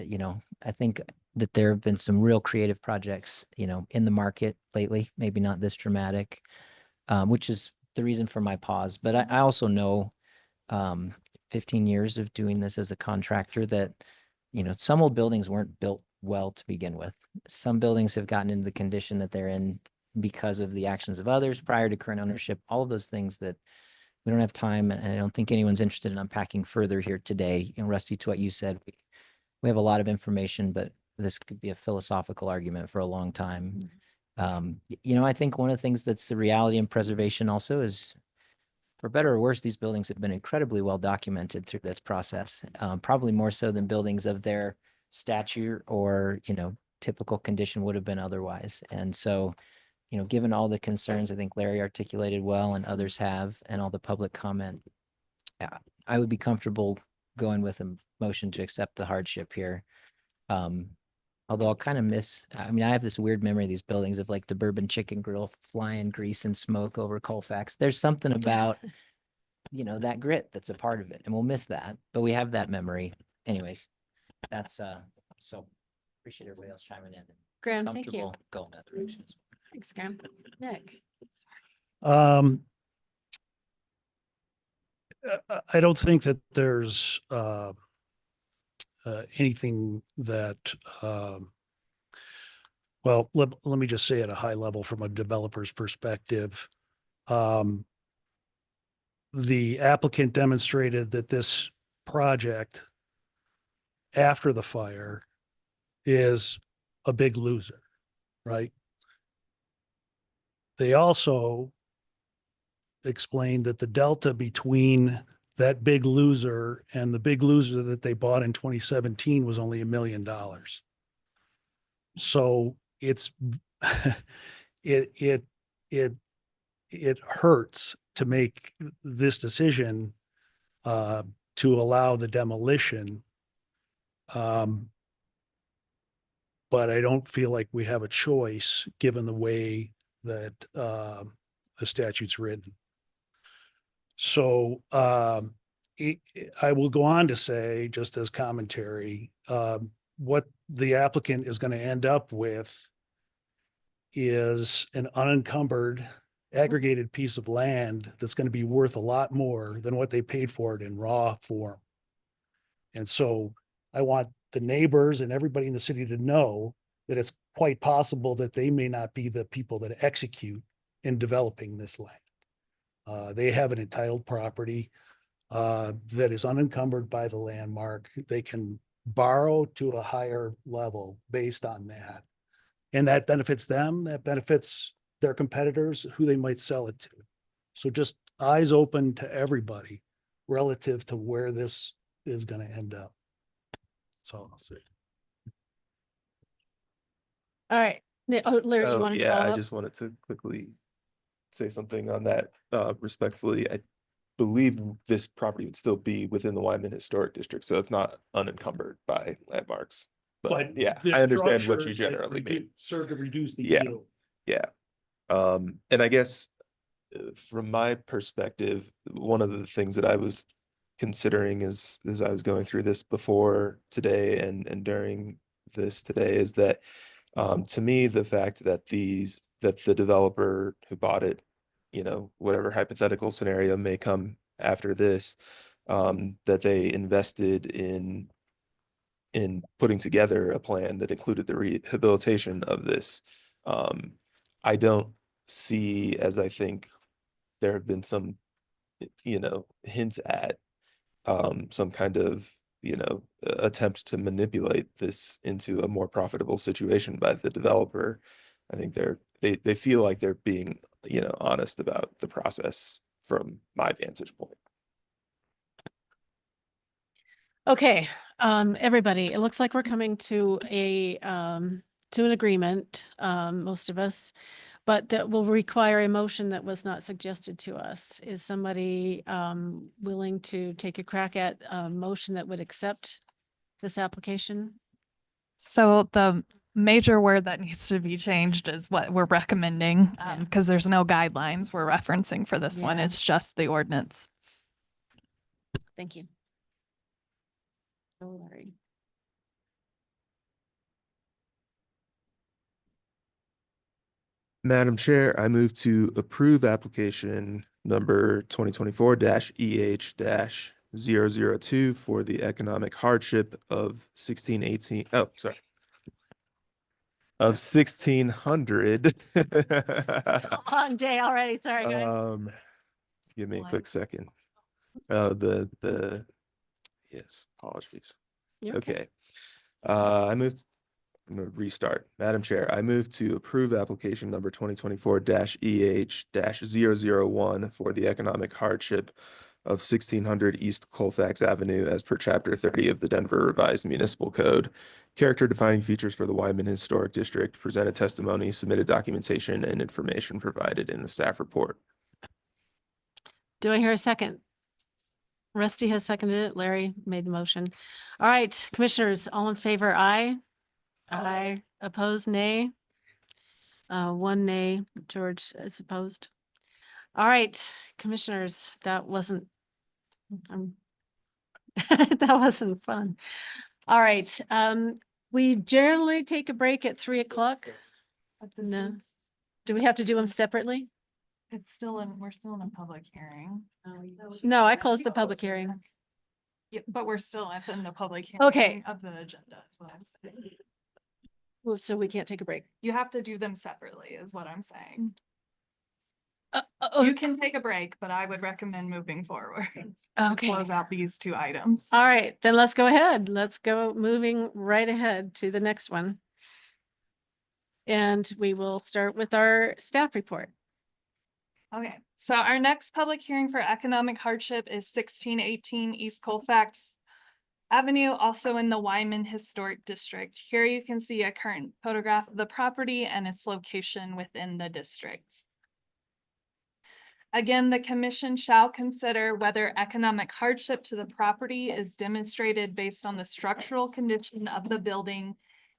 I think that there have been some real creative projects, in the market lately, maybe not this dramatic, which is the reason for my pause. But I also know 15 years of doing this as a contractor that, some old buildings weren't built well to begin with. Some buildings have gotten into the condition that they're in because of the actions of others prior to current ownership, all of those things that we don't have time, and I don't think anyone's interested in unpacking further here today. Rusty, to what you said, we have a lot of information, but this could be a philosophical argument for a long time. I think one of the things that's the reality in preservation also is, for better or worse, these buildings have been incredibly well documented through this process, probably more so than buildings of their stature or, typical condition would have been otherwise. And so, given all the concerns I think Larry articulated well and others have, and all the public comment, I would be comfortable going with a motion to accept the hardship here. Although I'll kind of miss, I have this weird memory of these buildings of like the Bourbon Chicken Grill flying grease and smoke over Colfax. There's something about, that grit that's a part of it, and we'll miss that, but we have that memory. Anyways, that's, so appreciate everybody else chiming in. Graham, thank you. Comfortable going that direction. Thanks, Graham. Nick. I don't think that there's anything that, well, let me just say at a high level from a developer's perspective. The applicant demonstrated that this project after the fire is a big loser, right? They also explained that the delta between that big loser and the big loser that they bought in 2017 was only $1 million. So it's it hurts to make this decision to allow the demolition. But I don't feel like we have a choice given the way that the statute's written. So I will go on to say, just as commentary, what the applicant is going to end up with is an unencumbered aggregated piece of land that's going to be worth a lot more than what they paid for it in raw form. And so I want the neighbors and everybody in the city to know that it's quite possible that they may not be the people that execute in developing this land. They have an entitled property that is unencumbered by the landmark. They can borrow to a higher level based on that. And that benefits them, that benefits their competitors who they might sell it to. So just eyes open to everybody relative to where this is going to end up. That's all I'll say. All right. Larry, you Oh, wanted to yeah, follow I up? just wanted to quickly say something on that. Respectfully, I believe this property would still be within the Wyman Historic District, so it's not unencumbered by landmarks. But yeah, the I understand what you structures that generally mean. serve to reduce the Yeah. yield. Yeah. And I guess from my perspective, one of the things that I was considering as I was going through this before today and during this today is that to me, the fact that the developer who bought it, you know, whatever hypothetical scenario may come after this, that they invested in putting together a plan that included the rehabilitation of this. I don't see, as I think there have been some, you know, hints at some kind of, you know, attempt to manipulate this into a more profitable situation by the developer. I think they feel like they're being, you know, honest about the process from my vantage point. Okay, everybody, it looks like we're coming to an agreement, most of us, but that will require a motion that was not suggested to us. Is somebody willing to take a crack at a motion that would accept this application? So the major word that needs to be changed is what we're recommending, because there's no guidelines we're referencing for this one. Yeah. It's just the ordinance. Thank you. Oh, Larry. Madam Chair, I move to approve application number 2024-EH-002 for the economic hardship of 1618. Oh, sorry. Of 1600. Long day already. Sorry, guys. Just give me a What? quick second. Yes, apologies. You're okay. Okay. I'm going to restart. Madam Chair, I move to approve application number 2024-EH-001 for the economic hardship of 1600 East Colfax Avenue as per Chapter 30 of the Denver Revised Municipal Code. Character defining features for the Wyman Historic District, presented testimony, submitted documentation, and information provided in the staff report. Do I hear a second? Rusty has seconded it. Larry made the motion. All right, commissioners, all in favor, aye. Aye. Opposed, nay. One nay. George is opposed. All right, commissioners, that wasn't that wasn't fun. All right, We generally take a break at 3 o'clock. No. Do we have to do them separately? It's still we're still in a public hearing. No, I closed the public hearing. Yeah, but we're still within the public Okay. hearing of the agenda, is what I'm saying. Well, so we can't take a break. You have to do them separately, is what I'm saying. Oh, You can take a break, but I would recommend moving forward. to Okay. Close out these two items. All right, then let's go ahead. Let's go moving right ahead to the next one. And we will start with our staff report. Okay, so our next public hearing for economic hardship is 1618 East Colfax Avenue, also in the Wyman Historic District. Here you can see a current photograph of the property and its location within the district. Again, the commission shall consider whether economic hardship to the property is demonstrated based on the structural condition of the building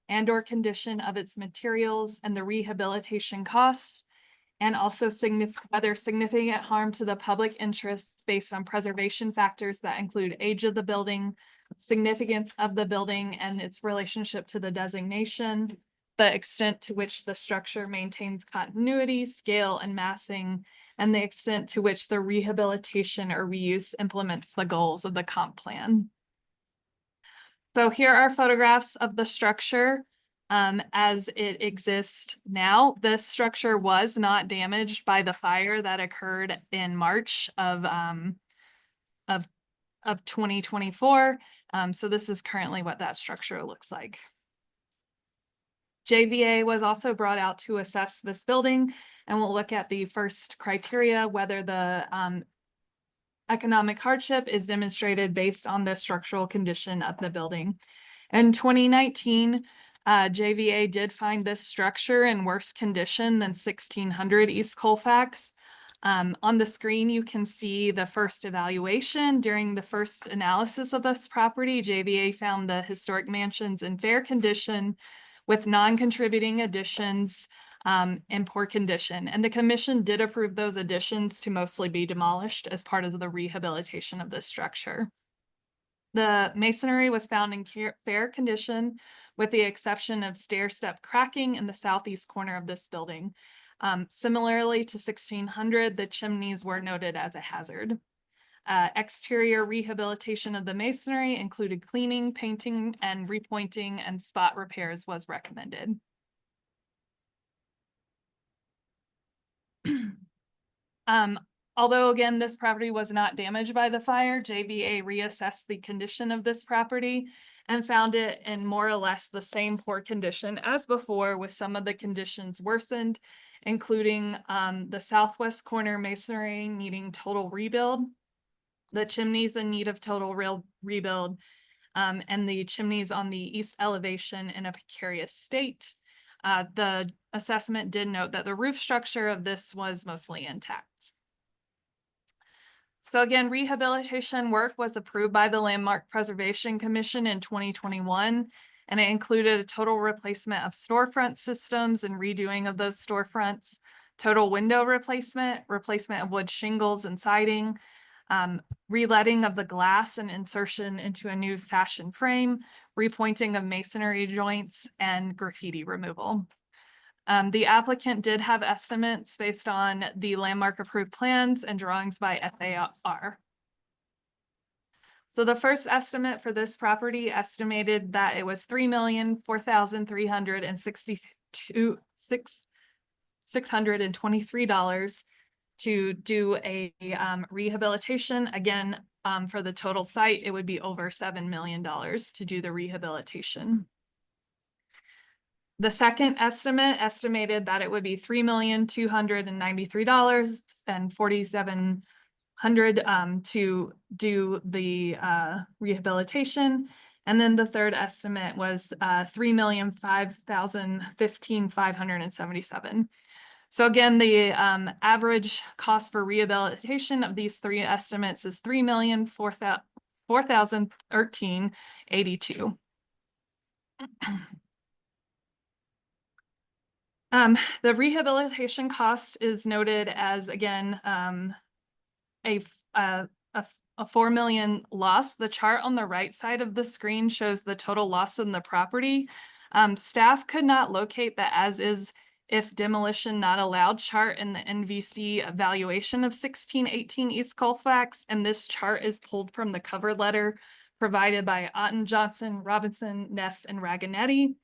and or condition of its materials and the rehabilitation costs, and also whether significant harm to the public interest based on preservation factors that include age of the building, significance of the building and its relationship to the designation, the extent to which the structure maintains continuity, scale, and massing, and the extent to which the rehabilitation or reuse implements the goals of the comp plan. So here are photographs of the structure as it exists now. This structure was not damaged by the fire that occurred in March of 2024. So this is currently what that structure looks like. JVA was also brought out to assess this building, and we'll look at the first criteria, whether the economic hardship is demonstrated based on the structural condition of the building. In 2019, JVA did find this structure in worse condition than 1600 East Colfax. On the screen, you can see the first evaluation. During the first analysis of this property, JVA found the historic mansions in fair condition with non-contributing additions in poor condition. And the commission did approve those additions to mostly be demolished as part of the rehabilitation of this structure. The masonry was found in fair condition with the exception of stair step cracking in the southeast corner of this building. Similarly to 1600, the chimneys were noted as a hazard. Exterior rehabilitation of the masonry included cleaning, painting, and repointing, and spot repairs was recommended. Although again, this property was not damaged by the fire, JVA reassessed the condition of this property and found it in more or less the same poor condition as before, with some of the conditions worsened, including the southwest corner masonry needing total rebuild, the chimneys in need of total rebuild, and the chimneys on the east elevation in a precarious state. The assessment did note that the roof structure of this was mostly intact. So again, rehabilitation work was approved by the Landmark Preservation Commission in 2021, and it included a total replacement of storefront systems and redoing of those storefronts, total window replacement, replacement of wood shingles and siding, reletting of the glass and insertion into a new sash and frame, repointing of masonry joints, and graffiti removal. The applicant did have estimates based on the landmark approved plans and drawings by FAR. So the first estimate for this property estimated that it was $3,4,362,623 to do a rehabilitation. Again, for the total site, it would be over $7 million to do the rehabilitation. The second estimate estimated that it would be $3,293,4700 to do the rehabilitation. And then the third estimate was $3,005,577. So again, the average cost for rehabilitation of these three estimates is $3,004,013.82. The rehabilitation cost is noted as, again, a 4 million loss. The chart on the right side of the screen shows the total loss in the property. Staff could not locate the as is if demolition not allowed chart in the NVC evaluation of 1618 East Colfax, and this chart is pulled from the cover letter provided by Otten, Johnson, Robinson, Neff, and Raganetti.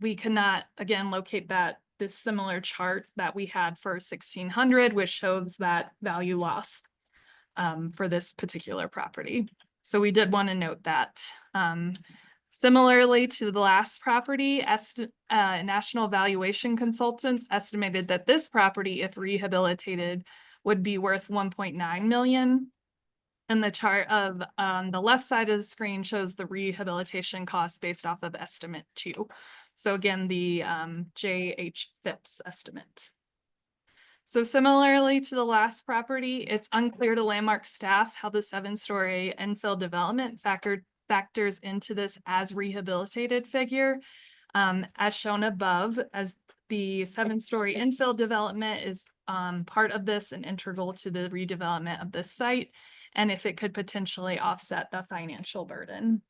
We could not, again, locate this similar chart that we had for 1600, which shows that value loss for this particular property. So we did want to note that. Similarly to the last property, National Valuation Consultants estimated that this property, if rehabilitated, would be worth 1.9 million. And the chart of the left side of the screen shows the rehabilitation cost based off of estimate 2. So again, the J.H. Phipps estimate. So similarly to the last property, it's unclear to Landmark staff how the 7-story infill development factors into this as rehabilitated figure. As shown above, as the 7-story infill development is part of this and integral to the redevelopment of this site, and if it could potentially offset the financial burden.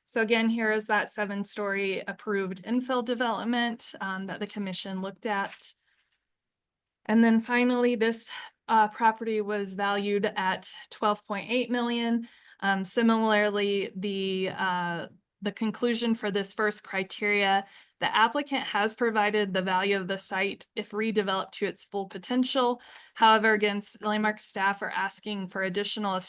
So again, here is that 7-story approved infill development that the commission looked at. And then finally, this property was valued at 12.8 million. Similarly, the conclusion for this first criteria, the applicant has provided the value of the site if redeveloped to its full potential. However, again, Landmark staff are asking for additional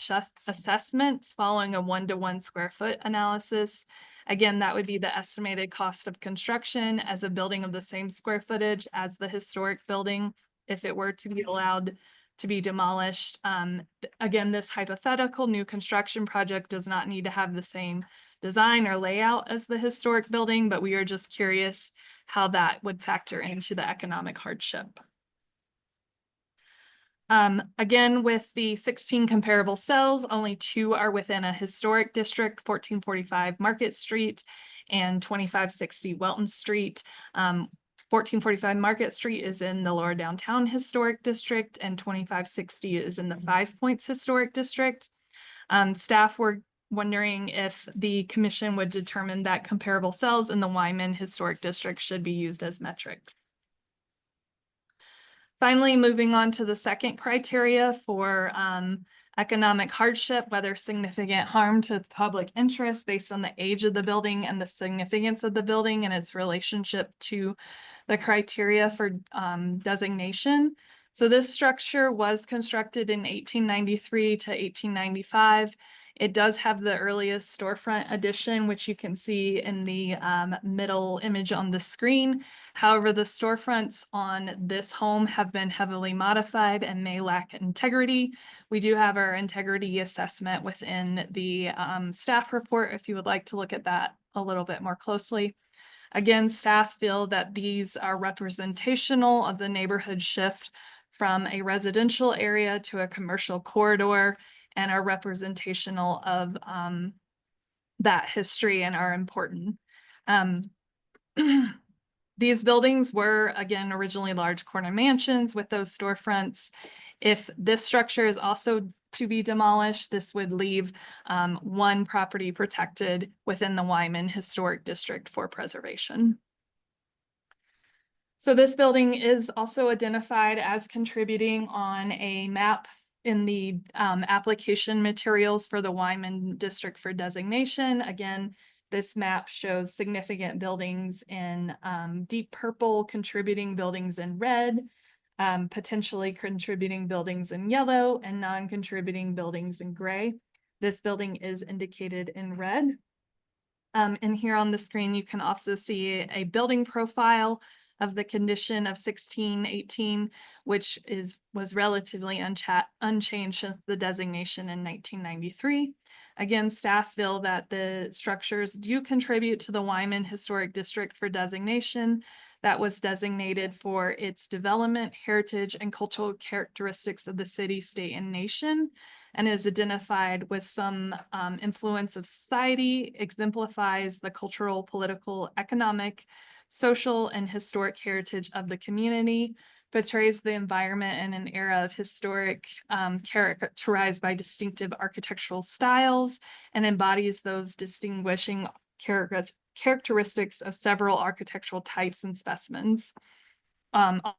assessments following a 1-to-1 square foot analysis. Again, that would be the estimated cost of construction as a building of the same square footage as the historic building if it were to be allowed to be demolished. Again, this hypothetical new construction project does not need to have the same design or layout as the historic building, but we are just curious how that would factor into the economic hardship. Again, with the 16 comparable cells, only 2 are within a historic district, 1445 Market Street and 2560 Welton Street. 1445 Market Street is in the Lower Downtown Historic District and 2560 is in the 5 Points Historic District. Staff were wondering if the commission would determine that comparable cells in the Wyman Historic District should be used as metrics. Finally, moving on to the second criteria for economic hardship, whether significant harm to public interest based on the age of the building and the significance of the building and its relationship to the criteria for designation. So this structure was constructed in 1893 to 1895. It does have the earliest storefront addition, which you can see in the middle image on the screen. However, the storefronts on this home have been heavily modified and may lack integrity. We do have our integrity assessment within the staff report if you would like to look at that a little bit more closely. Again, staff feel that these are representational of the neighborhood shift from a residential area to a commercial corridor and are representational of that history and are important. These buildings were, again, originally large corner mansions with those storefronts. If this structure is also to be demolished, this would leave one property protected within the Wyman Historic District for preservation. So this building is also identified as contributing on a map in the application materials for the Wyman District for designation. Again, this map shows significant buildings in deep purple, contributing buildings in red, potentially contributing buildings in yellow, and non-contributing buildings in gray. This building is indicated in red. And here on the screen, you can also see a building profile of the condition of 1618, which was relatively unchanged since the designation in 1993. Again, staff feel that the structures do contribute to the Wyman Historic District for designation that was designated for its development, heritage, and cultural characteristics of the city, state, and nation, and is identified with some influence of society, exemplifies the cultural, political, economic, social and historic heritage of the community, portrays the environment in an era of historic characterized by distinctive architectural styles, and embodies those distinguishing characteristics of several architectural types and specimens.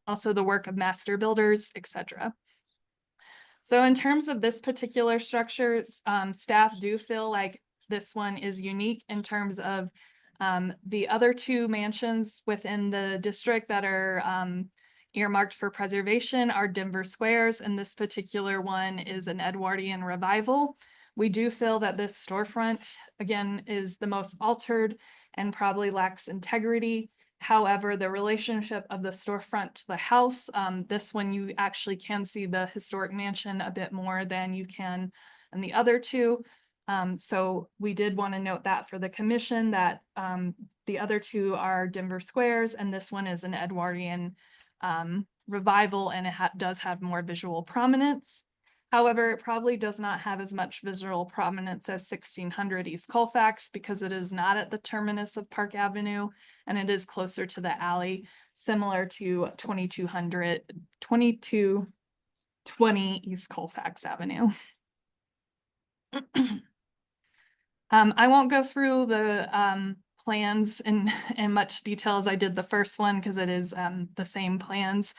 Also the work of master builders, etc. So in terms of this particular structure, staff do feel like this one is unique in terms of the other two mansions within the district that are earmarked for preservation are Denver Squares, and this particular one is an Edwardian revival. We do feel that this storefront, again, is the most altered and probably lacks integrity. However, the relationship of the storefront to the house, this one you actually can see the historic mansion a bit more than you can in the other two. So we did want to note that for the commission that the other two are Denver Squares and this one is an Edwardian revival, and it does have more visual prominence. However, it probably does not have as much visual prominence as 1600 East Colfax because it is not at the terminus of Park Avenue and it is closer to the alley, similar to 2220 East Colfax Avenue. I won't go through the plans in much detail as I did the first one because it is the same plans.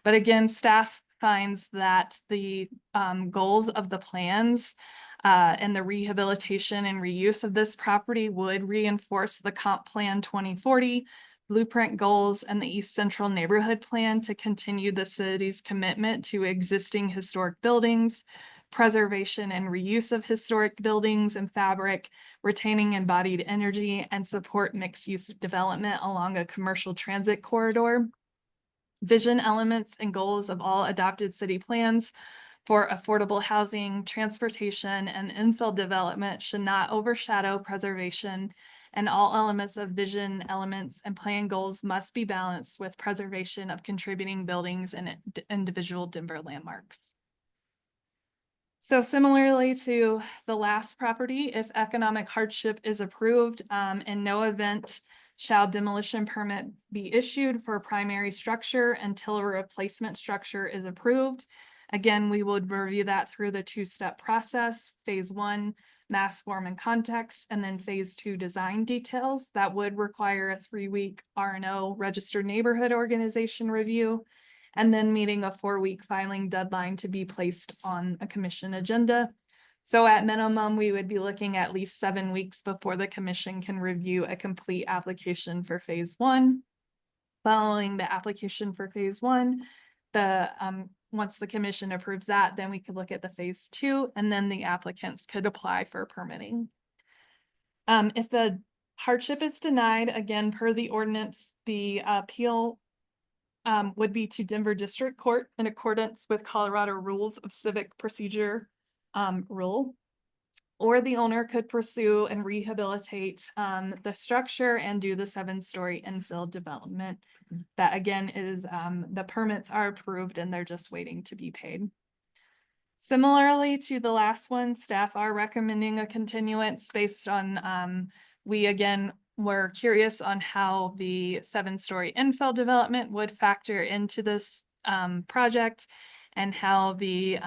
But again, staff finds that the goals of the plans and the rehabilitation and reuse of this property would reinforce the Comp Plan 2040 blueprint goals and the East Central Neighborhood Plan to continue the city's commitment to existing historic buildings, preservation and reuse of historic buildings and fabric, retaining embodied energy, and support mixed-use development along a commercial transit corridor. Vision elements and goals of all adopted city plans for affordable housing, transportation, and infill development should not overshadow preservation, and all elements of vision elements and plan goals must be balanced with preservation of contributing buildings and individual Denver landmarks. So similarly to the last property, if economic hardship is approved, in no event shall demolition permit be issued for a primary structure until a replacement structure is approved. Again, we would review that through the two-step process, phase 1, mass form and context, and then phase 2, design details. That would require a 3-week R&O registered neighborhood organization review, and then meeting a 4-week filing deadline to be placed on a commission agenda. So at minimum, we would be looking at least 7 weeks before the commission can review a complete application for phase 1. Following the application for phase 1, once the commission approves that, then we could look at the phase 2, and then the applicants could apply for permitting. If the hardship is denied, again, per the ordinance, the appeal would be to Denver District Court in accordance with Colorado Rules of Civic Procedure rule, or the owner could pursue and rehabilitate the structure and do the 7-story infill development. That again is the permits are approved and they're just waiting to be paid. Similarly to the last one, staff are recommending a continuance based on we again were curious on how the 7-story infill development would factor into this project and how the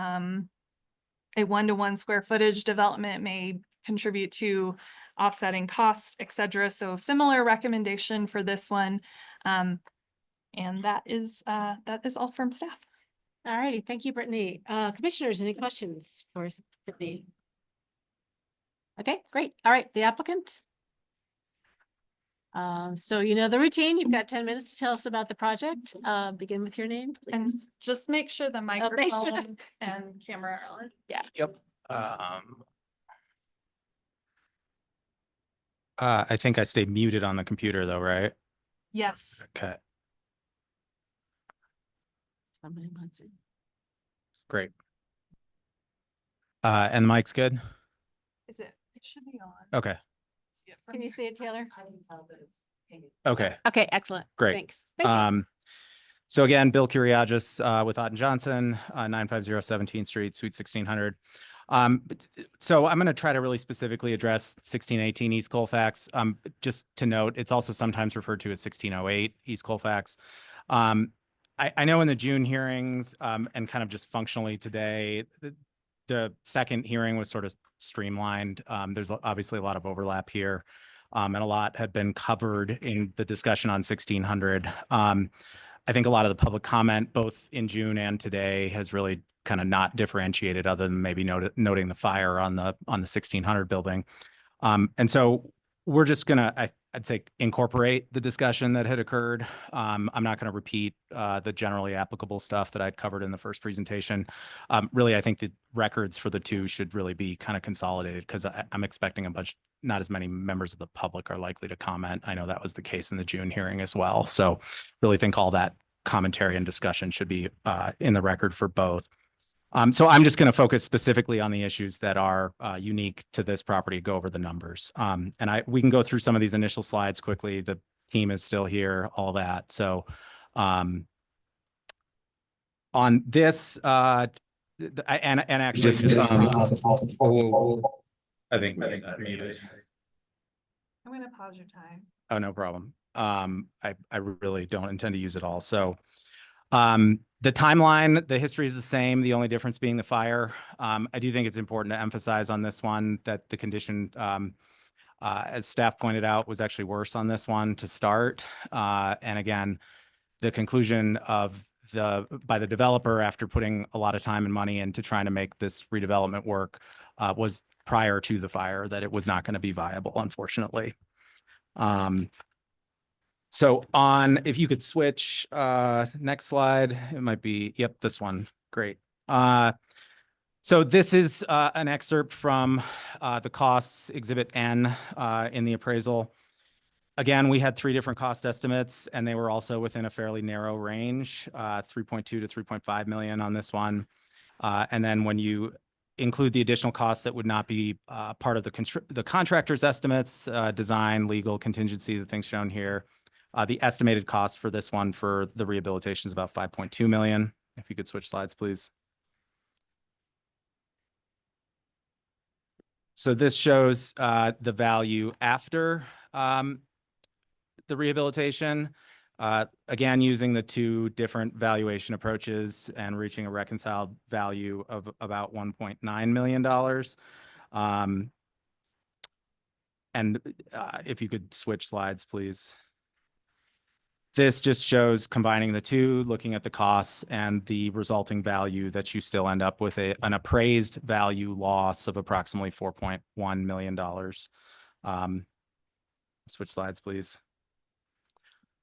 a 1-to-1 square footage development may contribute to offsetting costs, etc. So similar recommendation for this one. And that is all from staff. All righty, thank you, Brittany. Commissioners, any questions for Brittany? Okay, great. All right, the applicant. So you know the routine. You've got 10 minutes to tell us about the project. Begin with your name, please. And just make sure the make microphone sure and camera are on. Yeah. Yep. I think I stayed muted on the computer though, right? Yes. Okay, Somebody wants it. great. And the mic's good? Is it? It should be on. Okay, See it from Can you here. see it, Taylor? I can tell that it's hanging. okay. Okay, excellent. Great. Thanks. Thank you. So again, Bill Kuriagis with Otten Johnson, 950 17th Street, Suite 1600. So I'm going to try to really specifically address 1618 East Colfax. Just to note, it's also sometimes referred to as 1608 East Colfax. I know in the June hearings and kind of just functionally today, the second hearing was sort of streamlined. There's obviously a lot of overlap here, and a lot had been covered in the discussion on 1600. I think a lot of the public comment, both in June and today, has really kind of not differentiated other than maybe noting the fire on the 1600 building. And so we're just gonna, I'd say, incorporate the discussion that had occurred. I'm not going to repeat the generally applicable stuff that I'd covered in the first presentation. Really, I think the records for the two should really be kind of consolidated because I'm expecting not as many members of the public are likely to comment. I know that was the case in the June hearing as well. So really think all that commentary and discussion should be in the record for both. So I'm just going to focus specifically on the issues that are unique to this property, go over the numbers. And we can go through some of these initial slides quickly. The team is still here, all that. So on this, and actually, I think muted. I'm going to pause your time. Oh, no problem. I really don't intend to use it all. So the timeline, the history is the same, the only difference being the fire. I do think it's important to emphasize on this one that the condition, as staff pointed out, was actually worse on this one to start. And again, the conclusion by the developer after putting a lot of time and money into trying to make this redevelopment work was prior to the fire that it was not going to be viable, unfortunately. So if you could switch, next slide, it might be, yep, this one, great. So this is an excerpt from the costs exhibit N in the appraisal. Again, we had 3 different cost estimates and they were also within a fairly narrow range, 3.2 to 3.5 million on this one. And then when you include the additional costs that would not be part of the contractor's estimates, design, legal, contingency, the things shown here, the estimated cost for this one for the rehabilitation is about 5.2 million. If you could switch slides, please. So this shows the value after the rehabilitation. Again, using the 2 different valuation approaches and reaching a reconciled value of about $1.9 million. And if you could switch slides, please. This just shows combining the 2, looking at the costs and the resulting value that you still end up with an appraised value loss of approximately $4.1 million. Switch slides, please.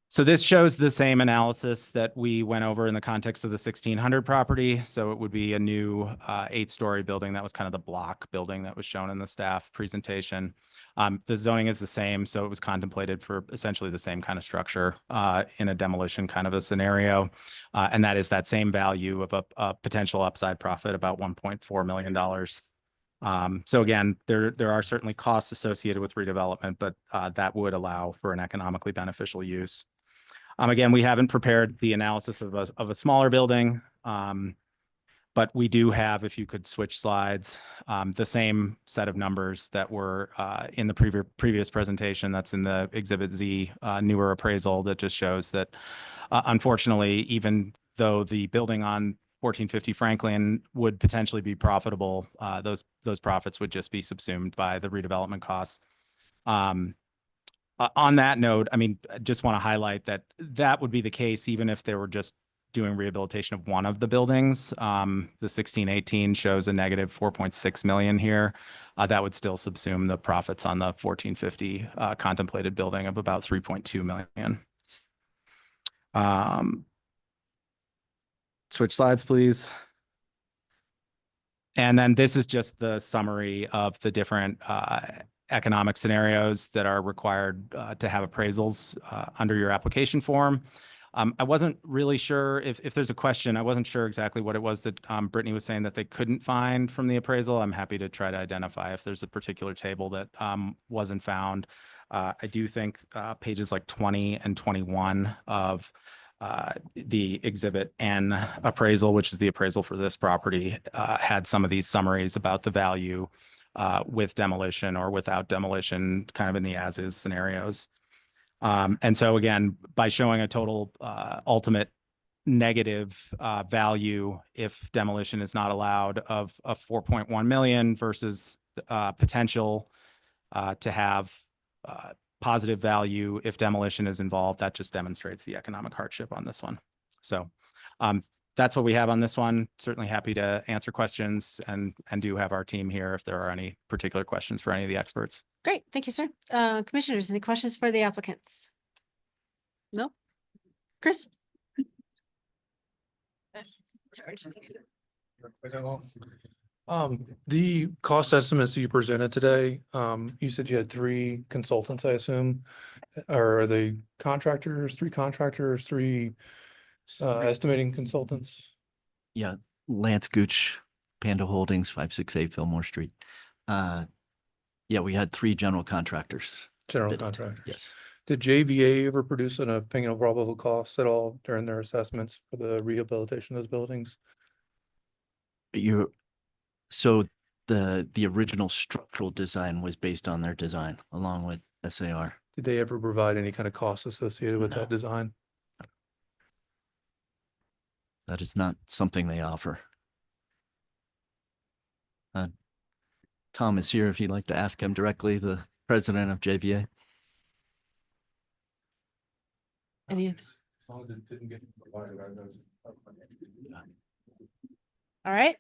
So this shows the same analysis that we went over in the context of the 1600 property. So it would be a new 8-story building. That was kind of the block building that was shown in the staff presentation. The zoning is the same, so it was contemplated for essentially the same kind of structure in a demolition kind of a scenario. And that is that same value of a potential upside profit, about $1.4 million. So again, there are certainly costs associated with redevelopment, but that would allow for an economically beneficial use. Again, we haven't prepared the analysis of a smaller building, but we do have, if you could switch slides, the same set of numbers that were in the previous presentation. That's in the Exhibit Z newer appraisal that just shows that, unfortunately, even though the building on 1450 Franklin would potentially be profitable, those profits would just be subsumed by the redevelopment costs. On that note, I mean, I just want to highlight that would be the case even if they were just doing rehabilitation of one of the buildings. The 1618 shows a negative 4.6 million here. That would still subsume the profits on the 1450 contemplated building of about 3.2 million. Switch slides, please. And then this is just the summary of the different economic scenarios that are required to have appraisals under your application form. I wasn't really sure if there's a question. I wasn't sure exactly what it was that Brittany was saying that they couldn't find from the appraisal. I'm happy to try to identify if there's a particular table that wasn't found. I do think pages like 20 and 21 of the Exhibit N appraisal, which is the appraisal for this property, had some of these summaries about the value with demolition or without demolition, kind of in the as-is scenarios. And so again, by showing a total ultimate negative value if demolition is not allowed of 4.1 million versus potential to have positive value if demolition is involved, that just demonstrates the economic hardship on this one. So that's what we have on this one. Certainly happy to answer questions and do have our team here if there are any particular questions for any of the experts. Great, thank you, sir. Commissioners, any questions for the applicants? No? Chris? The cost estimates that you presented today, you said you had 3 consultants, I assume. Or are they contractors, 3 contractors, 3 estimating consultants? Yeah, Lance Gooch, Panda Holdings, 568 Fillmore Street. Yeah, we had 3 general contractors. General bid it. contractors. Yes. Did JVA ever produce an opinion of probable cost at all during their assessments for the rehabilitation of those buildings? So the original structural design was based on their design along with SAR. Did they ever provide any kind of costs associated with that design? That is not something they offer. Tom is here if you'd like to ask him directly, the president of JVA. Any? All right.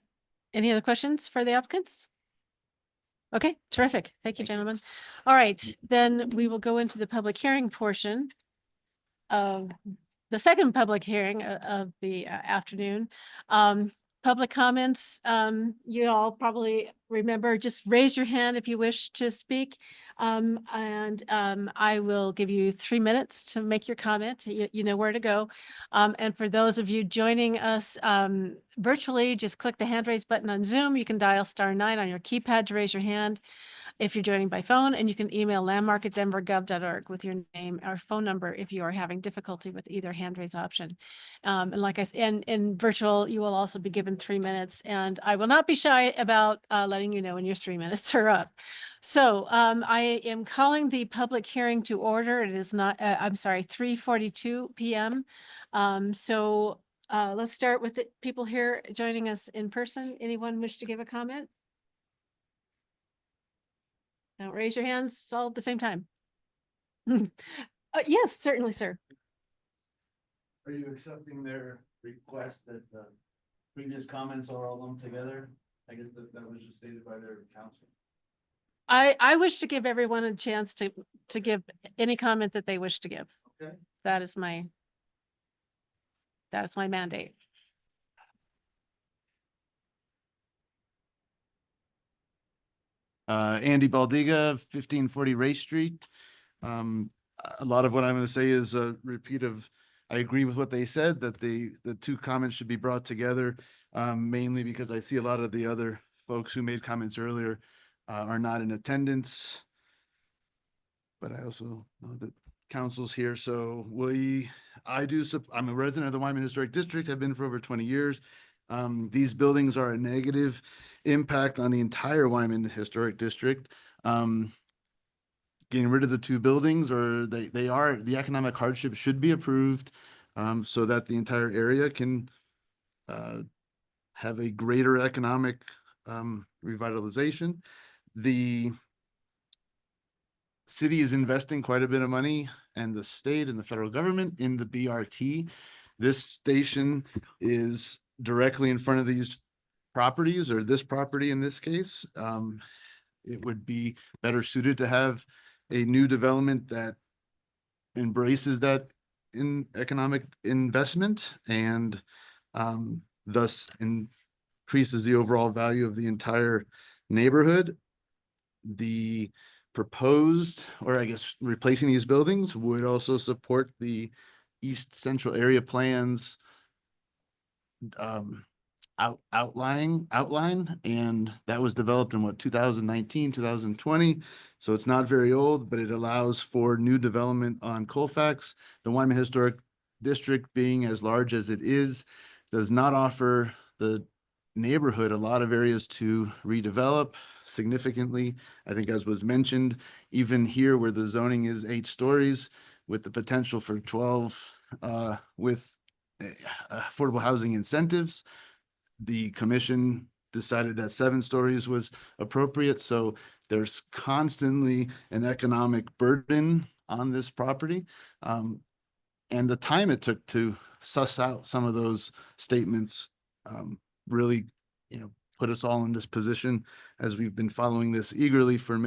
Any other questions for the applicants? Okay, terrific. Thank you, gentlemen. All right, then we will go into the public hearing portion of the second public hearing of the afternoon. Public comments, you all probably remember, just raise your hand if you wish to speak. I will give you 3 minutes to make your comment. You know where to go. And for those of you joining us virtually, just click the hand raise button on Zoom. You can dial *9 on your keypad to raise your hand if you're joining by phone, and you can email landmark@denvergov.org with your name or phone number if you are having difficulty with either hand raise option. And like I said, in virtual, you will also be given 3 minutes, and I will not be shy about letting you know when your 3 minutes are up. So I am calling the public hearing to order. It is not, I'm sorry, 3:42 p.m. Let's start with the people here joining us in person. Anyone wish to give a comment? Don't raise your hands. It's all at the same time. Yes, certainly, sir. Are you accepting their request that the previous comments are all lumped together? I guess that was just stated by their counsel. I wish to give everyone a chance to give any comment that they wish to give. Okay. That is my mandate. Andy Baldiga, 1540 Race Street. A lot of what I'm going to say is a repeat of, I agree with what they said, that the 2 comments should be brought together, mainly because I see a lot of the other folks who made comments earlier are not in attendance. But I also know that council's here, so I'm a resident of the Wyman Historic District, have been for over 20 years. These buildings are a negative impact on the entire Wyman Historic District. Getting rid of the 2 buildings, or the economic hardship should be approved so that the entire area can have a greater economic revitalization. The city is investing quite a bit of money, and the state and the federal government, in the BRT. This station is directly in front of these properties, or this property in this case. It would be better suited to have a new development that embraces that in economic investment and thus increases the overall value of the entire neighborhood. The proposed, or I guess replacing these buildings, would also support the East Central Area Plans outline, and that was developed in 2019, 2020. So it's not very old, but it allows for new development on Colfax. The Wyman Historic district, being as large as it is, does not offer the neighborhood a lot of areas to redevelop significantly. I think, as was mentioned, even here where the zoning is 8 stories with the potential for 12 with affordable housing incentives, the commission decided that 7 stories was appropriate. So there's constantly an economic burden on this property. And the time it took to suss out some of those statements really, put us all in this position, as we've been following this eagerly for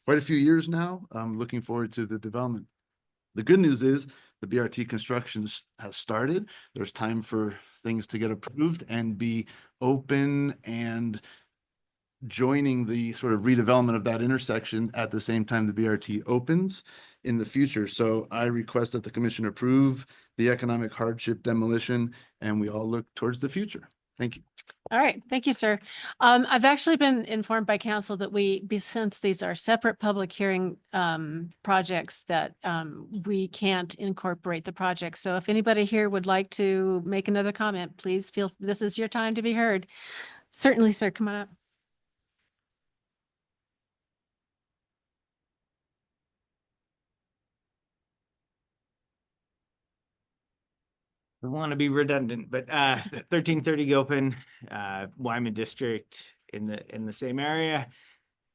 quite a few years now. I'm looking forward to the development. The good news is the BRT construction has started. There's time for things to get approved and be open and joining the sort of redevelopment of that intersection at the same time the BRT opens in the future. So I request that the commission approve the economic hardship demolition, and we all look towards the future. Thank you. All right, thank you, sir. I've actually been informed by council that since these are separate public hearing projects, that we can't incorporate the project. So if anybody here would like to make another comment, please this is your time to be heard. Certainly, sir, come on up. I want to be redundant, but 1330 Gilpin, Wyman District in the same area.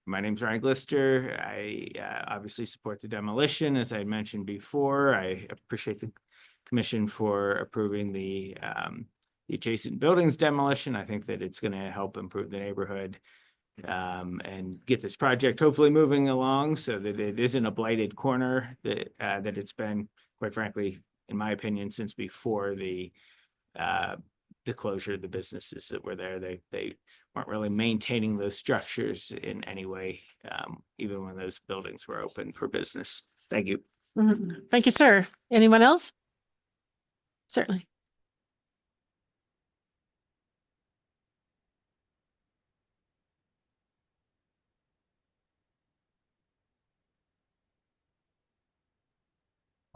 My name's Ryan Glister. I obviously support the demolition, as I mentioned before. I appreciate the commission for approving the adjacent buildings demolition. I think that it's going to help improve the neighborhood and get this project hopefully moving along so that it isn't a blighted corner that it's been, quite frankly, in my opinion, since before the closure of the businesses that were there. They weren't really maintaining those structures in any way, even when those buildings were open for business. Thank you. Mm-hmm. Thank you, sir. Anyone else? Certainly.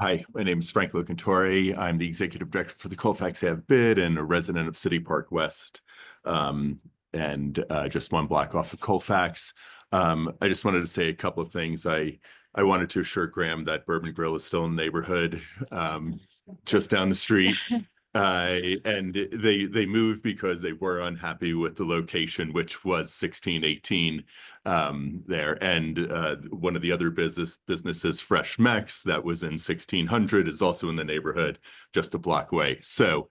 Hi, my name is Frank Locantore. I'm the executive director for the Colfax Ave Bid and a resident of City Park West, and just 1 block off of Colfax. I just wanted to say a couple of things. I wanted to assure Graham that Bourbon Grill is still in the neighborhood, just down the street. And they moved because they were unhappy with the location, which was 1618 there. And one of the other businesses, Fresh Mex, that was in 1600, is also in the neighborhood just a block away. So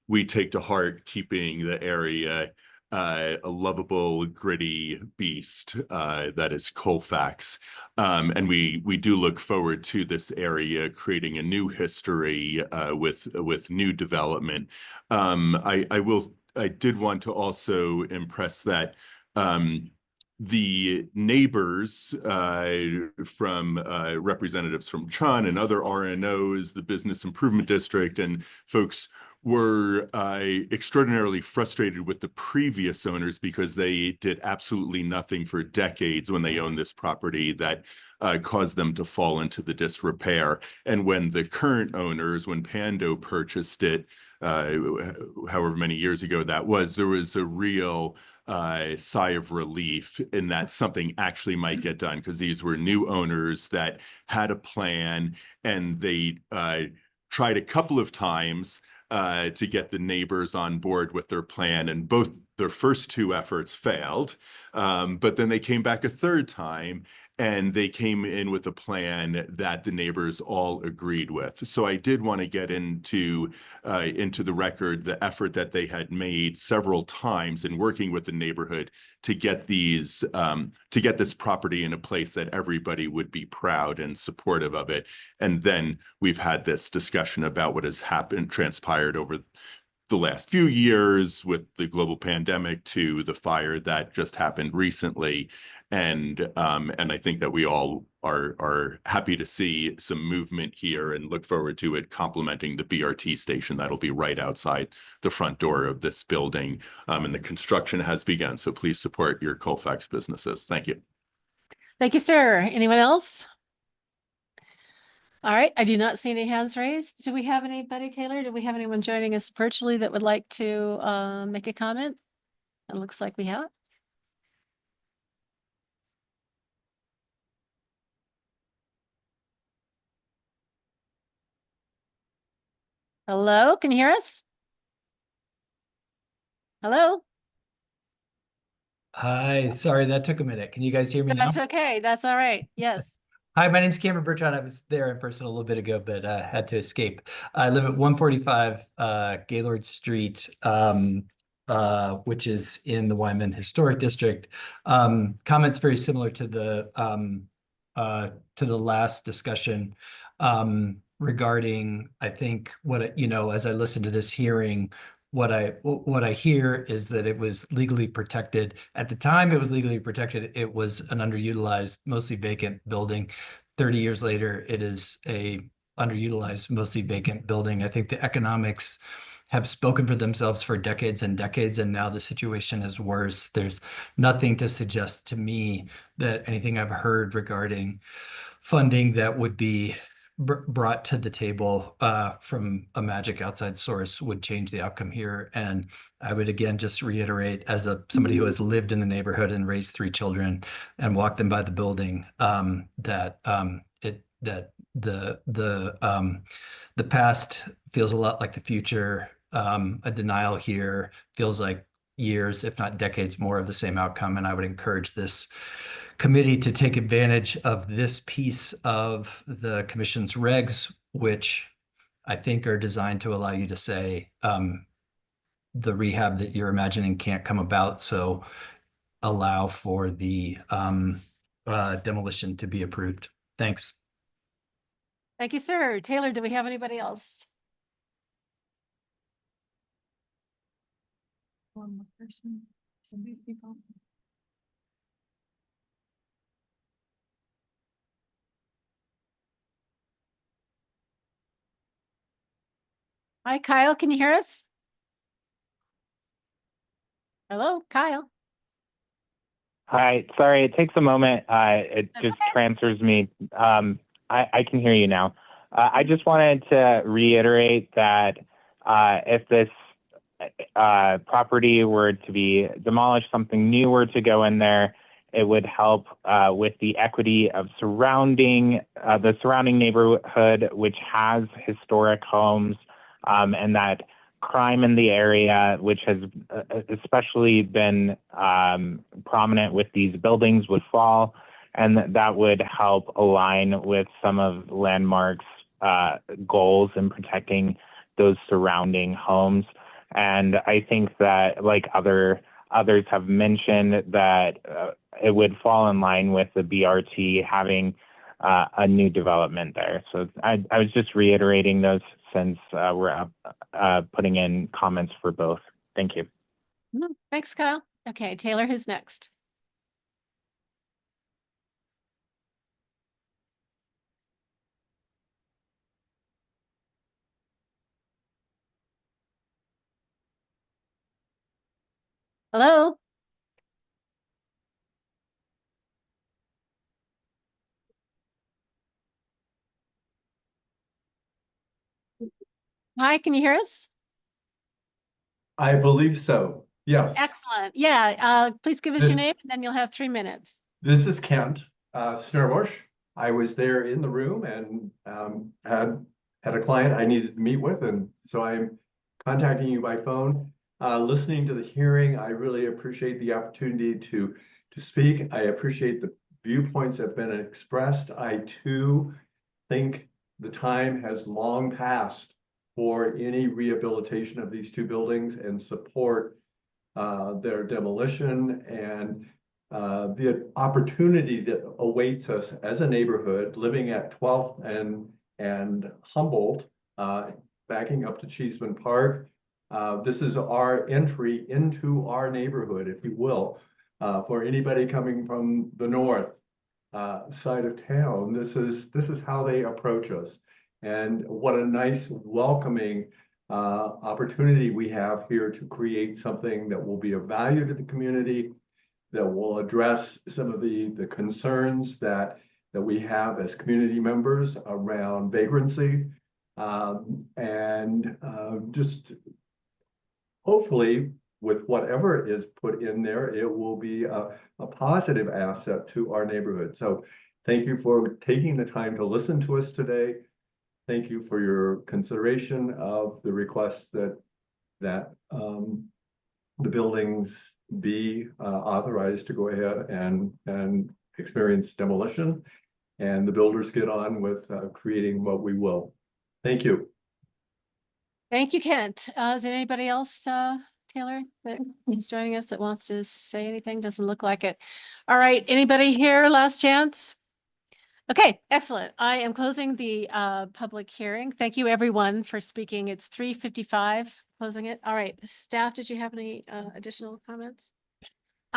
we take to heart keeping the area a lovable, gritty beast that is Colfax. And we do look forward to this area creating a new history with new development. I did want to also impress that the neighbors from representatives from Chun and other RNOs, the Business Improvement District, and folks were extraordinarily frustrated with the previous owners because they did absolutely nothing for decades when they owned this property that caused them to fall into the disrepair. And when the current owners, when Pando purchased it, however many years ago that was, there was a real sigh of relief in that something actually might get done, because these were new owners that had a plan, and they tried a couple of times to get the neighbors on board with their plan, and both their first 2 efforts failed. But then they came back a 3rd time, and they came in with a plan that the neighbors all agreed with. So I did want to get into the record the effort that they had made several times in working with the neighborhood to get this property in a place that everybody would be proud and supportive of it. And then we've had this discussion about what has transpired over the last few years with the global pandemic to the fire that just happened recently. And I think that we all are happy to see some movement here and look forward to it complementing the BRT station that'll be right outside the front door of this building. And the construction has begun. So please support your Colfax businesses. Thank you. Thank you, sir. Anyone else? All right, I do not see any hands raised. Do we have anybody, Taylor? Do we have anyone joining us virtually that would like to make a comment? It looks like we have. Hello, can you hear us? Hello? Hi, sorry, that took a minute. Can you guys hear me now? That's okay. That's all right. Yes. Hi, my name's Cameron Bertrand. I was there in person a little bit ago, but had to escape. I live at 145 Gaylord Street, which is in the Wyman Historic District. Comments very similar to the last discussion regarding, I think, as I listened to this hearing, what I hear is that it was legally protected. At the time it was legally protected, it was an underutilized, mostly vacant building. 30 years later, it is a underutilized, mostly vacant building. I think the economics have spoken for themselves for decades and decades, and now the situation is worse. There's nothing to suggest to me that anything I've heard regarding funding that would be brought to the table from a magic outside source would change the outcome here. And I would again just reiterate, as somebody who has lived in the neighborhood and raised 3 children and walked them by the building, that the past feels a lot like the future. A denial here feels like years, if not decades, more of the same outcome. And I would encourage this committee to take advantage of this piece of the commission's regs, which I think are designed to allow you to say the rehab that you're imagining can't come about. So allow for the demolition to be approved. Thanks. Thank you, sir. Taylor, do we have anybody else? One more person. People. Hi, Kyle, can you hear us? Hello, Kyle. Hi, sorry, it takes a moment. It That's just okay. transfers me. I can hear you now. I just wanted to reiterate that if this property were to be demolished, something new were to go in there, it would help with the equity of the surrounding neighborhood, which has historic homes, and that crime in the area, which has especially been prominent with these buildings, would fall, and that would help align with some of Landmark's goals in protecting those surrounding homes. And I think that, like others have mentioned, that it would fall in line with the BRT having a new development there. So I was just reiterating those since we're putting in comments for both. Thank you. Thanks, Kyle. Okay, Taylor, who's next? Hello? Hi, can you hear us? I believe so. Yes. Excellent. Yeah, please give us your name and then you'll have 3 minutes. This is Kent Snurbush. I was there in the room and had a client I needed to meet with, and so I'm contacting you by phone. Listening to the hearing, I really appreciate the opportunity to speak. I appreciate the viewpoints that have been expressed. I too think the time has long passed for any rehabilitation of these 2 buildings and support their demolition and the opportunity that awaits us as a neighborhood living at 12th and Humboldt, backing up to Cheeseman Park. This is our entry into our neighborhood, if you will, for anybody coming from the north side of town. This is how they approach us. And what a nice welcoming opportunity we have here to create something that will be of value to the community, that will address some of the concerns that that we have as community members around vagrancy. Just hopefully with whatever is put in there, it will be a positive asset to our neighborhood. So thank you for taking the time to listen to us today. Thank you for your consideration of the request that the buildings be authorized to go ahead and experience demolition, and the builders get on with creating what we will. Thank you. Thank you, Kent. Is there anybody else, Taylor, that is joining us that wants to say anything? Doesn't look like it. All right, anybody here? Last chance? Okay, excellent. I am closing the public hearing. Thank you, everyone, for speaking. It's 3:55, closing it. All right, staff, did you have any additional comments?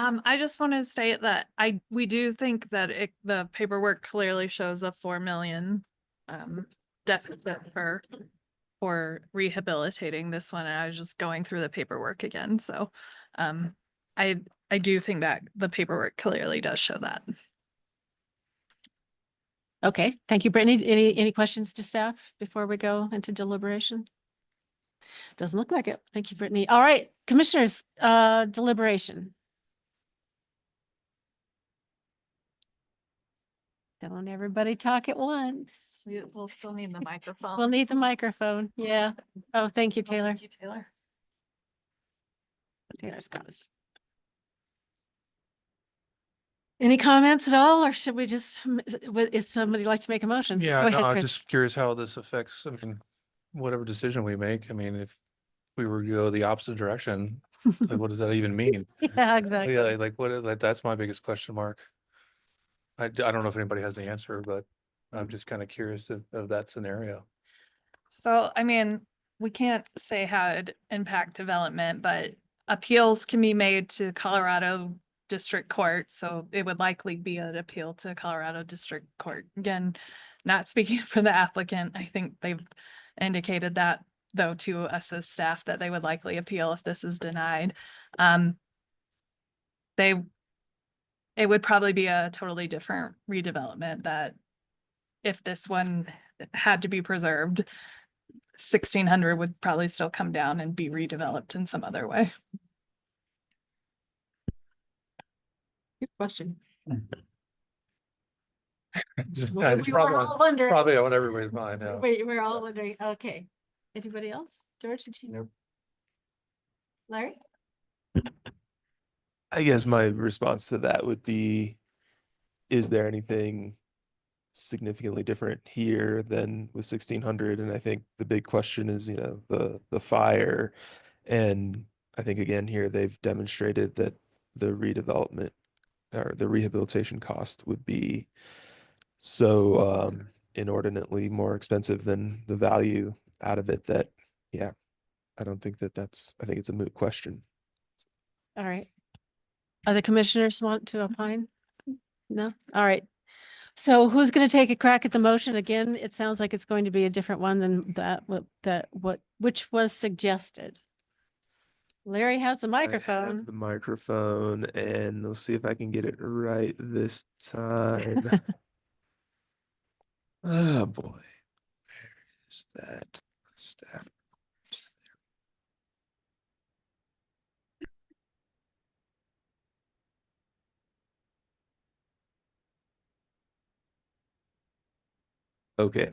I just want to state that we do think that the paperwork clearly shows a 4 million deficit for rehabilitating this one. And I was just going through the paperwork again. So I do think that the paperwork clearly does show that. Okay, thank you, Brittany. Any questions to staff before we go into deliberation? Doesn't look like it. Thank you, Brittany. All right, commissioners, deliberation. Don't everybody talk at once. We'll still need the microphone. We'll need the microphone. Yeah. Oh, thank you, Taylor. Thank you, Taylor. Taylor's got us. Any comments at all, or should we just, is somebody like to make a motion? Yeah, Go no, ahead, I'm Chris. just curious how this affects, I mean, whatever decision we make. I mean, if we were to go the opposite direction, like, what does that even mean? Yeah, exactly. Yeah, like that's my biggest question mark. I don't know if anybody has the answer, but I'm just kind of curious of that scenario. So, I mean, we can't say how it impact development, but appeals can be made to Colorado District Court. So it would likely be an appeal to Colorado District Court. Again, not speaking for the applicant. I think they've indicated that though to us as staff that they would likely appeal if this is denied. It would probably be a totally different redevelopment that if this one had to be preserved, 1600 would probably still come down and be redeveloped in some other way. Good question. It's We were probably all wondering. probably on everybody's mind now. We're all wondering. Okay. Anybody else? George, did you? Nope. Larry? I guess my response to that would be, is there anything significantly different here than with 1600? And I think the big question is, the fire. And I think again here, they've demonstrated that the redevelopment or the rehabilitation cost would be so inordinately more expensive than the value out of it that, yeah, I don't think I think it's a moot question. All right. Other commissioners want to opine? No? All right. So who's going to take a crack at the motion? Again, it sounds like it's going to be a different one than which was suggested. Larry has the I microphone. have the microphone, and let's see if I can get it right this time. Oh boy, where is that staff? Okay.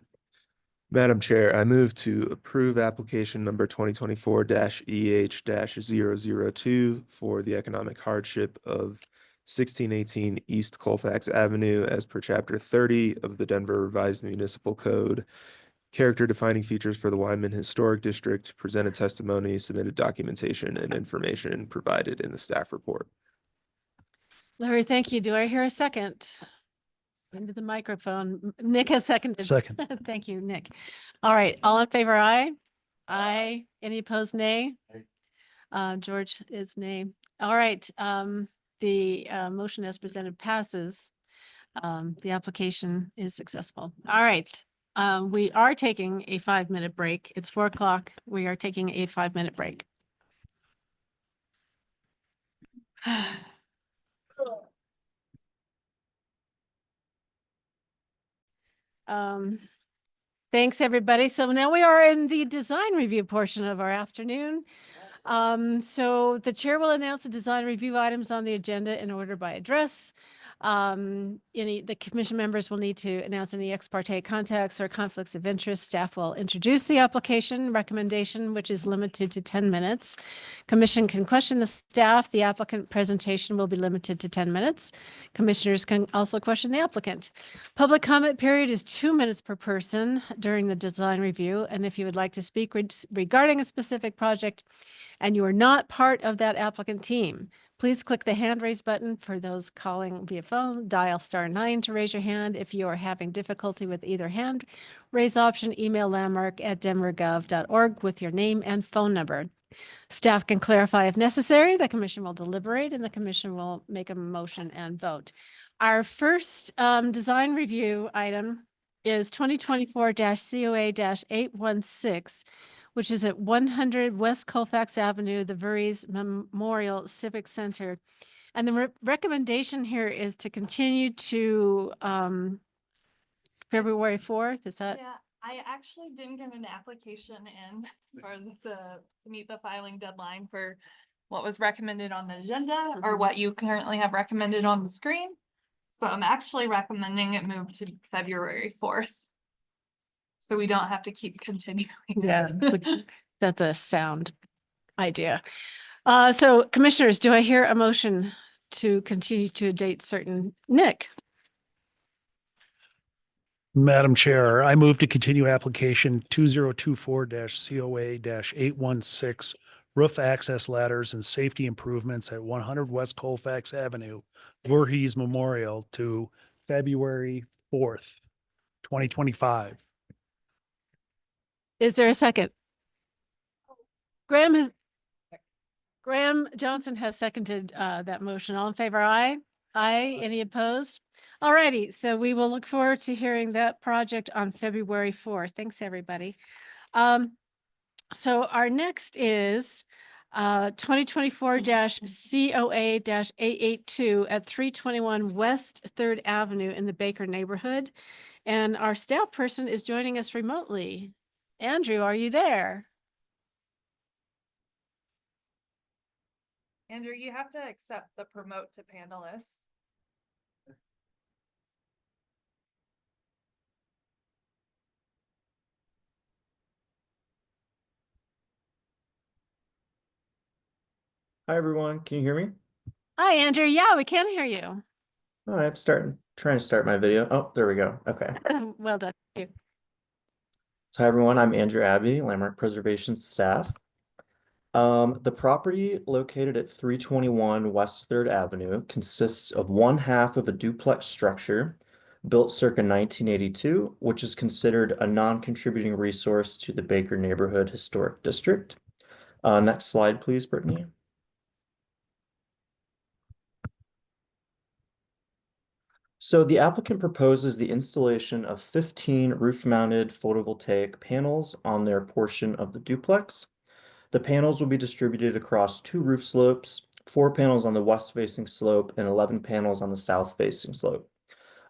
Madam Chair, I move to approve application number 2024-EH-002 for the economic hardship of 1618 East Colfax Avenue as per Chapter 30 of the Denver Revised Municipal Code. Character defining features for the Wyman Historic District, presented testimony, submitted documentation, and information provided in the staff report. Larry, thank you. Do I hear a second? Into the microphone. Nick has seconded. Second. Thank you, Nick. All right. All in favor, aye? Aye. Any opposed, nay? George is nay. All right. The motion as presented passes. The application is successful. All right. We are taking a 5-minute break. It's 4 o'clock. We are taking a 5-minute break. Thanks, everybody. So now we are in the design review portion of our afternoon. So the chair will announce the design review items on the agenda in order by address. The commission members will need to announce any ex parte contacts or conflicts of interest. Staff will introduce the application recommendation, which is limited to 10 minutes. Commission can question the staff. The applicant presentation will be limited to 10 minutes. Commissioners can also question the applicant. Public comment period is 2 minutes per person during the design review. And if you would like to speak regarding a specific project and you are not part of that applicant team, please click the hand raise button. For those calling via phone, dial *9 to raise your hand. If you are having difficulty with either hand raise option, email landmark@denvergov.org with your name and phone number. Staff can clarify if necessary. The commission will deliberate and the commission will make a motion and vote. Our first design review item is 2024-COA-816, which is at 100 West Colfax Avenue, the Voorhees Memorial Civic Center. And the recommendation here is to continue to February 4th. Is that? Yeah, I actually didn't get an application in for to meet the filing deadline for what was recommended on the agenda or what you currently have recommended on the screen. So I'm actually recommending it move to February 4th. So we don't have to keep continuing. Yeah, that's a sound idea. So commissioners, do I hear a motion to continue to a date certain? Nick? Madam Chair, I move to continue application 2024-COA-816 roof access ladders and safety improvements at 100 West Colfax Avenue, Voorhees Memorial to February 4th, 2025. Is there a second? Graham Johnson has seconded that motion. All in favor, aye? Aye. Any opposed? All righty. So we will look forward to hearing that project on February 4th. Thanks, everybody. So our next is 2024-COA-882 at 321 West 3rd Avenue in the Baker neighborhood. And our staff person is joining us remotely. Andrew, are you there? Andrew, you have to accept the promote to panelists. Hi, everyone. Can you hear me? Hi, Andrew. Yeah, we can hear you. All right, trying to start my video. Oh, there we go. Okay. Well done. Thank you. So hi, everyone. I'm Andrew Abbey, Landmark Preservation staff. The property located at 321 West 3rd Avenue consists of one half of a duplex structure built circa 1982, which is considered a non-contributing resource to the Baker Neighborhood Historic District. Next slide, please, Brittany. So the applicant proposes the installation of 15 roof-mounted photovoltaic panels on their portion of the duplex. The panels will be distributed across 2 roof slopes, 4 panels on the west-facing slope and 11 panels on the south-facing slope.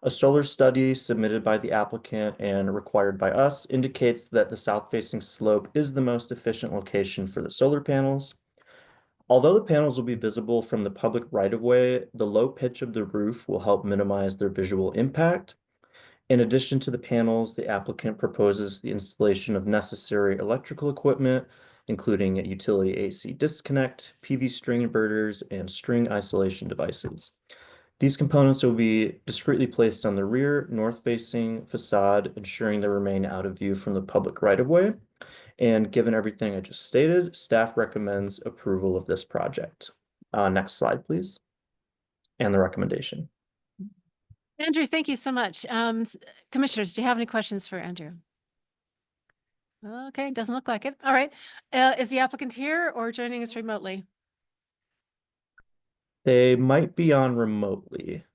A solar study submitted by the applicant and required by us indicates that the south-facing slope is the most efficient location for the solar panels. Although the panels will be visible from the public right-of-way, the low pitch of the roof will help minimize their visual impact. In addition to the panels, the applicant proposes the installation of necessary electrical equipment, including a utility AC disconnect, PV string inverters, and string isolation devices. These components will be discreetly placed on the rear, north-facing facade, ensuring they remain out of view from the public right-of-way. And given everything I just stated, staff recommends approval of this project. Next slide, please. And the recommendation. Andrew, thank you so much. Commissioners, do you have any questions for Andrew? Okay, doesn't look like it. All right. Is the applicant here or joining us remotely? They might be on remotely.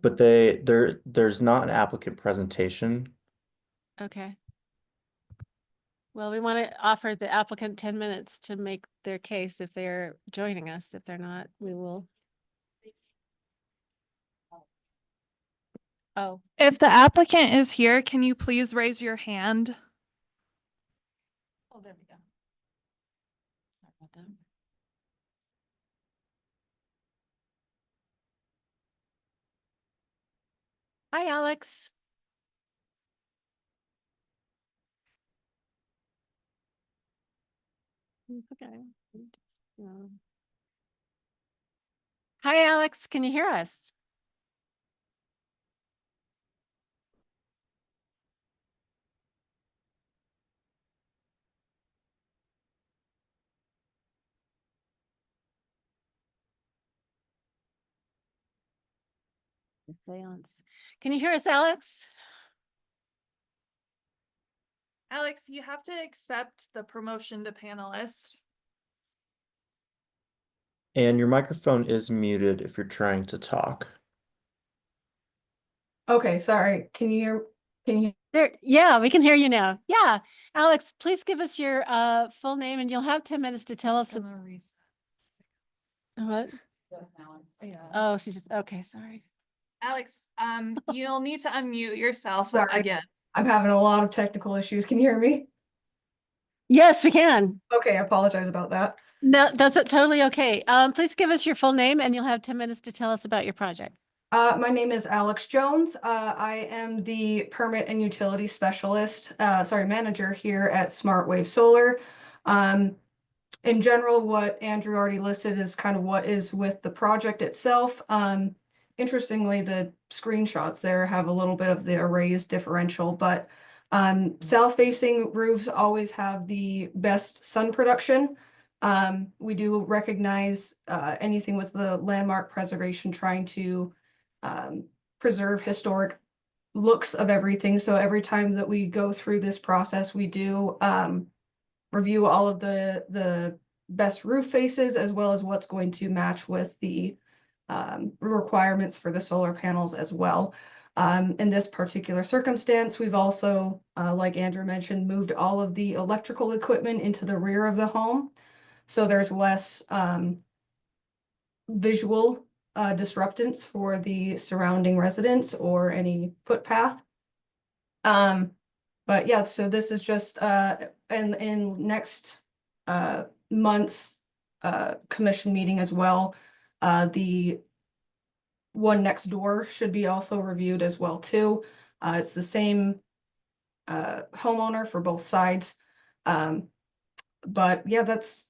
But there's not an applicant presentation. Okay. Well, we want to offer the applicant 10 minutes to make their case if they're joining us. If they're not, we will. Oh, If the applicant is here, can you please raise your hand? oh, there we go. Sorry about that. Hi, Alex. Okay. Hi, Alex. Can you hear us? Seance. Can you hear us, Alex? Alex, you have to accept the promotion to panelist. And your microphone is muted if you're trying to talk. Okay, sorry. Can you? There, yeah, we can hear you now. Yeah. Alex, please give us your full name and you'll have 10 minutes to tell us. What? Oh, she just, okay, sorry. Alex, you'll need to unmute yourself Sorry. again. I'm having a lot of technical issues. Can you hear me? Yes, we can. Okay, I apologize about that. No, that's totally okay. Please give us your full name and you'll have 10 minutes to tell us about your project. My name is Alex Jones. I am the permit and utility specialist, manager here at Smart Wave Solar. In general, what Andrew already listed is kind of what is with the project itself. Interestingly, the screenshots there have a little bit of the arrays differential, but south-facing roofs always have the best sun production. We do recognize anything with the landmark preservation trying to preserve historic looks of everything. So every time that we go through this process, we do review all of the best roof faces as well as what's going to match with the requirements for the solar panels as well. In this particular circumstance, we've also, like Andrew mentioned, moved all of the electrical equipment into the rear of the home. So there's less visual disruptance for the surrounding residents or any footpath. But yeah, so this is just in next month's commission meeting as well. The one next door should be also reviewed as well too. It's the same homeowner for both sides. But yeah, that's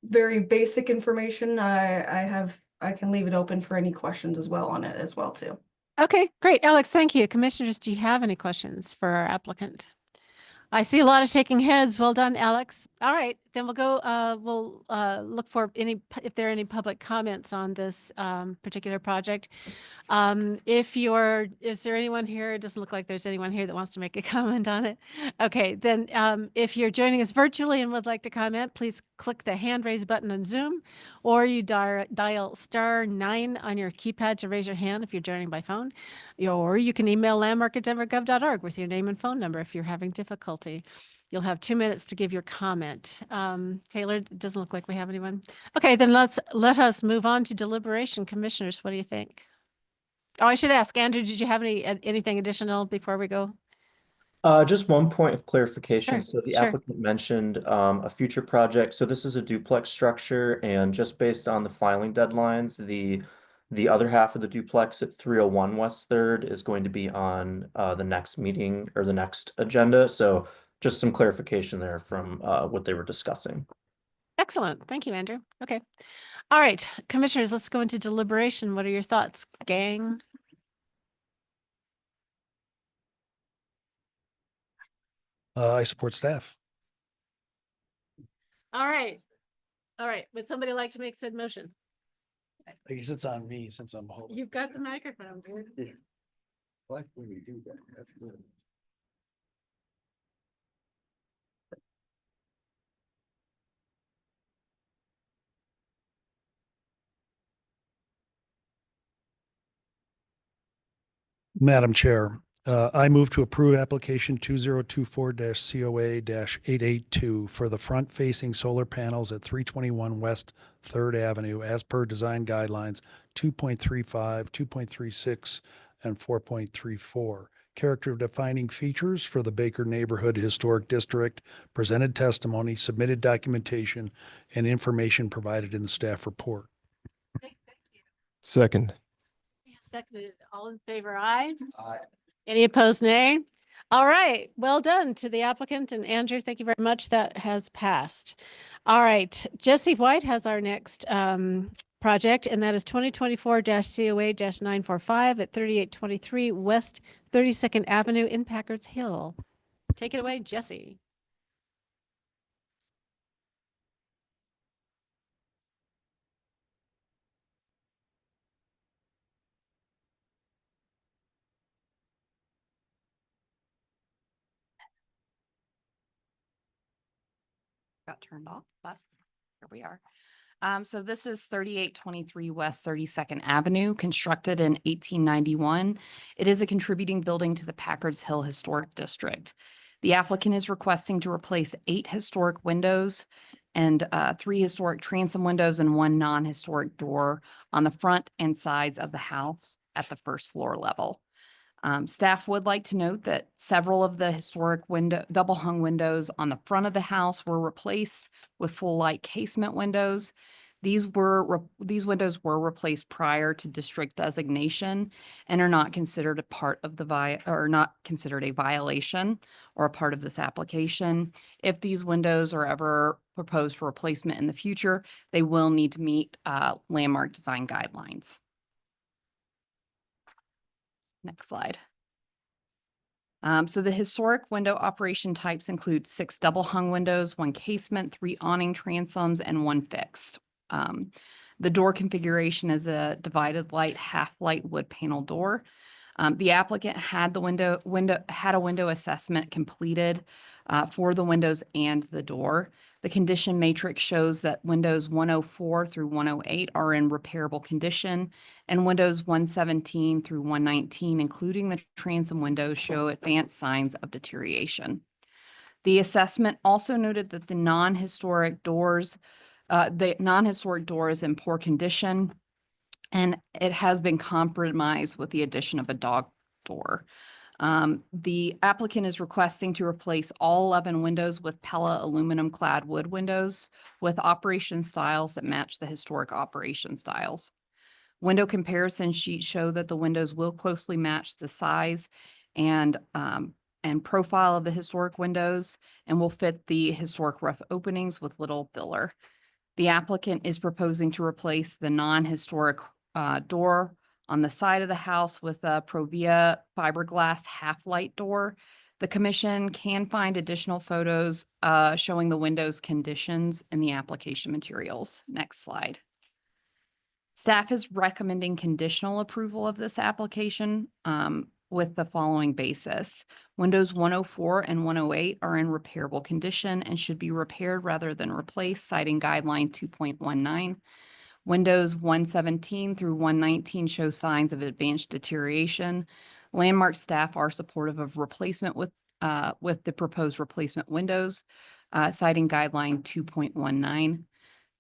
very basic information. I can leave it open for any questions as well on it as well too. Okay, great. Alex, thank you. Commissioners, do you have any questions for our applicant? I see a lot of shaking heads. Well done, Alex. All right, then we'll go, we'll look for if there are any public comments on this particular project. Is there anyone here? It doesn't look like there's anyone here that wants to make a comment on it. Okay, then if you're joining us virtually and would like to comment, please click the hand raise button on Zoom, or you dial *9 on your keypad to raise your hand if you're joining by phone, or you can email landmark@denvergov.org with your name and phone number if you're having difficulty. You'll have 2 minutes to give your comment. Taylor, it doesn't look like we have anyone. Okay, then let us move on to deliberation. Commissioners, what do you think? Oh, I should ask, Andrew, did you have anything additional before we go? Just one point of clarification. Sure, So the sure. applicant mentioned a future project. So this is a duplex structure, and just based on the filing deadlines, the other half of the duplex at 301 West Third is going to be on the next meeting or the next agenda. So just some clarification there from what they were discussing. Excellent. Thank you, Andrew. Okay. All right, commissioners, let's go into deliberation. What are your thoughts, gang? I support staff. All right. All right. Would somebody like to make said motion? I guess it's on me since I'm holding. You've got the microphone, dude. Yeah. I like when you do that. That's good. Madam Chair, I move to approve application 2024-COA-882 for the front-facing solar panels at 321 West 3rd Avenue as per design guidelines 2.35, 2.36, and 4.34. Character defining features for the Baker Neighborhood Historic District, presented testimony, submitted documentation, and information provided in the staff report. Second. Seconded, all in favor, aye. Aye. Any opposed, nay? All right, well done to the applicant, and Andrew, thank you very much. That has passed. All right, Jesse White has our next project, and that is 2024-COA-945 at 3823 West 32nd Avenue in Packards Hill. Take it away, Jesse. Got turned off, but here we are. So this is 3823 West 32nd Avenue, constructed in 1891. It is a contributing building to the Packards Hill Historic District. The applicant is requesting to replace 8 historic windows and 3 historic transom windows and 1 non-historic door on the front and sides of the house at the first floor level. Staff would like to note that several of the historic double hung windows on the front of the house were replaced with full light casement windows. These windows were replaced prior to district designation and are not considered a part of not considered a violation or a part of this application. If these windows are ever proposed for replacement in the future, they will need to meet landmark design guidelines. Next slide. So the historic window operation types include 6 double hung windows, 1 casement, 3 awning transoms, and 1 fixed. The door configuration is a divided light, half light wood panel door. The applicant had a window assessment completed for the windows and the door. The condition matrix shows that windows 104 through 108 are in repairable condition, and windows 117 through 119, including the transom windows, show advanced signs of deterioration. The assessment also noted that the non-historic door is in poor condition, and it has been compromised with the addition of a dog door. The applicant is requesting to replace all 11 windows with Pella aluminum clad wood windows with operation styles that match the historic operation styles. Window comparison sheets show that the windows will closely match the size and profile of the historic windows and will fit the historic rough openings with little filler. The applicant is proposing to replace the non-historic door on the side of the house with a Provia fiberglass half-light door. The commission can find additional photos showing the windows conditions in the application materials. Next slide. Staff is recommending conditional approval of this application with the following basis. Windows 104 and 108 are in repairable condition and should be repaired rather than replaced, citing guideline 2.19. Windows 117 through 119 show signs of advanced deterioration. Landmark staff are supportive of replacement with the proposed replacement windows, citing guideline 2.19.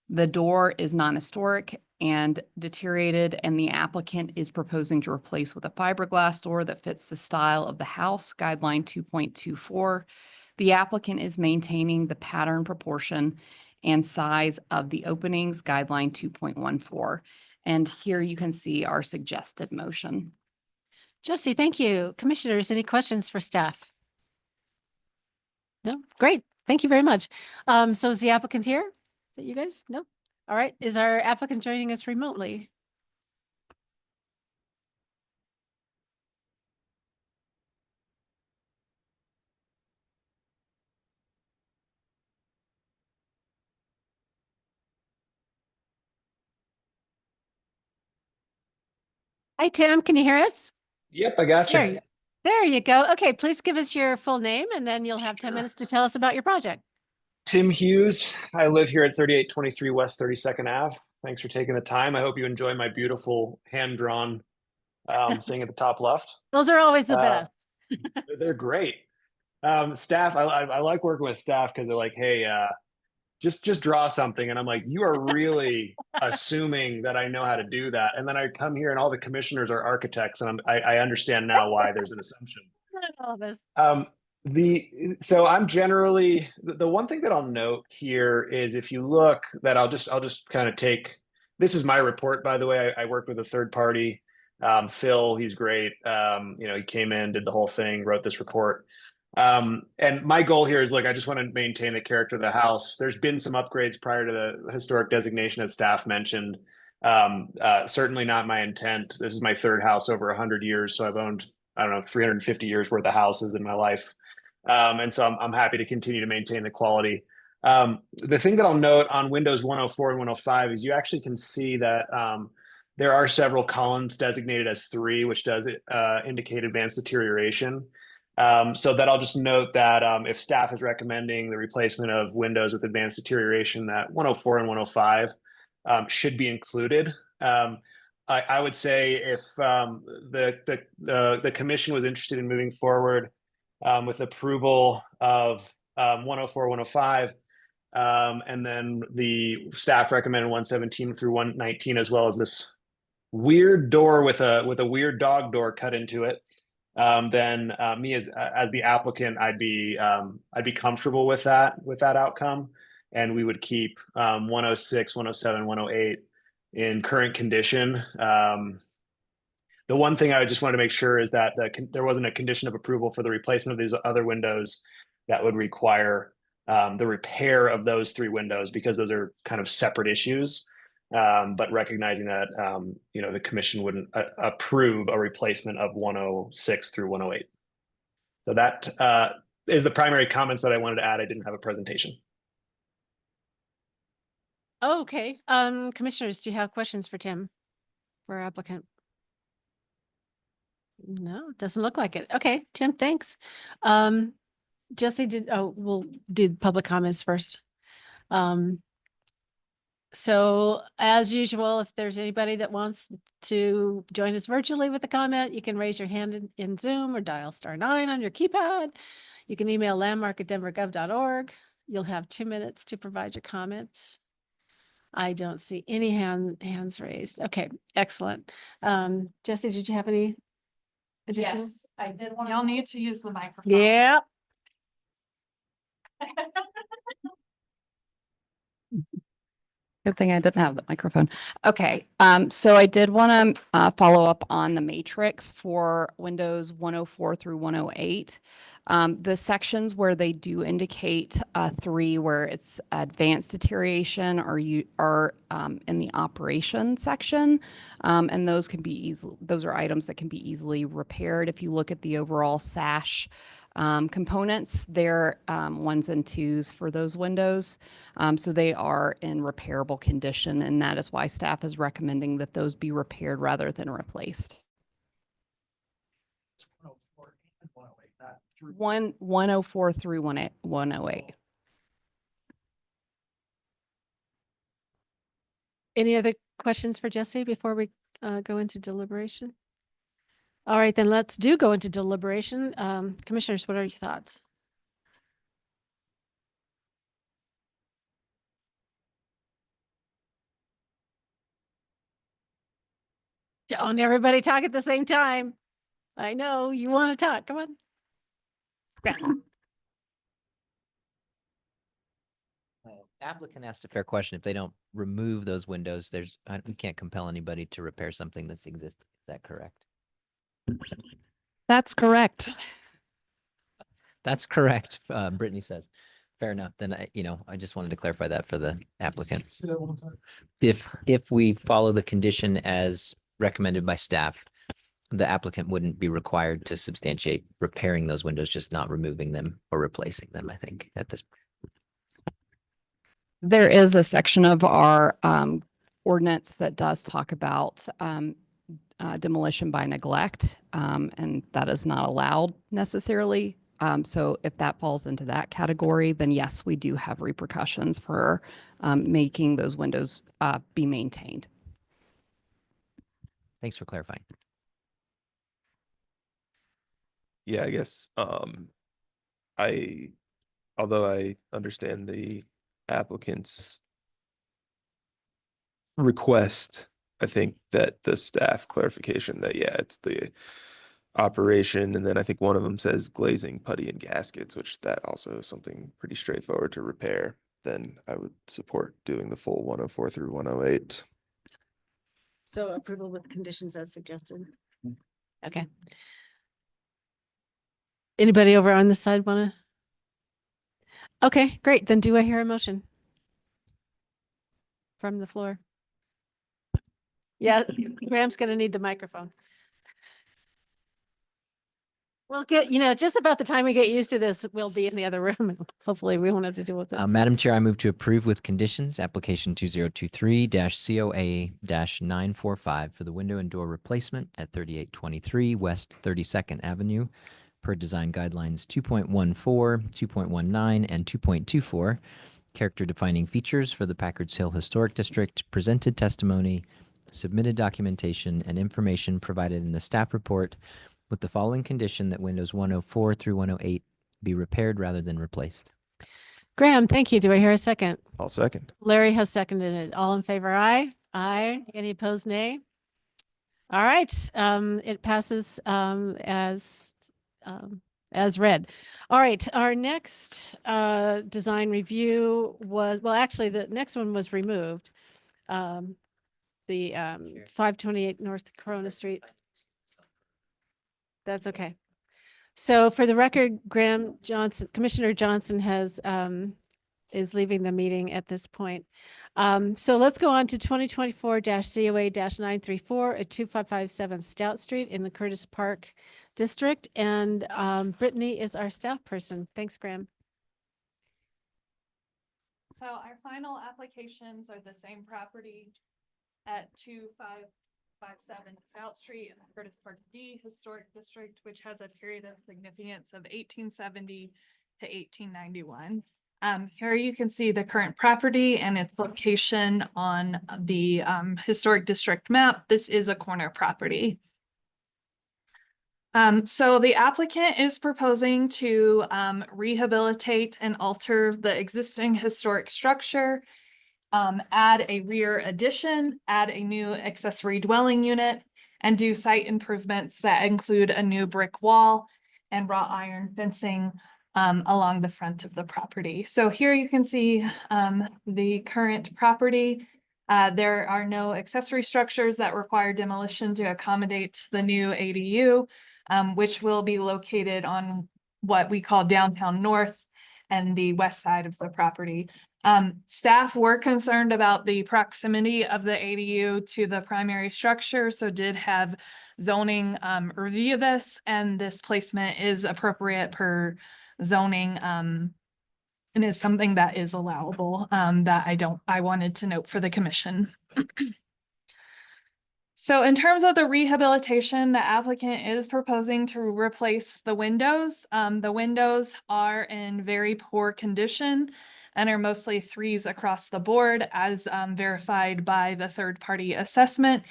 The door is non-historic and deteriorated, and the applicant is proposing to replace with a fiberglass door that fits the style of the house, guideline 2.24. The applicant is maintaining the pattern, proportion, and size of the openings, guideline 2.14. And here you can see our suggested motion. Jesse, thank you. Commissioners, any questions for staff? No? Great. Thank you very much. So is the applicant here? Is that you guys? No? All right. Is our applicant joining us remotely? Hi, Tim. Can you hear us? Yep, I got you. There you go. Okay, please give us your full name and then you'll have 10 minutes to tell us about your project. Tim Hughes. I live here at 3823 West 32nd Ave. Thanks for taking the time. I hope you enjoy my beautiful hand-drawn thing at the top left. Those are always the best. They're great. Staff, I like working with staff because they're like, hey, just draw something. And I'm like, you are really assuming that I know how to do that. And then I come here and all the commissioners are architects, and I understand now why there's an assumption. All of us. So I'm generally, the one thing that I'll note here is, if you look, that I'll just kind of take, this is my report, by the way. I worked with a third party, Phil, he's great. He came in, did the whole thing, wrote this report. And my goal here is, like, I just want to maintain the character of the house. There's been some upgrades prior to the historic designation, as staff mentioned. Certainly not my intent. This is my third house over 100 years. So I've owned, I don't know, 350 years worth of houses in my life. And so I'm happy to continue to maintain the quality. The thing that I'll note on Windows 104 and 105 is you actually can see that there are several columns designated as 3, which does indicate advanced deterioration. So that I'll just note that if staff is recommending the replacement of windows with advanced deterioration, that 104 and 105 should be included. I would say if the commission was interested in moving forward with approval of 104, 105, and then the staff recommended 117 through 119, as well as this weird door with a weird dog door cut into it, then me as the applicant, I'd be comfortable with that outcome, and we would keep 106, 107, 108 in current condition. The one thing I just wanted to make sure is that there wasn't a condition of approval for the replacement of these other windows that would require the repair of those 3 windows, because those are kind of separate issues. But recognizing that the commission wouldn't approve a replacement of 106 through 108. So that is the primary comments that I wanted to add. I didn't have a presentation. Okay, commissioners, do you have questions for Tim, for our applicant? No, doesn't look like it. Okay, Tim, thanks. Jesse, we'll do public comments first. So as usual, if there's anybody that wants to join us virtually with a comment, you can raise your hand in Zoom or dial *9 on your keypad. You can email landmark@denvergov.org. You'll have 2 minutes to provide your comments. I don't see any hands raised. Okay, excellent. Jesse, did you have any additional? Yes, I did want. Y'all need to use the microphone. Yeah. Good thing I didn't have the microphone. Okay, so I did want to follow up on the matrix for Windows 104 through 108. The sections where they do indicate 3, where it's advanced deterioration, are in the operation section, and those can be those are items that can be easily repaired. If you look at the overall SASH components, they're 1s and 2s for those windows. So they are in repairable condition, and that is why staff is recommending that those be repaired rather than replaced. 104 through 108. Any other questions for Jesse before we go into deliberation? All right, then let's go into deliberation. Commissioners, what are your thoughts? Don't everybody talk at the same time. I know you want to talk. Come on. Applicant asked a fair question. If they don't remove those windows, we can't compel anybody to repair something that's existing. Is that correct? That's correct. That's correct. Brittany says. Fair enough. Then I just wanted to clarify that for the applicant. If we follow the condition as recommended by staff, the applicant wouldn't be required to substantiate repairing those windows, just not removing them or replacing them, I think, at this point. There is a section of our ordinance that does talk about demolition by neglect, and that is not allowed necessarily. So if that falls into that category, then yes, we do have repercussions for making those windows be maintained. Thanks for clarifying. Yeah, I guess although I understand the applicant's request, I think that the staff clarification that, yeah, it's the operation, and then I think one of them says glazing, putty, and gaskets, which that also is something pretty straightforward to repair, then I would support doing the full 104 through 108. So approval with conditions as suggested. Okay. Anybody over on this side want to? Okay, great. Then do I hear a motion from the floor? Yeah, Graham's going to need the microphone. We'll get, just about the time we get used to this, we'll be in the other room. And hopefully we won't have to deal with it. Madam Chair, I move to approve with conditions application 2023-COA-945 for the window and door replacement at 3823 West 32nd Avenue per design guidelines 2.14, 2.19, and 2.24. Character defining features for the Packards Hill Historic District, presented testimony, submitted documentation, and information provided in the staff report, with the following condition that windows 104 through 108 be repaired rather than replaced. Graham, thank you. Do I hear a second? I'll second. Larry has seconded it. All in favor, aye. Aye. Any opposed, nay? All right. It passes as read. All right. Our next design review was, well, actually, the next one was removed. The 528 North Corona Street. That's okay. So for the record, Commissioner Johnson is leaving the meeting at this point. So let's go on to 2024-COA-934 at 2557 Stout Street in the Curtis Park District. And Brittany is our staff person. Thanks, Graham. So our final applications are the same property at 2557 Stout Street in the Curtis Park D Historic District, which has a period of significance of 1870 to 1891. Here you can see the current property and its location on the historic district map. This is a corner property. So the applicant is proposing to rehabilitate and alter the existing historic structure, add a rear addition, add a new accessory dwelling unit, and do site improvements that include a new brick wall and wrought iron fencing along the front of the property. So here you can see the current property. There are no accessory structures that require demolition to accommodate the new ADU, which will be located on what we call downtown north and the west side of the property. Staff were concerned about the proximity of the ADU to the primary structure, so did have zoning review this, and this placement is appropriate per zoning and is something that is allowable that I wanted to note for the commission. So in terms of the rehabilitation, the applicant is proposing to replace the windows. The windows are in very poor condition and are mostly threes across the board as verified by the third-party assessment.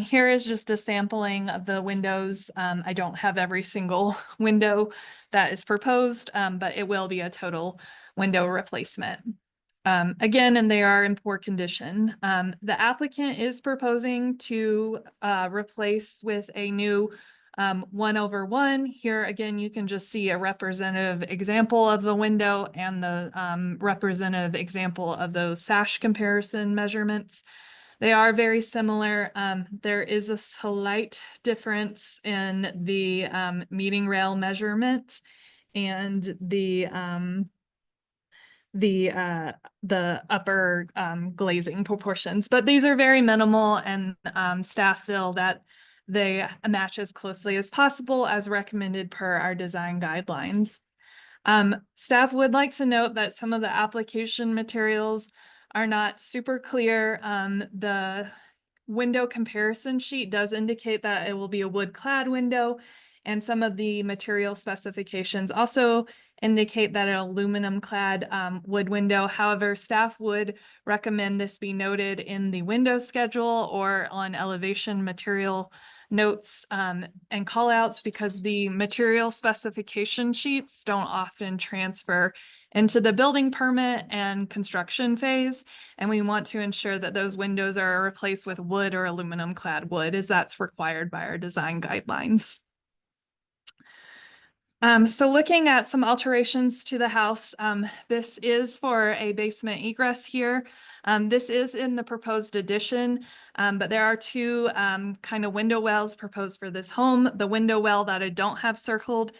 Here is just a sampling of the windows. I don't have every single window that is proposed, but it will be a total window replacement. Again, and they are in poor condition. The applicant is proposing to replace with a new 1/1. Here again, you can just see a representative example of the window and the representative example of those sash comparison measurements. They are very similar. There is a slight difference in the meeting rail measurement and the upper glazing proportions, but these are very minimal, and staff feel that they match as closely as possible as recommended per our design guidelines. Staff would like to note that some of the application materials are not super clear. The window comparison sheet does indicate that it will be a wood clad window, and some of the material specifications also indicate that an aluminum clad wood window. However, staff would recommend this be noted in the window schedule or on elevation material notes and call outs, because the material specification sheets don't often transfer into the building permit and construction phase. And we want to ensure that those windows are replaced with wood or aluminum clad wood, as that's required by our design guidelines. So looking at some alterations to the house, this is for a basement egress here. This is in the proposed addition, but there are two kind of window wells proposed for this home. The window well that I don't have circled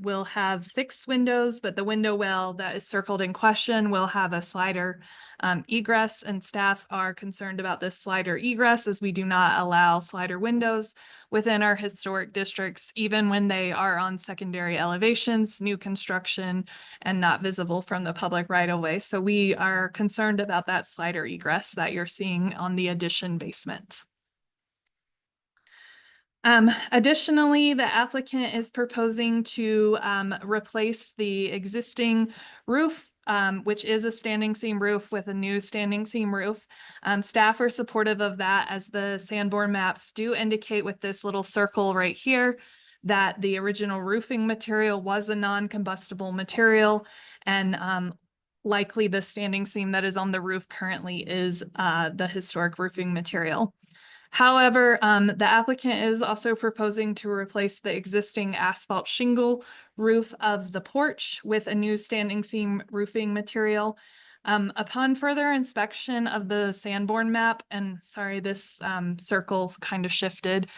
will have fixed windows, but the window well that is circled in question will have a slider egress, and staff are concerned about this slider egress as we do not allow slider windows within our historic districts, even when they are on secondary elevations, new construction, and not visible from the public right of way. So we are concerned about that slider egress that you're seeing on the addition basement. Additionally, the applicant is proposing to replace the existing roof, which is a standing seam roof, with a new standing seam roof. Staff are supportive of that, as the Sanborn maps do indicate with this little circle right here that the original roofing material was a non-combustible material, and likely the standing seam that is on the roof currently is the historic roofing material. However, the applicant is also proposing to replace the existing asphalt shingle roof of the porch with a new standing seam roofing material. Upon further inspection of the Sanborn map, and sorry, this circle kind of shifted,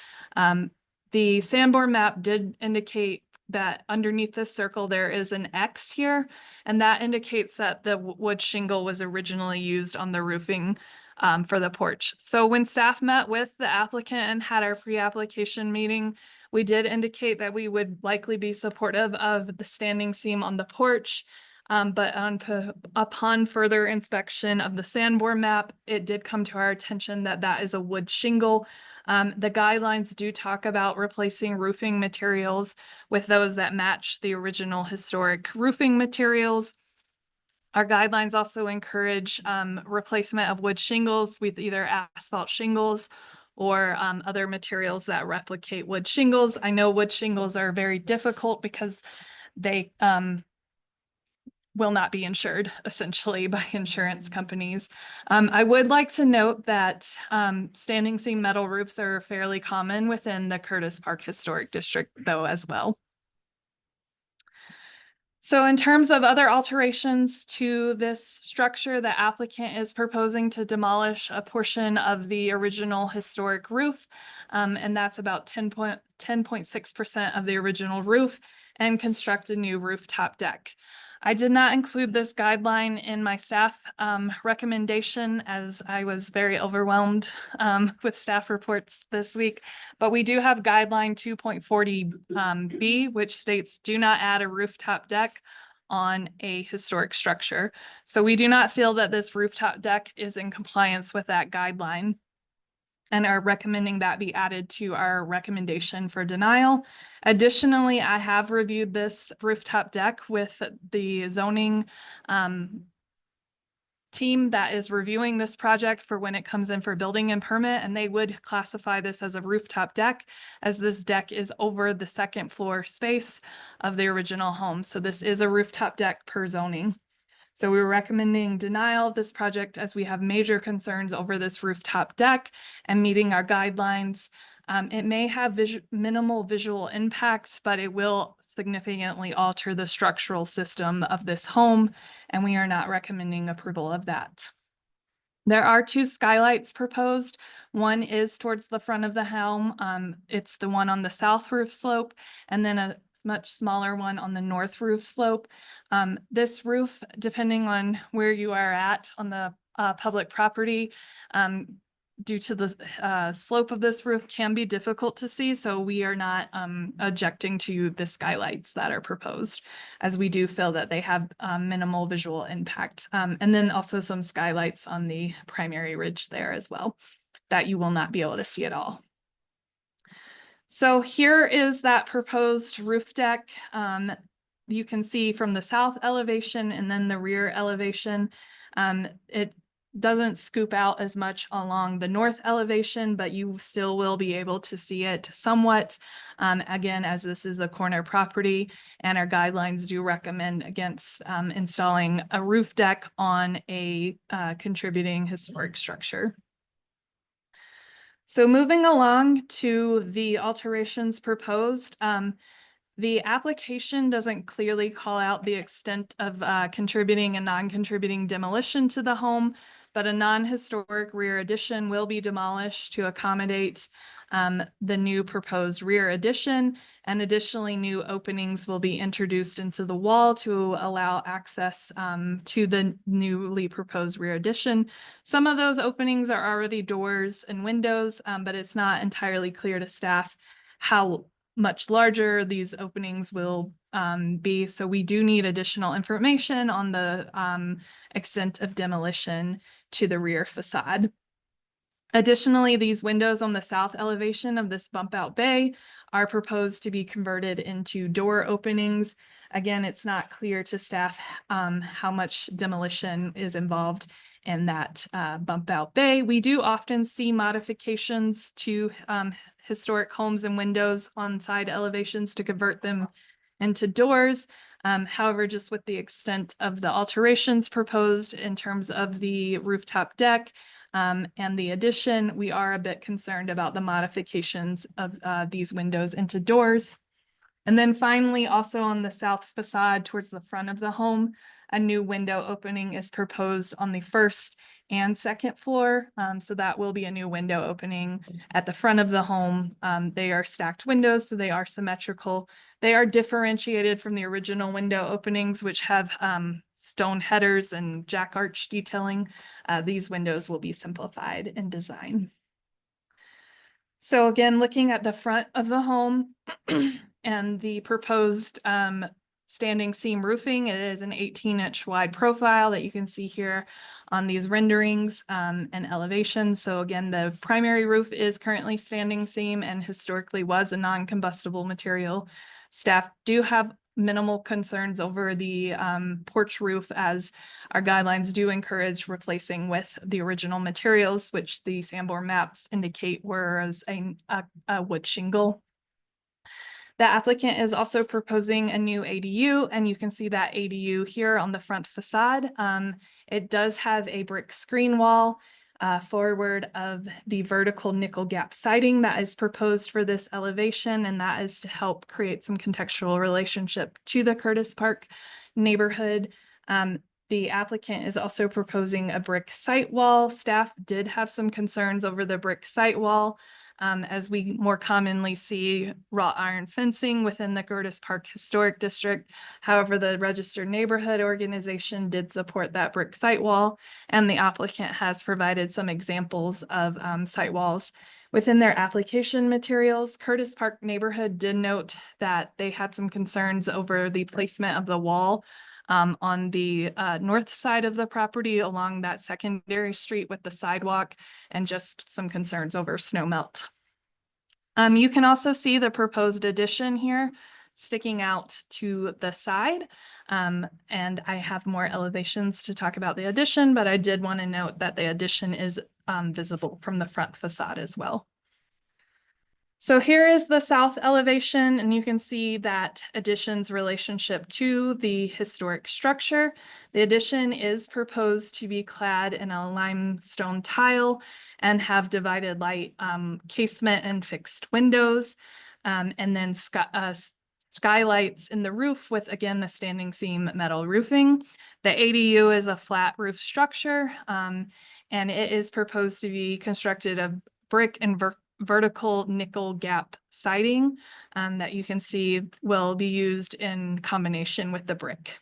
the Sanborn map did indicate that underneath this circle there is an X here, and that indicates that the wood shingle was originally used on the roofing for the porch. So when staff met with the applicant and had our pre-application meeting, we did indicate that we would likely be supportive of the standing seam on the porch. But upon further inspection of the Sanborn map, it did come to our attention that that is a wood shingle. The guidelines do talk about replacing roofing materials with those that match the original historic roofing materials. Our guidelines also encourage replacement of wood shingles with either asphalt shingles or other materials that replicate wood shingles. I know wood shingles are very difficult because they will not be insured essentially by insurance companies. I would like to note that standing seam metal roofs are fairly common within the Curtis Park Historic District though as well. So in terms of other alterations to this structure, the applicant is proposing to demolish a portion of the original historic roof, and that's about 10.6% of the original roof, and construct a new rooftop deck. I did not include this guideline in my staff recommendation, as I was very overwhelmed with staff reports this week, but we do have guideline 2.40 B, which states do not add a rooftop deck on a historic structure. So we do not feel that this rooftop deck is in compliance with that guideline, and are recommending that be added to our recommendation for denial. Additionally, I have reviewed this rooftop deck with the zoning team that is reviewing this project for when it comes in for building and permit, and they would classify this as a rooftop deck, as this deck is over the second floor space of the original home. So this is a rooftop deck per zoning. So we were recommending denial of this project as we have major concerns over this rooftop deck and meeting our guidelines. It may have minimal visual impact, but it will significantly alter the structural system of this home, and we are not recommending approval of that. There are two skylights proposed. One is towards the front of the home. It's the one on the south roof slope, and then a much smaller one on the north roof slope. This roof, depending on where you are at on the public property, due to the slope of this roof, can be difficult to see. So we are not objecting to the skylights that are proposed, as we do feel that they have minimal visual impact. And then also some skylights on the primary ridge there as well, that you will not be able to see at all. So here is that proposed roof deck. you can see from the south elevation and then the rear elevation, it doesn't scoop out as much along the north elevation, but you still will be able to see it somewhat. Again, as this is a corner property and our guidelines do recommend against installing a roof deck on a contributing historic structure. So moving along to the alterations proposed, the application doesn't clearly call out the extent of contributing and non-contributing demolition to the home, but a non-historic rear addition will be demolished to accommodate the new proposed rear addition. And additionally, new openings will be introduced into the wall to allow access to the newly proposed rear addition. Some of those openings are already doors and windows, but it's not entirely clear to staff how much larger these openings will be. So we do need additional information on the extent of demolition to the rear facade. Additionally, these windows on the south elevation of this bump out bay are proposed to be converted into door openings. Again, it's not clear to staff how much demolition is involved in that bump out bay. We do often see modifications to historic homes and windows on side elevations to convert them into doors. However, just with the extent of the alterations proposed in terms of the rooftop deck and the addition, we are a bit concerned about the modifications of these windows into doors. And then finally, also on the south facade towards the front of the home, a new window opening is proposed on the first and second floor. So that will be a new window opening at the front of the home. They are stacked windows, so they are symmetrical. They are differentiated from the original window openings, which have stone headers and jack arch detailing. These windows will be simplified in design. So again, looking at the front of the home and the proposed standing seam roofing, it is an 18-inch wide profile that you can see here on these renderings and elevations. So again, the primary roof is currently standing seam and historically was a non-combustible material. Staff do have minimal concerns over the porch roof, as our guidelines do encourage replacing with the original materials, which the Sanborn maps indicate were as a wood shingle. The applicant is also proposing a new ADU, and you can see that ADU here on the front facade. It does have a brick screen wall forward of the vertical nickel gap siding that is proposed for this elevation, and that is to help create some contextual relationship to the Curtis Park neighborhood. The applicant is also proposing a brick site wall. Staff did have some concerns over the brick site wall, as we more commonly see wrought iron fencing within the Curtis Park Historic District. However, the registered neighborhood organization did support that brick site wall, and the applicant has provided some examples of site walls within their application materials. Curtis Park neighborhood did note that they had some concerns over the placement of the wall on the north side of the property along that secondary street with the sidewalk, and just some concerns over snow melt. You can also see the proposed addition here sticking out to the side. And I have more elevations to talk about the addition, but I did want to note that the addition is visible from the front facade as well. So here is the south elevation, and you can see that addition's relationship to the historic structure. The addition is proposed to be clad in a limestone tile and have divided light casement and fixed windows, and then skylights in the roof with, again, the standing seam metal roofing. The ADU is a flat roof structure, and it is proposed to be constructed of brick and vertical nickel gap siding that you can see will be used in combination with the brick.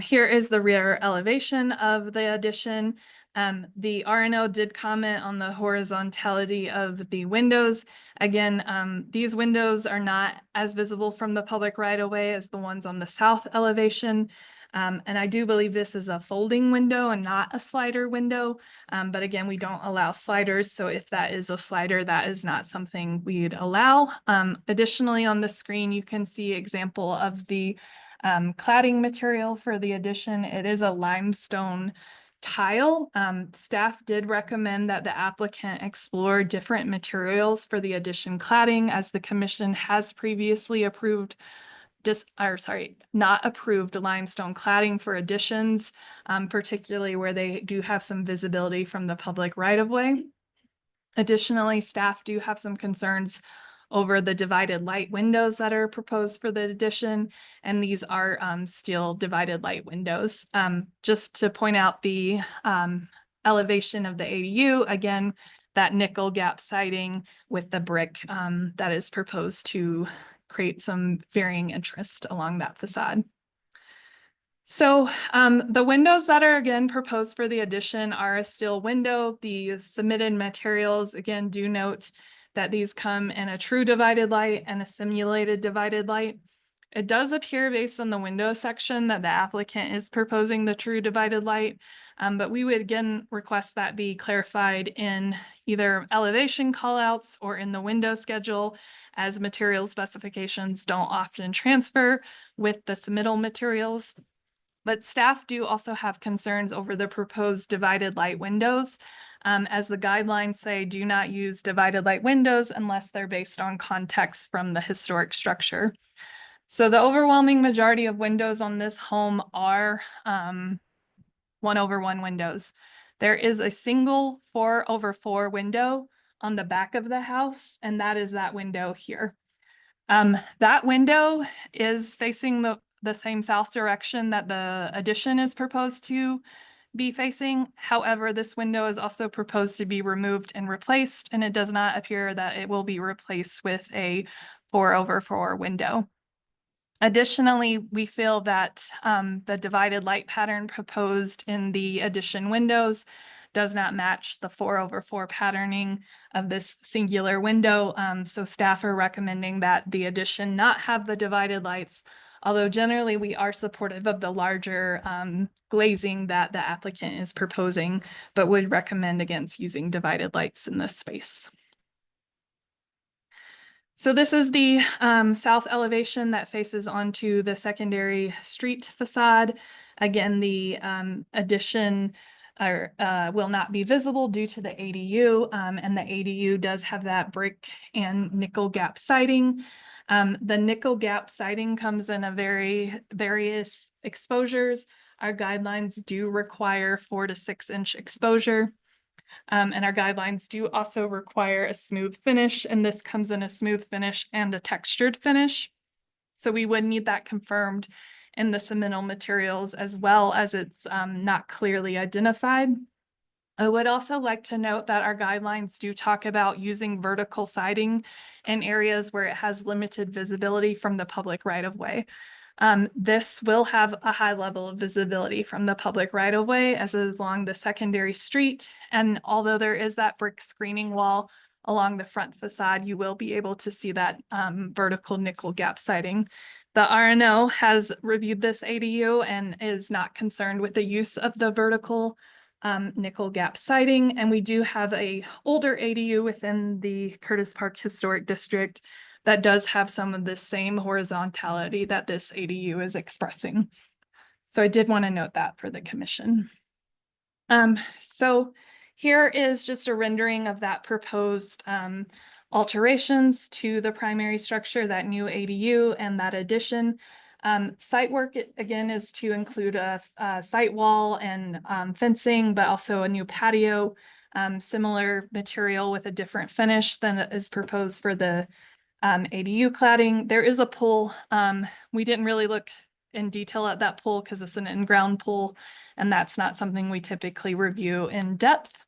Here is the rear elevation of the addition. The RNO did comment on the horizontality of the windows. Again, these windows are not as visible from the public right of way as the ones on the south elevation. And I do believe this is a folding window and not a slider window. But again, we don't allow sliders. So if that is a slider, that is not something we'd allow. Additionally, on the screen, you can see example of the cladding material for the addition. It is a limestone tile. Staff did recommend that the applicant explore different materials for the addition cladding, as the commission has previously approved not approved limestone cladding for additions, particularly where they do have some visibility from the public right-of-way. Additionally, staff do have some concerns over the divided light windows that are proposed for the addition, and these are steel divided light windows. Just to point out the elevation of the ADU, again, that nickel gap siding with the brick that is proposed to create some varying interest along that facade. So the windows that are again proposed for the addition are a steel window. The submitted materials, again, do note that these come in a true divided light and a simulated divided light. It does appear based on the window section that the applicant is proposing the true divided light, but we would again request that be clarified in either elevation callouts or in the window schedule, as material specifications don't often transfer with the submittal materials. But staff do also have concerns over the proposed divided light windows. As the guidelines say, do not use divided light windows unless they're based on context from the historic structure. So the overwhelming majority of windows on this home are 1/1 windows. There is a single 4/4 window on the back of the house, and that is that window here. That window is facing the same south direction that the addition is proposed to be facing. However, this window is also proposed to be removed and replaced, and it does not appear that it will be replaced with a 4/4 window. Additionally, we feel that the divided light pattern proposed in the addition windows does not match the 4/4 patterning of this singular window. So staff are recommending that the addition not have the divided lights, although generally we are supportive of the larger glazing that the applicant is proposing, but would recommend against using divided lights in this space. So this is the south elevation that faces onto the secondary street facade. Again, the addition will not be visible due to the ADU, and the ADU does have that brick and nickel gap siding. The nickel gap siding comes in a various exposures. Our guidelines do require 4 to 6 inch exposure. And our guidelines do also require a smooth finish, and this comes in a smooth finish and a textured finish. So we would need that confirmed in the submittal materials, as well as it's not clearly identified. I would also like to note that our guidelines do talk about using vertical siding in areas where it has limited visibility from the public right-of-way. This will have a high level of visibility from the public right-of-way, as it is along the secondary street. And although there is that brick screening wall along the front facade, you will be able to see that vertical nickel gap siding. The RNO has reviewed this ADU and is not concerned with the use of the vertical nickel gap siding. And we do have a older ADU within the Curtis Park Historic District that does have some of the same horizontality that this ADU is expressing. So I did want to note that for the commission. So here is just a rendering of that proposed alterations to the primary structure, that new ADU and that addition. Site work, again, is to include a site wall and fencing, but also a new patio, similar material with a different finish than is proposed for the ADU cladding. There is a pool. We didn't really look in detail at that pool because it's an in-ground pool, and that's not something we typically review in depth.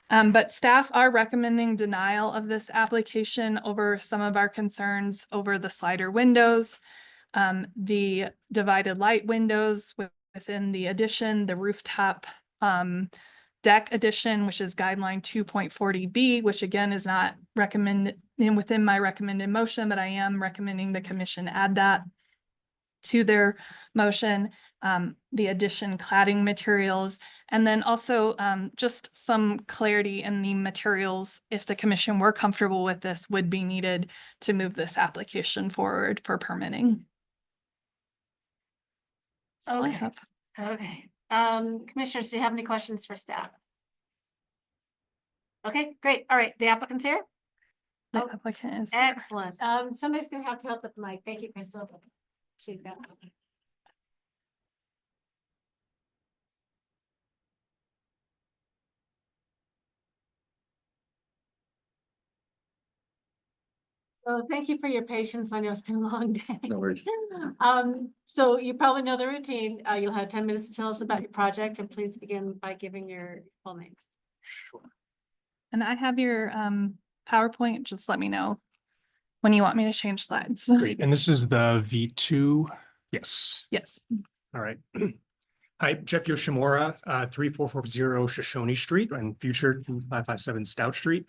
But staff are recommending denial of this application over some of our concerns over the slider windows, the divided light windows within the addition, the rooftop deck addition, which is guideline 2.40B, which again is not recommended within my recommended motion, but I am recommending the commission add that. to their motion, the addition cladding materials, and then also just some clarity in the materials, if the commission were comfortable with this, would be needed to move this application forward for permitting. That's all I Okay. have. Okay. Commissioners, do you have any questions for staff? Okay, great. All right, the applicant's here? The Oh, applicant is here. excellent. Somebody's gonna have to help with the mic. Thank you, Crystal. So thank you for your patience. I know it's been a long day. No worries. So you probably know the routine. You'll have 10 minutes to tell us about your project, and please begin by giving your full names. And I have your PowerPoint. Just let me know when you want me to change slides. Great. And this is the V2. Yes. Yes. All right. Hi, Jeff Yoshimura, 3440 Shoshone Street and future 2557 Stout Street.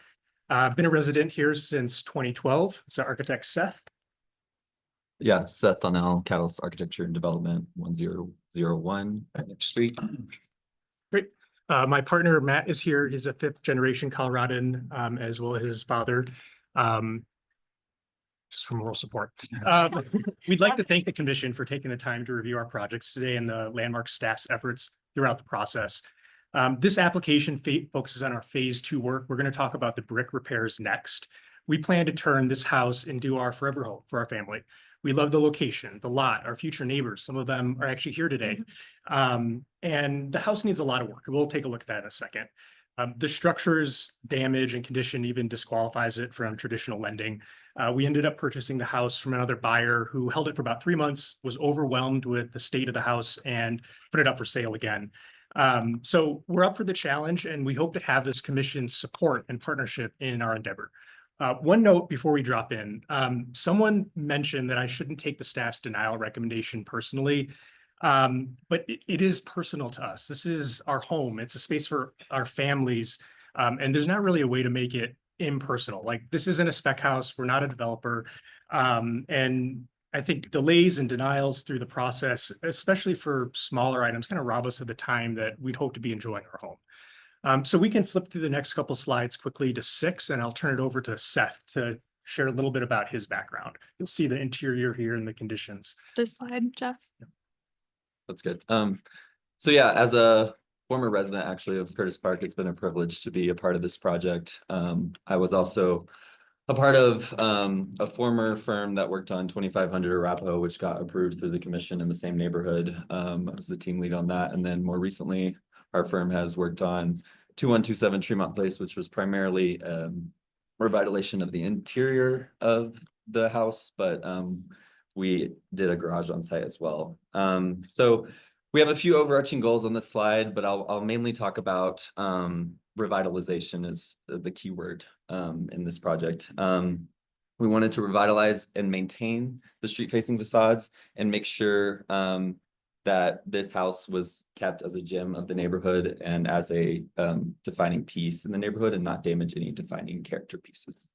I've been a resident here since 2012. So architect Seth. Yeah, Seth Donnell, Catalyst Architecture and Development, 1001 Street. Great. My partner Matt is here. He's a 5th generation Coloradan, as well as his father. Just for moral support. We'd like to thank the commission for taking the time to review our projects today and the Landmark staff's efforts throughout the process. This application focuses on our phase 2 work. We're going to talk about the brick repairs next. We plan to turn this house into our forever home for our family. We love the location, the lot, our future neighbors. Some of them are actually here today. And the house needs a lot of work. We'll take a look at that in a second. The structure's damage and condition even disqualifies it from traditional lending. We ended up purchasing the house from another buyer who held it for about 3 months, was overwhelmed with the state of the house, and put it up for sale again. So we're up for the challenge, and we hope to have this commission's support and partnership in our endeavor. One note before we drop in, someone mentioned that I shouldn't take the staff's denial recommendation personally. But it is personal to us. This is our home. It's a space for our families. And there's not really a way to make it impersonal. Like, this isn't a spec house. We're not a developer. And I think delays and denials through the process, especially for smaller items, kind of rob us of the time that we'd hope to be enjoying our home. So we can flip through the next couple slides quickly to 6, and I'll turn it over to Seth to share a little bit about his background. You'll see the interior here and the conditions. This slide, Jeff. That's good. So yeah, as a former resident actually of Curtis Park, it's been a privilege to be a part of this project. I was also a part of a former firm that worked on 2500 Arapahoe, which got approved through the commission in the same neighborhood. I was the team lead on that. And then more recently, our firm has worked on 2127 Tremont Place, which was primarily revitalization of the interior of the house, but we did a garage on site as well. So we have a few overarching goals on this slide, but I'll mainly talk about revitalization is the key word in this project. We wanted to revitalize and maintain the street-facing facades and make sure that this house was kept as a gem of the neighborhood and as a defining piece in the neighborhood and not damage any defining character pieces.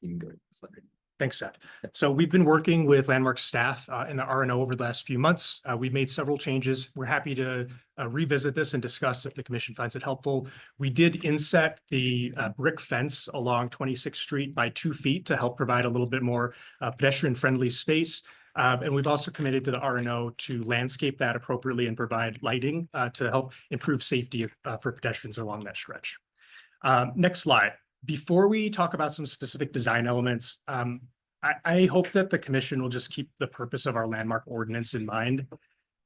You can go to the slide. Thanks, Seth. So we've been working with Landmark staff in the R&O over the last few months. We've made several changes. We're happy to revisit this and discuss if the commission finds it helpful. We did inset the brick fence along 26th Street by 2 feet to help provide a little bit more pedestrian-friendly space. And we've also committed to the R&O to landscape that appropriately and provide lighting to help improve safety for pedestrians along that stretch. Next slide. Before we talk about some specific design elements, I hope that the commission will just keep the purpose of our landmark ordinance in mind.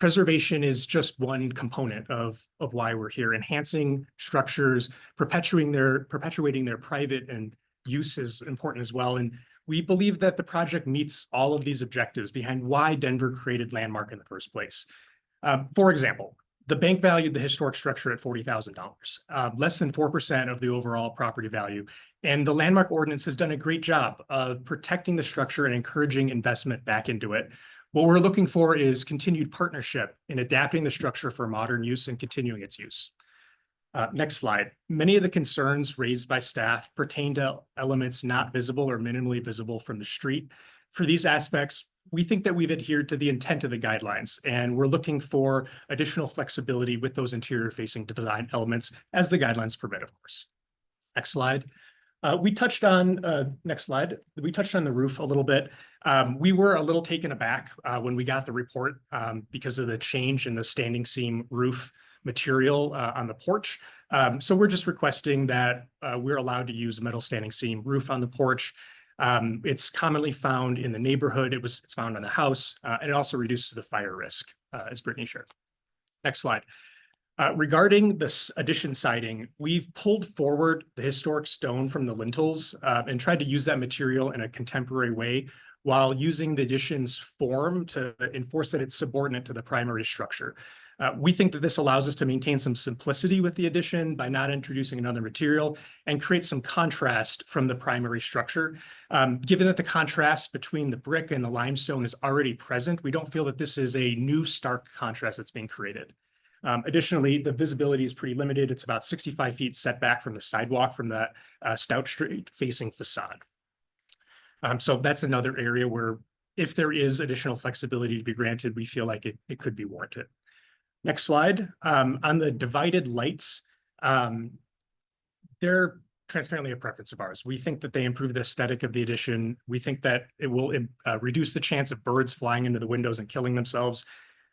Preservation is just one component of why we're here. Enhancing structures, perpetuating their private and use is important as well. And we believe that the project meets all of these objectives behind why Denver created Landmark in the first place. For example, the bank valued the historic structure at $40,000, less than 4% of the overall property value. And the Landmark Ordinance has done a great job of protecting the structure and encouraging investment back into it. What we're looking for is continued partnership in adapting the structure for modern use and continuing its use. Next slide. Many of the concerns raised by staff pertain to elements not visible or minimally visible from the street. For these aspects, we think that we've adhered to the intent of the guidelines, and we're looking for additional flexibility with those interior facing design elements as the guidelines permit, of course. Next slide. We touched on, next slide, we touched on the roof a little bit. We were a little taken aback when we got the report because of the change in the standing seam roof material on the porch. So we're just requesting that we're allowed to use a metal standing seam roof on the porch. It's commonly found in the neighborhood. It's found on the house, and it also reduces the fire risk, as Brittany shared. Next slide. Regarding this addition siding, we've pulled forward the historic stone from the lintels and tried to use that material in a contemporary way while using the addition's form to enforce that it's subordinate to the primary structure. We think that this allows us to maintain some simplicity with the addition by not introducing another material and create some contrast from the primary structure. Given that the contrast between the brick and the limestone is already present, we don't feel that this is a new stark contrast that's being created. Additionally, the visibility is pretty limited. It's about 65 feet setback from the sidewalk from that Stout Street facing facade. So that's another area where if there is additional flexibility to be granted, we feel like it could be warranted. Next slide. On the divided lights, they're transparently a preference of ours. We think that they improve the aesthetic of the addition. We think that it will reduce the chance of birds flying into the windows and killing themselves.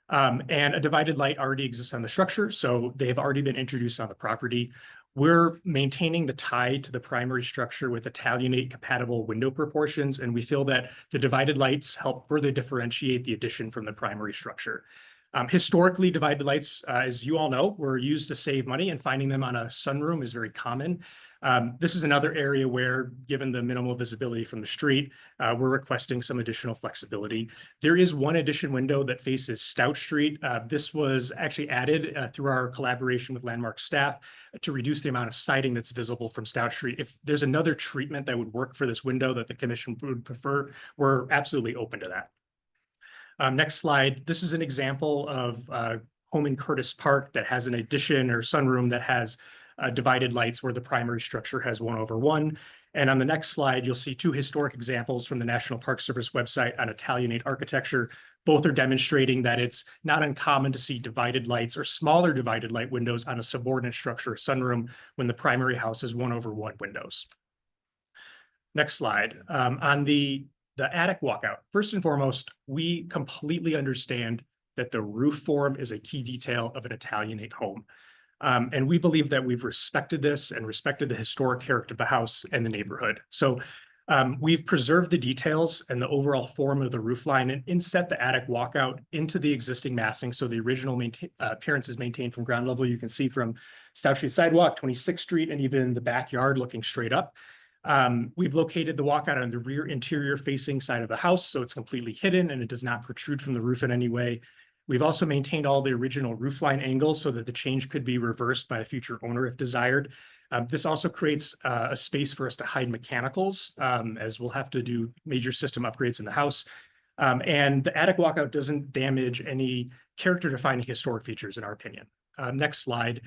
And a divided light already exists on the structure, so they have already been introduced on the property. We're maintaining the tie to the primary structure with Italianate compatible window proportions, and we feel that the divided lights help further differentiate the addition from the primary structure. Historically, divided lights, as you all know, were used to save money, and finding them on a sunroom is very common. This is another area where, given the minimal visibility from the street, we're requesting some additional flexibility. There is one addition window that faces Stout Street. This was actually added through our collaboration with Landmark staff to reduce the amount of siding that's visible from Stout Street. If there's another treatment that would work for this window that the commission would prefer, we're absolutely open to that. Next slide. This is an example of home in Curtis Park that has an addition or sunroom that has divided lights where the primary structure has 1/1. And on the next slide, you'll see two historic examples from the National Park Service website on Italianate architecture. Both are demonstrating that it's not uncommon to see divided lights or smaller divided light windows on a subordinate structure, sunroom, when the primary house is 1/1 windows. Next slide. On the attic walkout, first and foremost, we completely understand that the roof form is a key detail of an Italianate home. And we believe that we've respected this and respected the historic character of the house and the neighborhood. So we've preserved the details and the overall form of the roof line and inset the attic walkout into the existing massing. So the original appearance is maintained from ground level. You can see from Stout Street sidewalk, 26th Street, and even the backyard looking straight up. We've located the walkout on the rear interior facing side of the house, so it's completely hidden and it does not protrude from the roof in any way. We've also maintained all the original roofline angles so that the change could be reversed by a future owner if desired. This also creates a space for us to hide mechanicals, as we'll have to do major system upgrades in the house. And the attic walkout doesn't damage any character-defining historic features, in our opinion. Next slide.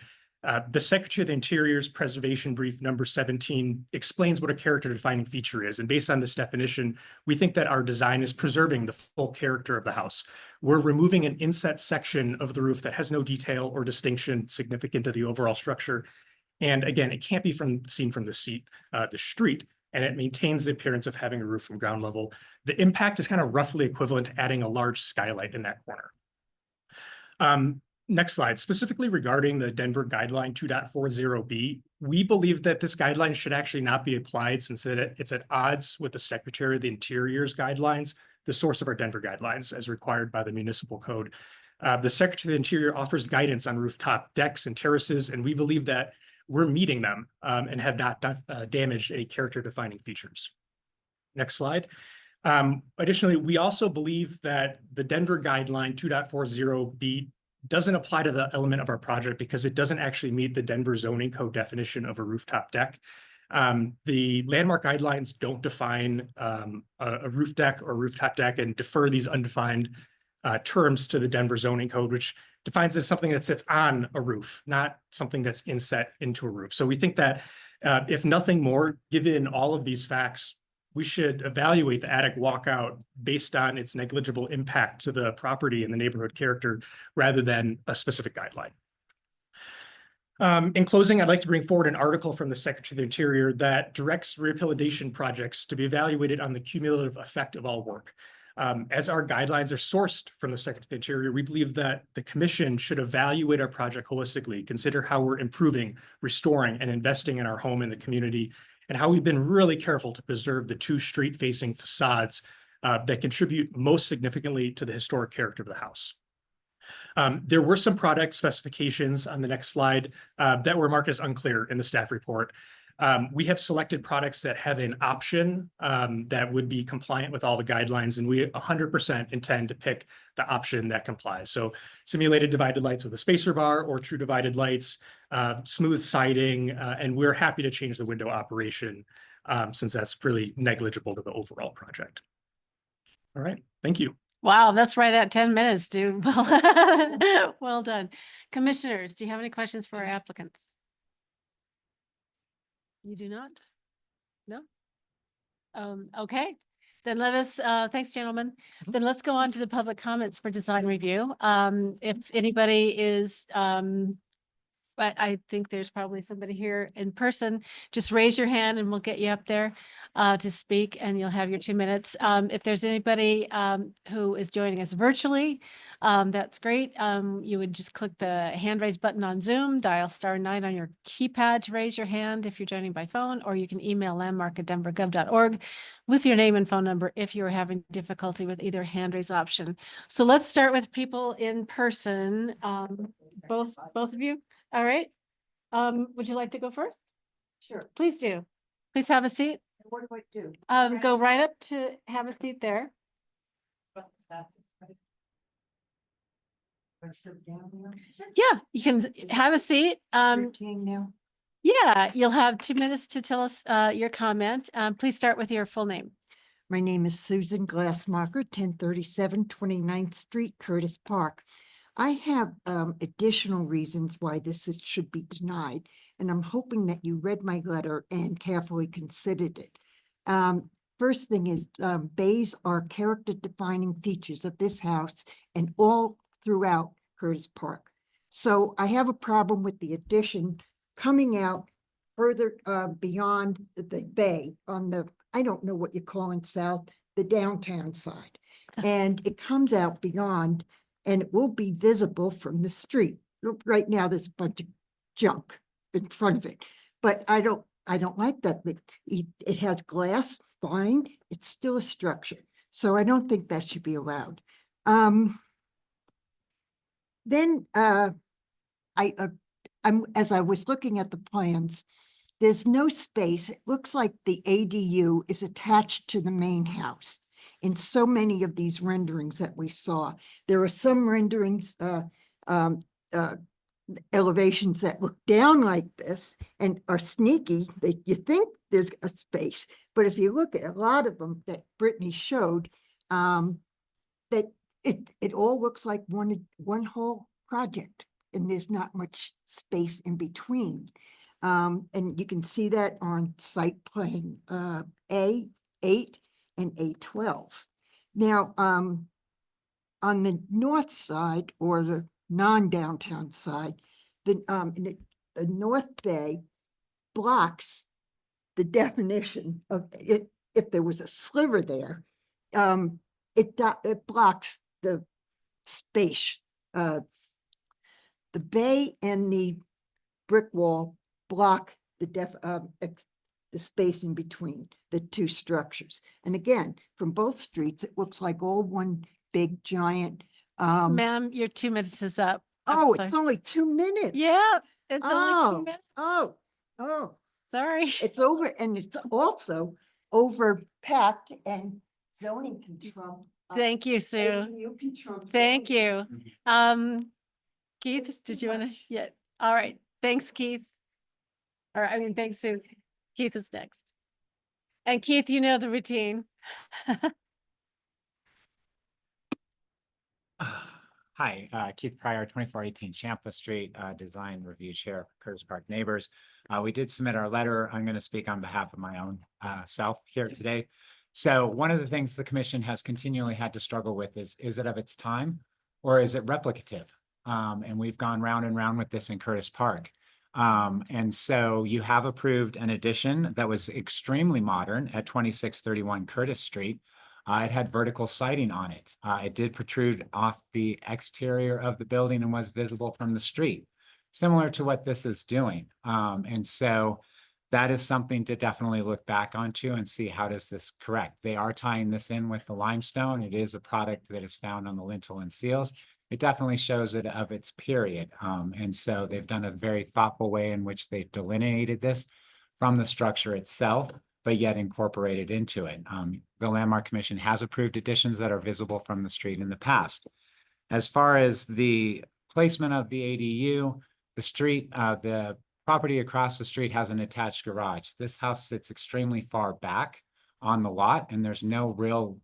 The Secretary of the Interior's preservation brief number 17 explains what a character-defining feature is. And based on this definition, we think that our design is preserving the full character of the house. We're removing an inset section of the roof that has no detail or distinction significant to the overall structure. And again, it can't be seen from the street, and it maintains the appearance of having a roof from ground level. The impact is kind of roughly equivalent to adding a large skylight in that corner. Next slide. Specifically regarding the Denver Guideline 2.40B, we believe that this guideline should actually not be applied since it's at odds with the Secretary of the Interior's guidelines, the source of our Denver guidelines as required by the municipal code. The Secretary of the Interior offers guidance on rooftop decks and terraces, and we believe that we're meeting them and have not damaged any character-defining features. Next slide. Additionally, we also believe that the Denver Guideline 2.40B doesn't apply to the element of our project because it doesn't actually meet the Denver zoning code definition of a rooftop deck. The landmark guidelines don't define a roof deck or rooftop deck and defer these undefined terms to the Denver zoning code, which defines it as something that sits on a roof, not something that's inset into a roof. So we think that if nothing more, given all of these facts, we should evaluate the attic walkout based on its negligible impact to the property and the neighborhood character rather than a specific guideline. In closing, I'd like to bring forward an article from the Secretary of the Interior that directs rehabilitation projects to be evaluated on the cumulative effect of all work. As our guidelines are sourced from the Secretary of the Interior, we believe that the commission should evaluate our project holistically, consider how we're improving, restoring, and investing in our home and the community, and how we've been really careful to preserve the 2 street-facing facades that contribute most significantly to the historic character of the house. There were some product specifications on the next slide that were marked as unclear in the staff report. We have selected products that have an option that would be compliant with all the guidelines, and we 100% intend to pick the option that complies. So simulated divided lights with a spacer bar or true divided lights, smooth siding, and we're happy to change the window operation since that's really negligible to the overall project. All right, thank you. Wow, that's right at 10 minutes, dude. Well, well done. Commissioners, do you have any questions for our applicants? You do not? No? Okay, then let us, thanks, gentlemen. Then let's go on to the public comments for design review. If anybody is, but I think there's probably somebody here in person. Just raise your hand and we'll get you up there to speak and you'll have your 2 minutes. If there's anybody who is joining us virtually, that's great. You would just click the hand raise button on Zoom, dial *9 on your keypad to raise your hand if you're joining by phone, or you can email landmark@denvergov.org with your name and phone number if you're having difficulty with either hand raise option. So let's start with people in person. Both of you. All right. Would you like to go first? Sure. Please do. Please have a seat. What do I do? Go right up to have a seat there. Yeah, you can have a seat. Yeah, you'll have 2 minutes to tell us your comment. Please start with your full name. My name is Susan Glassmacher, 1037 29th Street, Curtis Park. I have additional reasons why should be denied, and I'm hoping that you read my letter and carefully considered it. First thing is, bays are character-defining features of this house and all throughout Curtis Park. So I have a problem with the addition coming out further beyond the bay on the, I don't know what you're calling south, the downtown side. And it comes out beyond, and it will be visible from the street. Right now, there's a bunch of junk in front of it, but I don't like that. It has glass, fine. It's still a structure, so I don't think that should be allowed. Then as I was looking at the plans, there's no space. It looks like the ADU is attached to the main house. In so many of these renderings that we saw, there are some renderings, elevations that look down like this and are sneaky. You think there's a space, but if you look at a lot of them that Brittany showed, that it all looks like one whole project, and there's not much space in between. And you can see that on site plan A8 and A12. Now, on the north side or the non-downtown side, the North Bay blocks the definition of it. If there was a sliver there, it blocks the space. The bay and the brick wall block the space in between the two structures. And again, from both streets, it looks like all one big giant. Ma'am, your 2 minutes is up. Oh, it's only 2 minutes. Yeah, it's only 2 minutes. Oh, sorry. It's over, and it's also overpacked and zoning control. Thank you, Sue. ADU control. Thank you. Keith, did you want to? Yeah. All right. Thanks, Keith. All right. I mean, thanks, Sue. Keith is next. And Keith, you know the routine. Hi, Keith Pryor, 2418 Champa Street, Design Review Chair for Curtis Park Neighbors. We did submit our letter. I'm going to speak on behalf of my own self here today. So one of the things the commission has continually had to struggle with is it of its time or is it replicative? And we've gone round and round with this in Curtis Park. And so you have approved an addition that was extremely modern at 2631 Curtis Street. It had vertical siding on it. It did protrude off the exterior of the building and was visible from the street, similar to what this is doing. And so that is something to definitely look back onto and see how does this correct. They are tying this in with the limestone. It is a product that is found on the lintel and seals. It definitely shows it of its period. And so they've done a very thoughtful way in which they've delineated this from the structure itself, but yet incorporated into it. The Landmark Commission has approved additions that are visible from the street in the past. As far as the placement of the ADU, the property across the street has an attached garage. This house sits extremely far back on the lot, and there's no real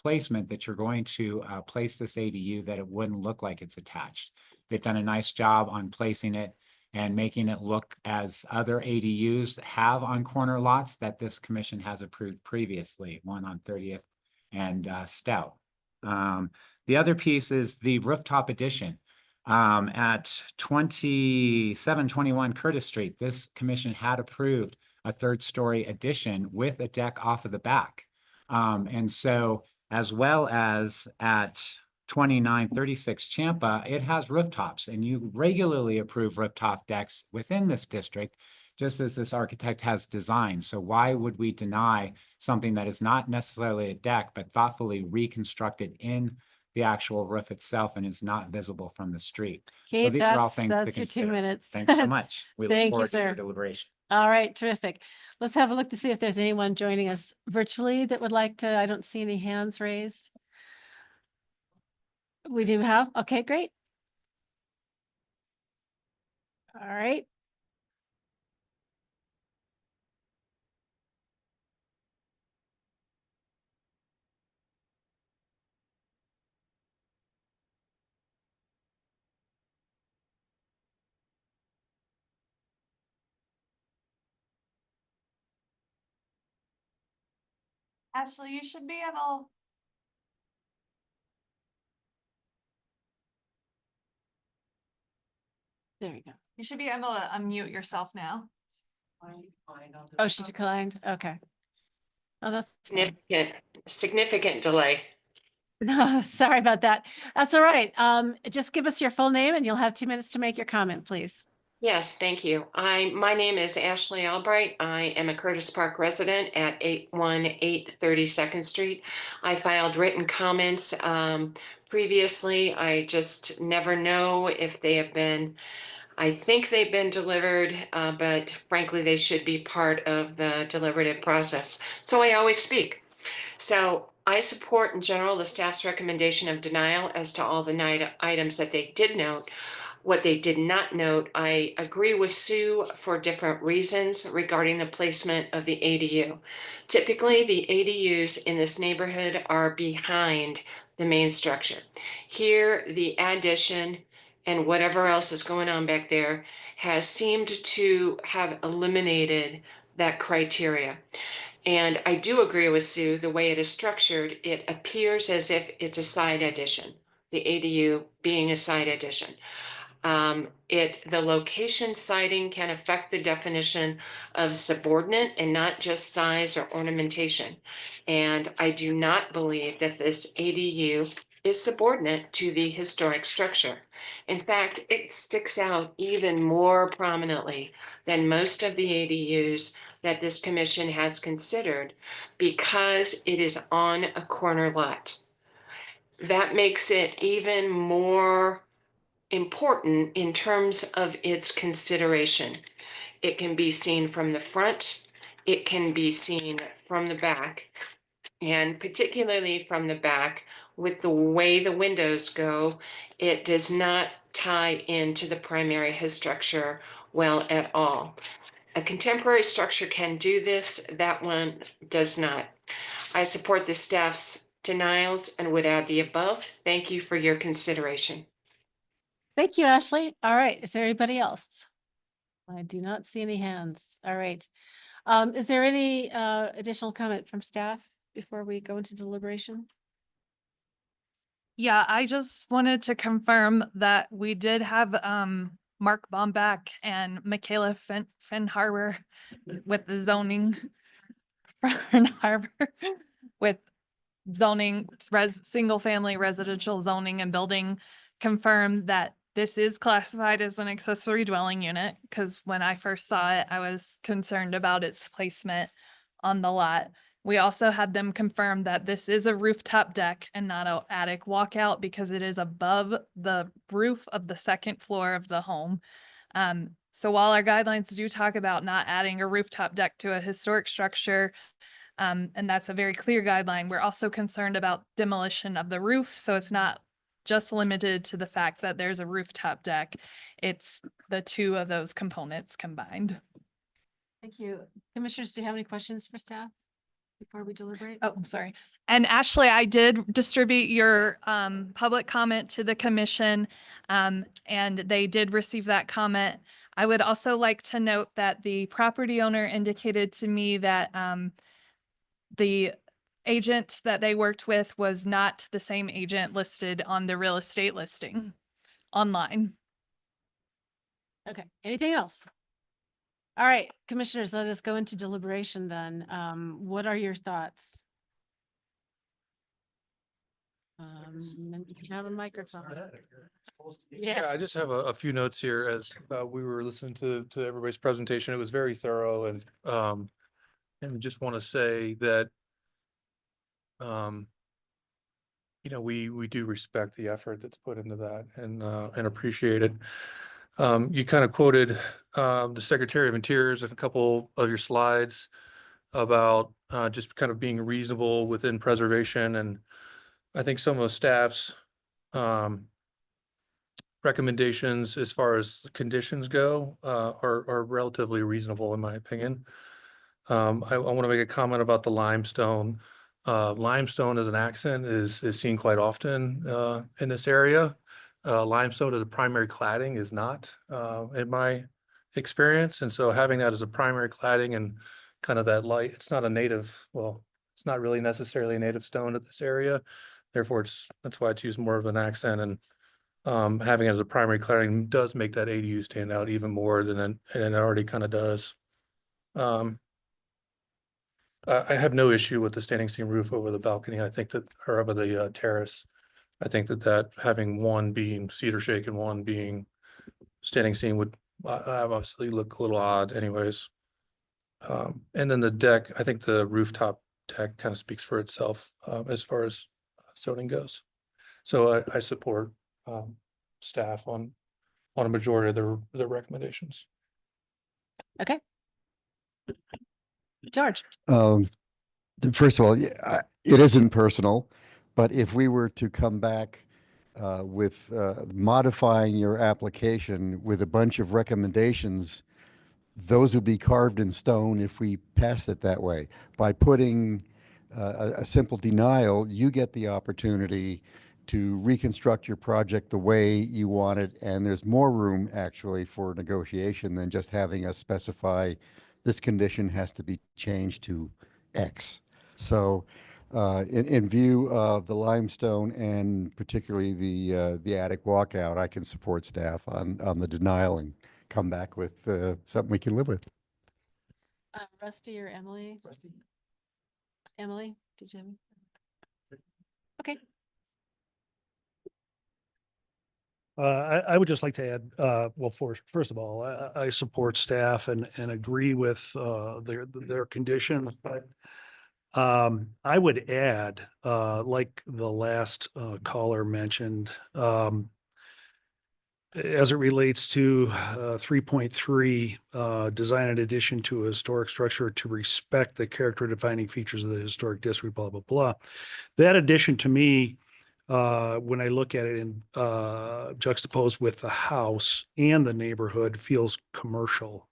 placement that you're going to place this ADU that it wouldn't look like it's attached. They've done a nice job on placing it and making it look as other ADUs have on corner lots that this commission has approved previously, one on 30th and Stout. The other piece is the rooftop addition. At 2721 Curtis Street, this commission had approved a third-story addition with a deck off of the back. And so, as well as at 2936 Champa, it has rooftops, and you regularly approve rooftop decks within this district, just as this architect has designed. So why would we deny something that is not necessarily a deck, but thoughtfully reconstructed in the actual roof itself and is not visible from the street? So Keith, these are all that's things to your 2 consider. minutes. Thanks so much. We look Thank you, forward to your sir. deliberation. All right, terrific. Let's have a look to see if there's anyone joining us virtually that would like to. I don't see any hands raised. We do have, okay, great. All right. Ashley, you should be able. There you go. You should be able to unmute yourself now. Oh, she declined. Okay. Oh, that's Significant delay. no, sorry about that. That's all right. Just give us your full name and you'll have 2 minutes to make your comment, please. Yes, thank you. My name is Ashley Albright. I am a Curtis Park resident at 818 32nd Street. I filed written comments previously. I just never know if they have been, I think they've been delivered, but frankly, they should be part of the deliberative process. So I always speak. So I support in general the staff's recommendation of denial as to all the items that they did note. What they did not note, I agree with Sue for different reasons regarding the placement of the ADU. Typically, the ADUs in this neighborhood are behind the main structure. Here, the addition and whatever else is going on back there has seemed to have eliminated that criteria. And I do agree with Sue, the way it is structured, it appears as if it's a side addition, the ADU being a side addition. The location citing can affect the definition of subordinate and not just size or ornamentation. And I do not believe that this ADU is subordinate to the historic structure. In fact, it sticks out even more prominently than most of the ADUs that this commission has considered because it is on a corner lot. That makes it even more important in terms of its consideration. It can be seen from the front, it can be seen from the back, and particularly from the back, with the way the windows go, it does not tie into the primary structure well at all. A contemporary structure can do this, that one does not. I support the staff's denials and would add the above. Thank you for your consideration. Thank you, Ashley. All right, is there anybody else? I do not see any hands. All right. Is there any additional comment from staff before we go into deliberation? Yeah, I just wanted to confirm that we did have Mark Bomback and Michaela Fenharber with the zoning Harbor with zoning, single family residential zoning and building confirmed that this is classified as an accessory dwelling unit, because when I first saw it, I was concerned about its placement on the lot. We also had them confirm that this is a rooftop deck and not an attic walkout because it is above the roof of the second floor of the home. So while our guidelines do talk about not adding a rooftop deck to a historic structure, and that's a very clear guideline, we're also concerned about demolition of the roof. So it's not just limited to the fact that there's a rooftop deck. It's the two of those components combined. Thank you. Commissioners, do you have any questions for staff before we deliberate? Oh, I'm sorry. And Ashley, I did distribute your public comment to the commission, and they did receive that comment. I would also like to note that the property owner indicated to me that the agent that they worked with was not the same agent listed on the real estate listing online. Okay, anything else? All right, commissioners, let us go into deliberation then. What are your thoughts? You have a microphone. Yeah, I just have a few notes here as we were listening to everybody's presentation. It was very thorough and just want to say that we do respect the effort that's put into that and appreciate it. You kind of quoted the Secretary of Interior's in a couple of your slides about just kind of being reasonable within preservation, and I think some of the staff's recommendations as far as conditions go are relatively reasonable in my opinion. I want to make a comment about the limestone. Limestone as an accent is seen quite often in this area. Limestone as a primary cladding is not in my experience. And so having that as a primary cladding and kind of that light, it's not a native, well, it's not really necessarily a native stone to this area. Therefore, that's why it's used more of an accent, and having it as a primary cladding does make that ADU stand out even more than it already kind of does. I have no issue with the standing seam roof over the balcony. I think that, or over the terrace. I think that having one being cedar shake and one being standing seam would obviously look a little odd anyways. And then the deck, I think the rooftop deck kind of speaks for itself as far as zoning goes. So I support staff on a majority of their recommendations. Okay. George. First of all, it isn't personal, but if we were to come back with modifying your application with a bunch of recommendations, those would be carved in stone if we passed it that way. By putting a simple denial, you get the opportunity to reconstruct your project the way you want it, and there's more room actually for negotiation than just having us specify this condition has to be changed to X. So in view of the limestone and particularly the attic walkout, I can support staff on the denial and come back with something we can live with. Rusty or Emily? Rusty. Emily, did you have any? Okay. I would just like to add, well, first of all, I support staff and agree with their conditions, but I would add, like the last caller mentioned, as it relates to 3.3, design in addition to a historic structure to respect the character defining features of the historic district, blah, blah, blah. That addition to me, when I look at it in juxtaposed with the house and the neighborhood, feels commercial,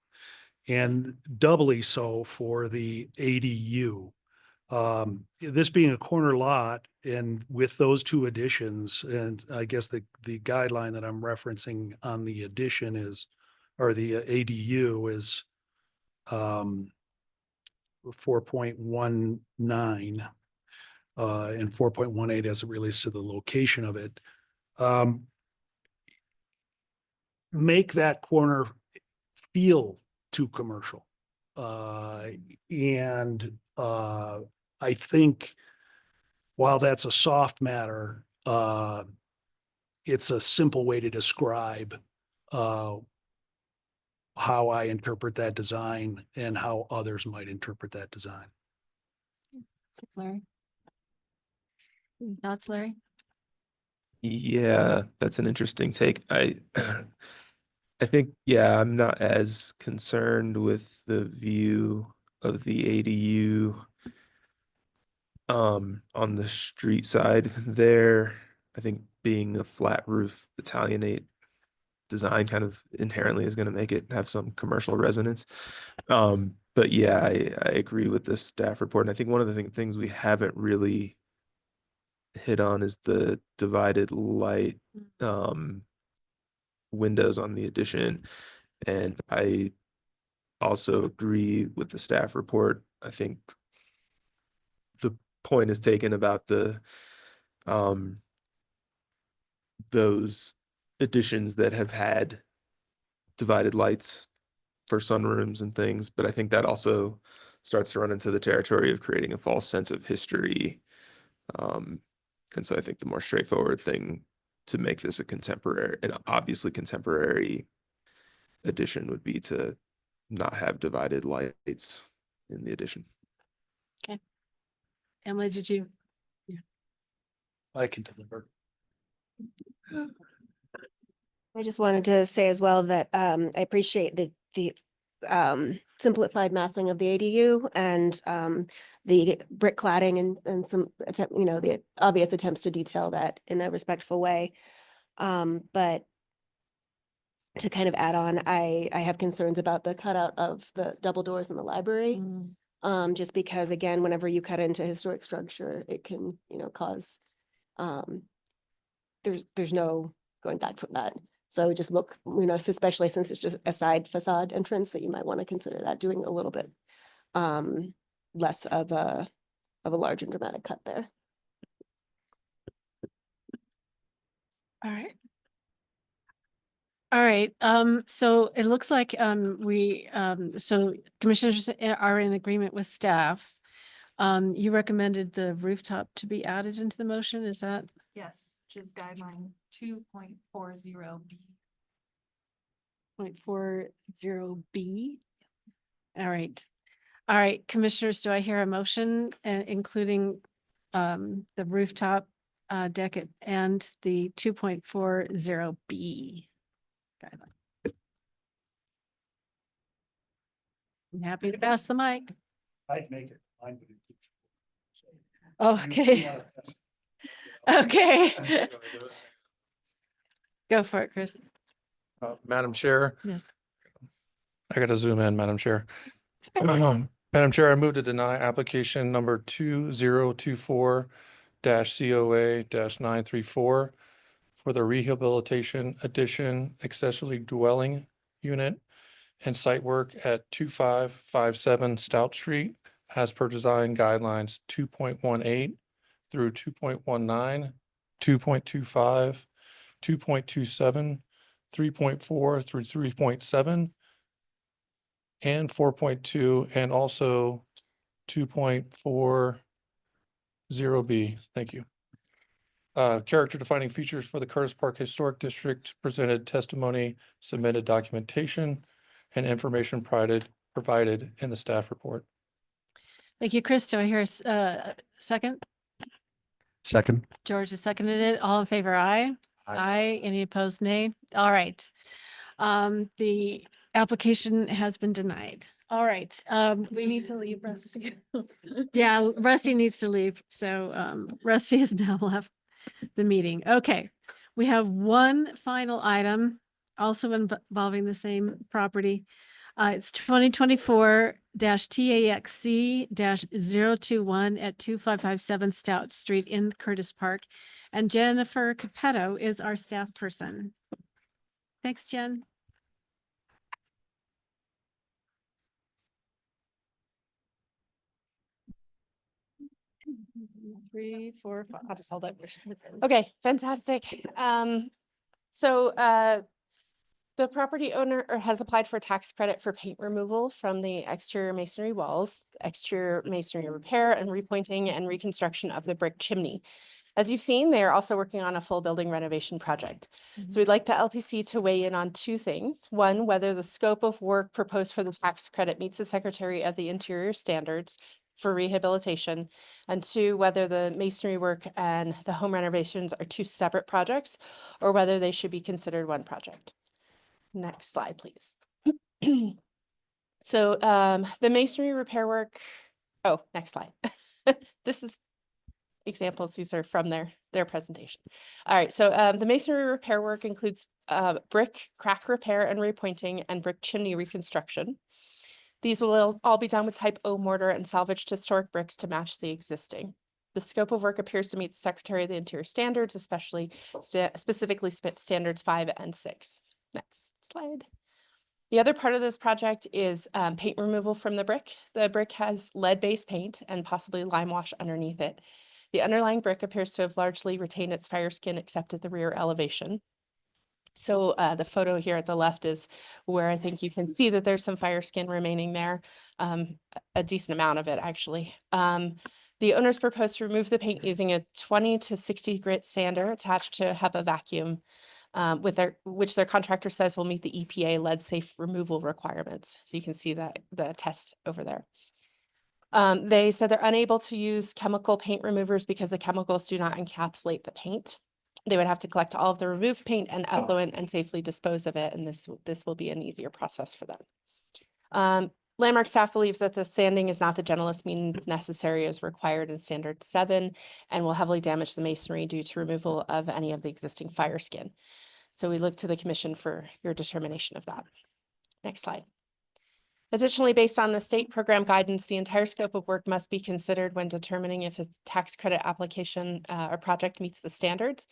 and doubly so for the ADU. This being a corner lot and with those two additions, and I guess the guideline that I'm referencing on the addition is, or the ADU is 4.19 and 4.18 as it relates to the location of it. Make that corner feel too commercial. I think while that's a soft matter, it's a simple way to describe how I interpret that design and how others might interpret that design. Larry? Thoughts, Larry? Yeah, that's an interesting take. I think, yeah, I'm not as concerned with the view of the ADU on the street side there. I think being a flat roof Italianate design kind of inherently is going to make it have some commercial resonance. But yeah, I agree with the staff report. And I think one of the things we haven't really hit on is the divided light windows on the addition. And I also agree with the staff report. I think the point is taken about the those additions that have had divided lights for sunrooms and things, but I think that also starts to run into the territory of creating a false sense of history. And so I think the more straightforward thing to make this a contemporary, and obviously contemporary addition would be to not have divided lights in the addition. Okay. Emily, did you? I can deliver. I just wanted to say as well that I appreciate the simplified massing of the ADU and the brick cladding and some attempt, the obvious attempts to detail that in a respectful way. But to kind of add on, I have concerns about the cutout of the double doors in the library. Just because, again, whenever you cut into historic structure, it can, cause there's no going back from that. So just look, especially since it's just a side facade entrance, that you might want to consider that doing a little bit less of a large and dramatic cut there. All right. All right, so it looks like so commissioners are in agreement with staff. You recommended the rooftop to be added into the motion, is that? Yes, which is guideline 2.40B. 0.40B. All right. All right, commissioners, do I hear a motion including the rooftop deck and the 2.40B guideline? I'm happy to pass the mic. I'd make it. Okay. Okay. Go for it, Chris. Madam Chair. Yes. I got to zoom in, Madam Chair. Madam Chair, I move to deny application number 2024-COA-934 for the rehabilitation addition accessory dwelling unit and site work at 2557 Stout Street as per design guidelines 2.18 through 2.19, 2.25, 2.27, 3.4 through 3.7, and 4.2, and also 2.40B. Thank you. Character defining features for the Curtis Park Historic District, presented testimony, submitted documentation, and information provided in the staff report. Thank you, Chris. Do I hear a second? Second. George has seconded it. All in favor, aye. Aye. Any opposed, nay? All right. The application has been denied. All right. We need to leave Rusty. Yeah, Rusty needs to leave. So Rusty has now left the meeting. Okay. We have one final item also involving the same property. It's 2024 TAXC 021 at 2557 Stout Street in Curtis Park. And Jennifer Capetto is our staff person. Thanks, Jen. Three, four, five. I'll just hold it. Okay, fantastic. The property owner has applied for tax credit for paint removal from the exterior masonry walls, exterior masonry repair and repointing and reconstruction of the brick chimney. As you've seen, they are also working on a full building renovation project. So we'd like the LPC to weigh in on two things. One, whether the scope of work proposed for the tax credit meets the Secretary of the Interior standards for rehabilitation. And two, whether the masonry work and the home renovations are two separate projects or whether they should be considered one project. Next slide, please. The masonry repair work, next slide. This is examples. These are from their presentation. All right, so the masonry repair work includes brick crack repair and repointing and brick chimney reconstruction. These will all be done with type O mortar and salvaged historic bricks to match the existing. The scope of work appears to meet the Secretary of the Interior standards, especially specifically standards 5 and 6. Next slide. The other part of this project is paint removal from the brick. The brick has lead-based paint and possibly lime wash underneath it. The underlying brick appears to have largely retained its fire skin except at the rear elevation. So the photo here at the left is where I think you can see that there's some fire skin remaining there, a decent amount of it actually. The owners proposed to remove the paint using a 20 to 60 grit sander attached to a HEPA vacuum, which their contractor says will meet the EPA lead safe removal requirements. So you can see that the test over there. They said they're unable to use chemical paint removers because the chemicals do not encapsulate the paint. They would have to collect all of the removed paint and effluent and safely dispose of it, and this will be an easier process for them. Landmark staff believes that the sanding is not the gentlest means necessary as required in standard 7 and will heavily damage the masonry due to removal of any of the existing fire skin. So we look to the commission for your determination of that. Next slide. Additionally, based on the state program guidance, the entire scope of work must be considered when determining if a tax credit application or project meets the standards.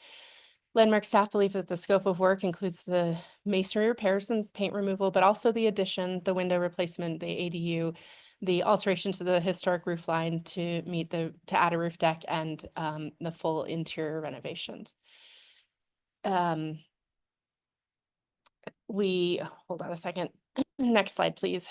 Landmark staff believe that the scope of work includes the masonry repairs and paint removal, but also the addition, the window replacement, the ADU, the alterations to the historic roof line to add a roof deck and the full interior renovations. Hold on a second. Next slide, please.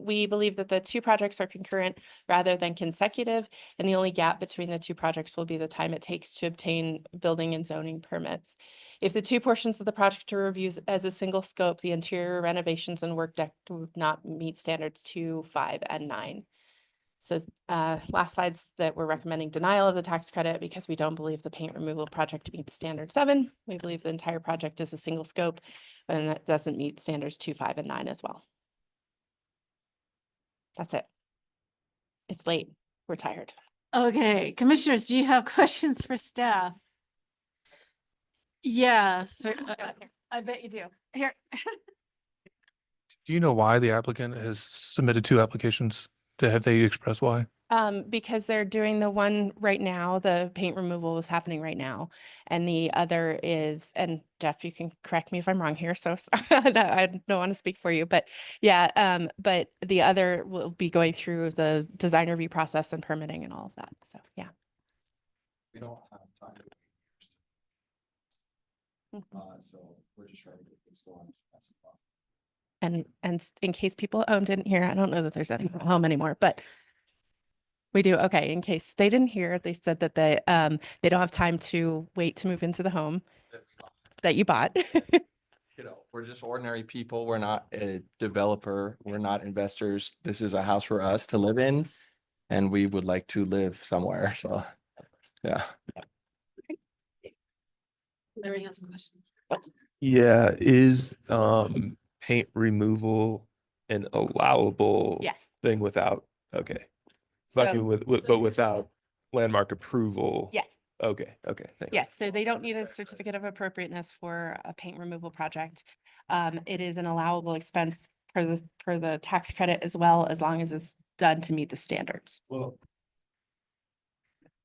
We believe that the two projects are concurrent rather than consecutive, and the only gap between the two projects will be the time it takes to obtain building and zoning permits. If the two portions of the project are reviewed as a single scope, the interior renovations and work deck would not meet standards 2, 5, and 9. So last slides that we're recommending denial of the tax credit because we don't believe the paint removal project meets standard 7. We believe the entire project is a single scope and that doesn't meet standards 2, 5, and 9 as well. That's it. It's late. We're tired. Okay, commissioners, do you have questions for staff? Yeah, I bet you do. Here. Do you know why the applicant has submitted 2 applications? Have they expressed why? Because they're doing the one right now, the paint removal is happening right now. And the other is, and Jeff, you can correct me if I'm wrong here, so I don't want to speak for you, but yeah, but the other will be going through the design review process and permitting and all of that. So yeah. We don't have time to wait. So we're just trying to get things going as fast as possible. And in case people didn't hear, I don't know that there's any home anymore, but we do. Okay, in case they didn't hear, they said that they don't have time to wait to move into the home that you bought. You know, we're just ordinary people. We're not a developer. We're not investors. This is a house for us to live in, and we would like to live somewhere. So, yeah. Larry has a question. Yeah, is paint removal an allowable Yes. thing without, okay. So- But without landmark approval? Yes. Okay, thanks. Yes, so they don't need a certificate of appropriateness for a paint removal project. It is an allowable expense for the tax credit as well, as long as it's done to meet the standards. Well,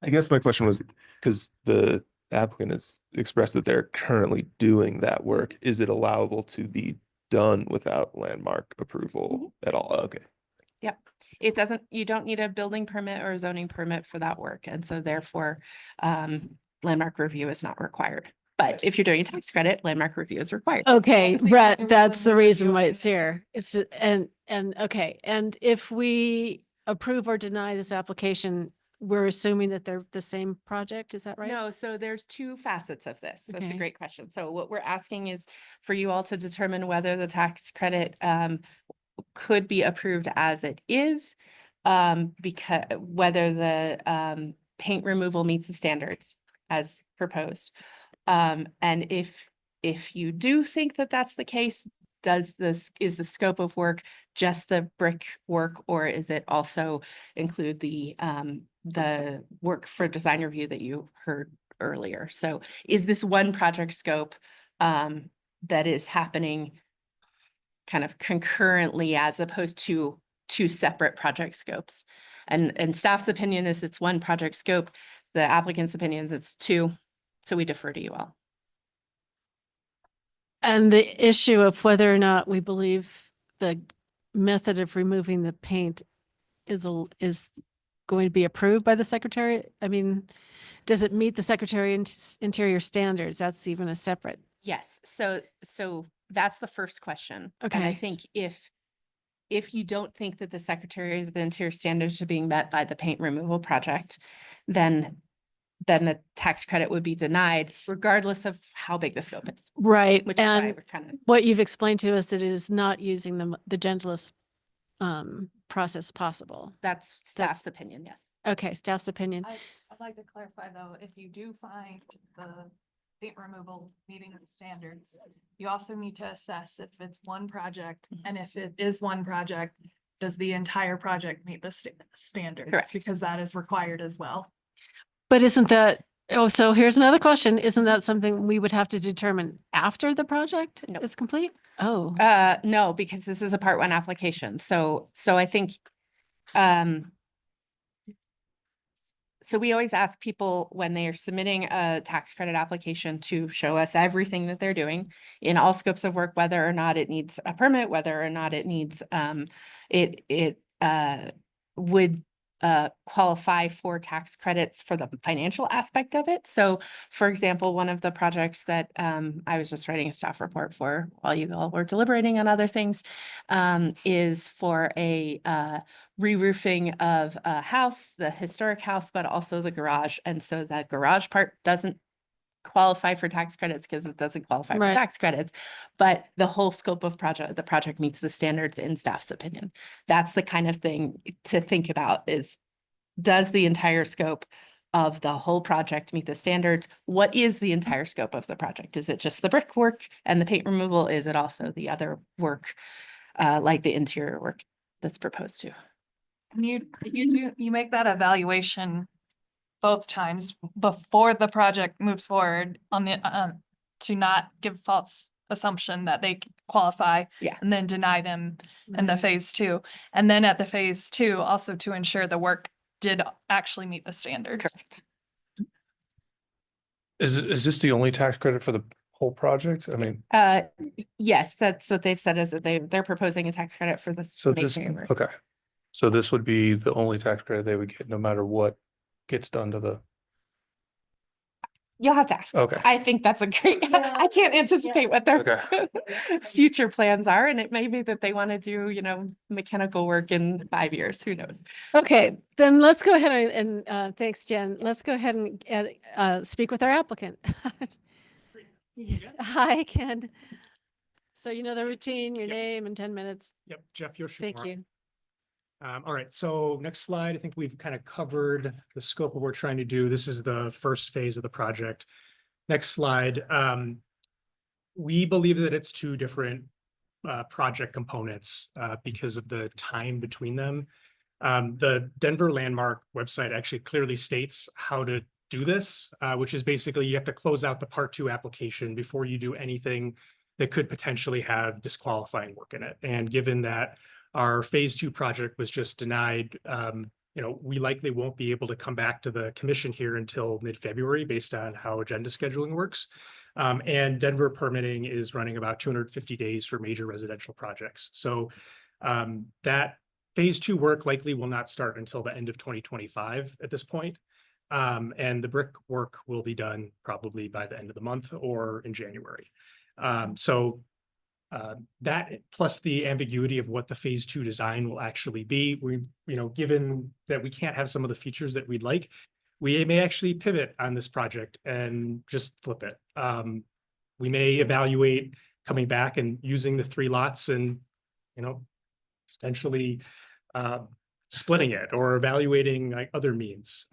I guess my question was, because the applicant has expressed that they're currently doing that work, is it allowable to be done without landmark approval at all? Okay. Yep. It doesn't, you don't need a building permit or a zoning permit for that work. And so therefore, landmark review is not required. But if you're doing a tax credit, landmark review is required. Okay, Obviously, Brett, there that's was the a reason review why of it's it. here. It's, okay, and if we approve or deny this application, we're assuming that they're the same project, is that right? No, so there's two facets of this. That's a Okay. great question. So what we're asking is for you all to determine whether the tax credit could be approved as it is, because whether the paint removal meets the standards as proposed. And if you do think that that's the case, is the scope of work just the brick work, or is it also include the work for design review that you heard earlier? So is this one project scope that is happening kind of concurrently as opposed to two separate project scopes? And staff's opinion is it's one project scope. The applicant's opinion is it's two. So we defer to you all. And the issue of whether or not we believe the method of removing the paint is going to be approved by the secretary? I mean, does it meet the Secretary Interior standards? That's even a separate. Yes, so that's the first question. And I Okay. think if you don't think that the Secretary of the Interior standards are being met by the paint removal project, then the tax credit would be denied regardless of how big the scope is. Right, Which is why and we're kind of, what you've explained to us, it is not using the gentlest process possible. that's staff's opinion, yes. Okay, staff's opinion. I'd like to clarify though, if you do find the paint removal meeting the standards, you also need to assess if it's one project, and if it is one project, does the entire project meet the standards? Correct. Because that is required as well. But isn't that, so here's another question. Isn't that something we would have to determine after the project No. is complete? Oh, No, because this is a part one application. So I think, so we always ask people when they are submitting a tax credit application to show us everything that they're doing in all scopes of work, whether or not it needs a permit, whether or not it needs, it would qualify for tax credits for the financial aspect of it. So for example, one of the projects that I was just writing a staff report for while you all were deliberating on other things is for a re-roofing of a house, the historic house, but also the garage. And so that garage part doesn't qualify for tax credits because it doesn't qualify Right. for tax credits, but the whole scope of the project meets the standards in staff's opinion. That's the kind of thing to think about is, does the entire scope of the whole project meet the standards? What is the entire scope of the project? Is it just the brickwork and the paint removal? Is it also the other work, like the interior work that's proposed to? And you make that evaluation both times before the project moves forward on the, to not give false assumption that they qualify. Yeah. And then deny them in the phase two. And then at the phase two, also to ensure the work did actually meet the standards. Correct. Is this the only tax credit for the whole project? I mean, Yes, that's what they've said is that they're proposing a tax credit for this. so just, masonry work. okay. So this would be the only tax credit they would get no matter what gets done to the, You'll have to ask. Okay. I think that's a great, I can't anticipate what their future plans are. And it may be that they want to do, mechanical work in 5 years. Who knows? okay, then let's go ahead and thanks, Jen. Let's go ahead and speak with our applicant. Hi, Ken. So you know the routine, your name and 10 minutes. Yep, Jeff Yoshimura. Thank you. All right, so next slide, I think we've kind of covered the scope of what we're trying to do. This is the first phase of the project. Next slide. We believe that it's two different project components because of the time between them. The Denver Landmark website actually clearly states how to do this, which is basically you have to close out the part two application before you do anything that could potentially have disqualifying work in it. And given that our phase 2 project was just denied, we likely won't be able to come back to the commission here until mid-February based on how agenda scheduling works. And Denver permitting is running about 250 days for major residential projects. So that phase 2 work likely will not start until the end of 2025 at this point. And the brick work will be done probably by the end of the month or in January. That plus the ambiguity of what the phase 2 design will actually be, given that we can't have some of the features that we'd like, we may actually pivot on this project and just flip it. We may evaluate coming back and using the 3 lots and, potentially splitting it or evaluating like other means.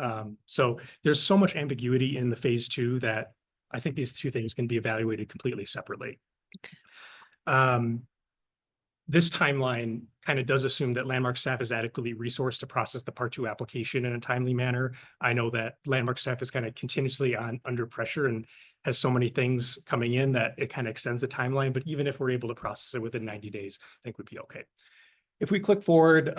So there's so much ambiguity in the phase 2 that I think these 2 things can be evaluated completely separately. This timeline kind of does assume that Landmark staff is adequately resourced to process the Part 2 application in a timely manner. I know that Landmark staff is kind of continuously under pressure and has so many things coming in that it kind of extends the timeline, but even if we're able to process it within 90 days, I think would be okay. If we click forward,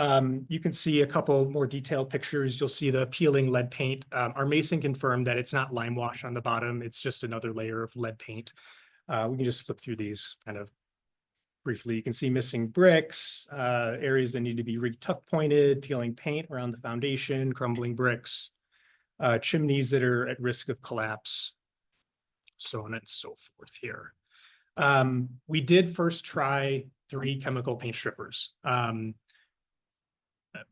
you can see a couple more detailed pictures. You'll see the peeling lead paint. Our mason confirmed that it's not lime wash on the bottom. It's just another layer of lead paint. We can just flip through these kind of briefly. You can see missing bricks, areas that need to be re-tuck pointed, peeling paint around the foundation, crumbling bricks, chimneys that are at risk of collapse, so on and so forth here. We did first try 3 chemical paint strippers. I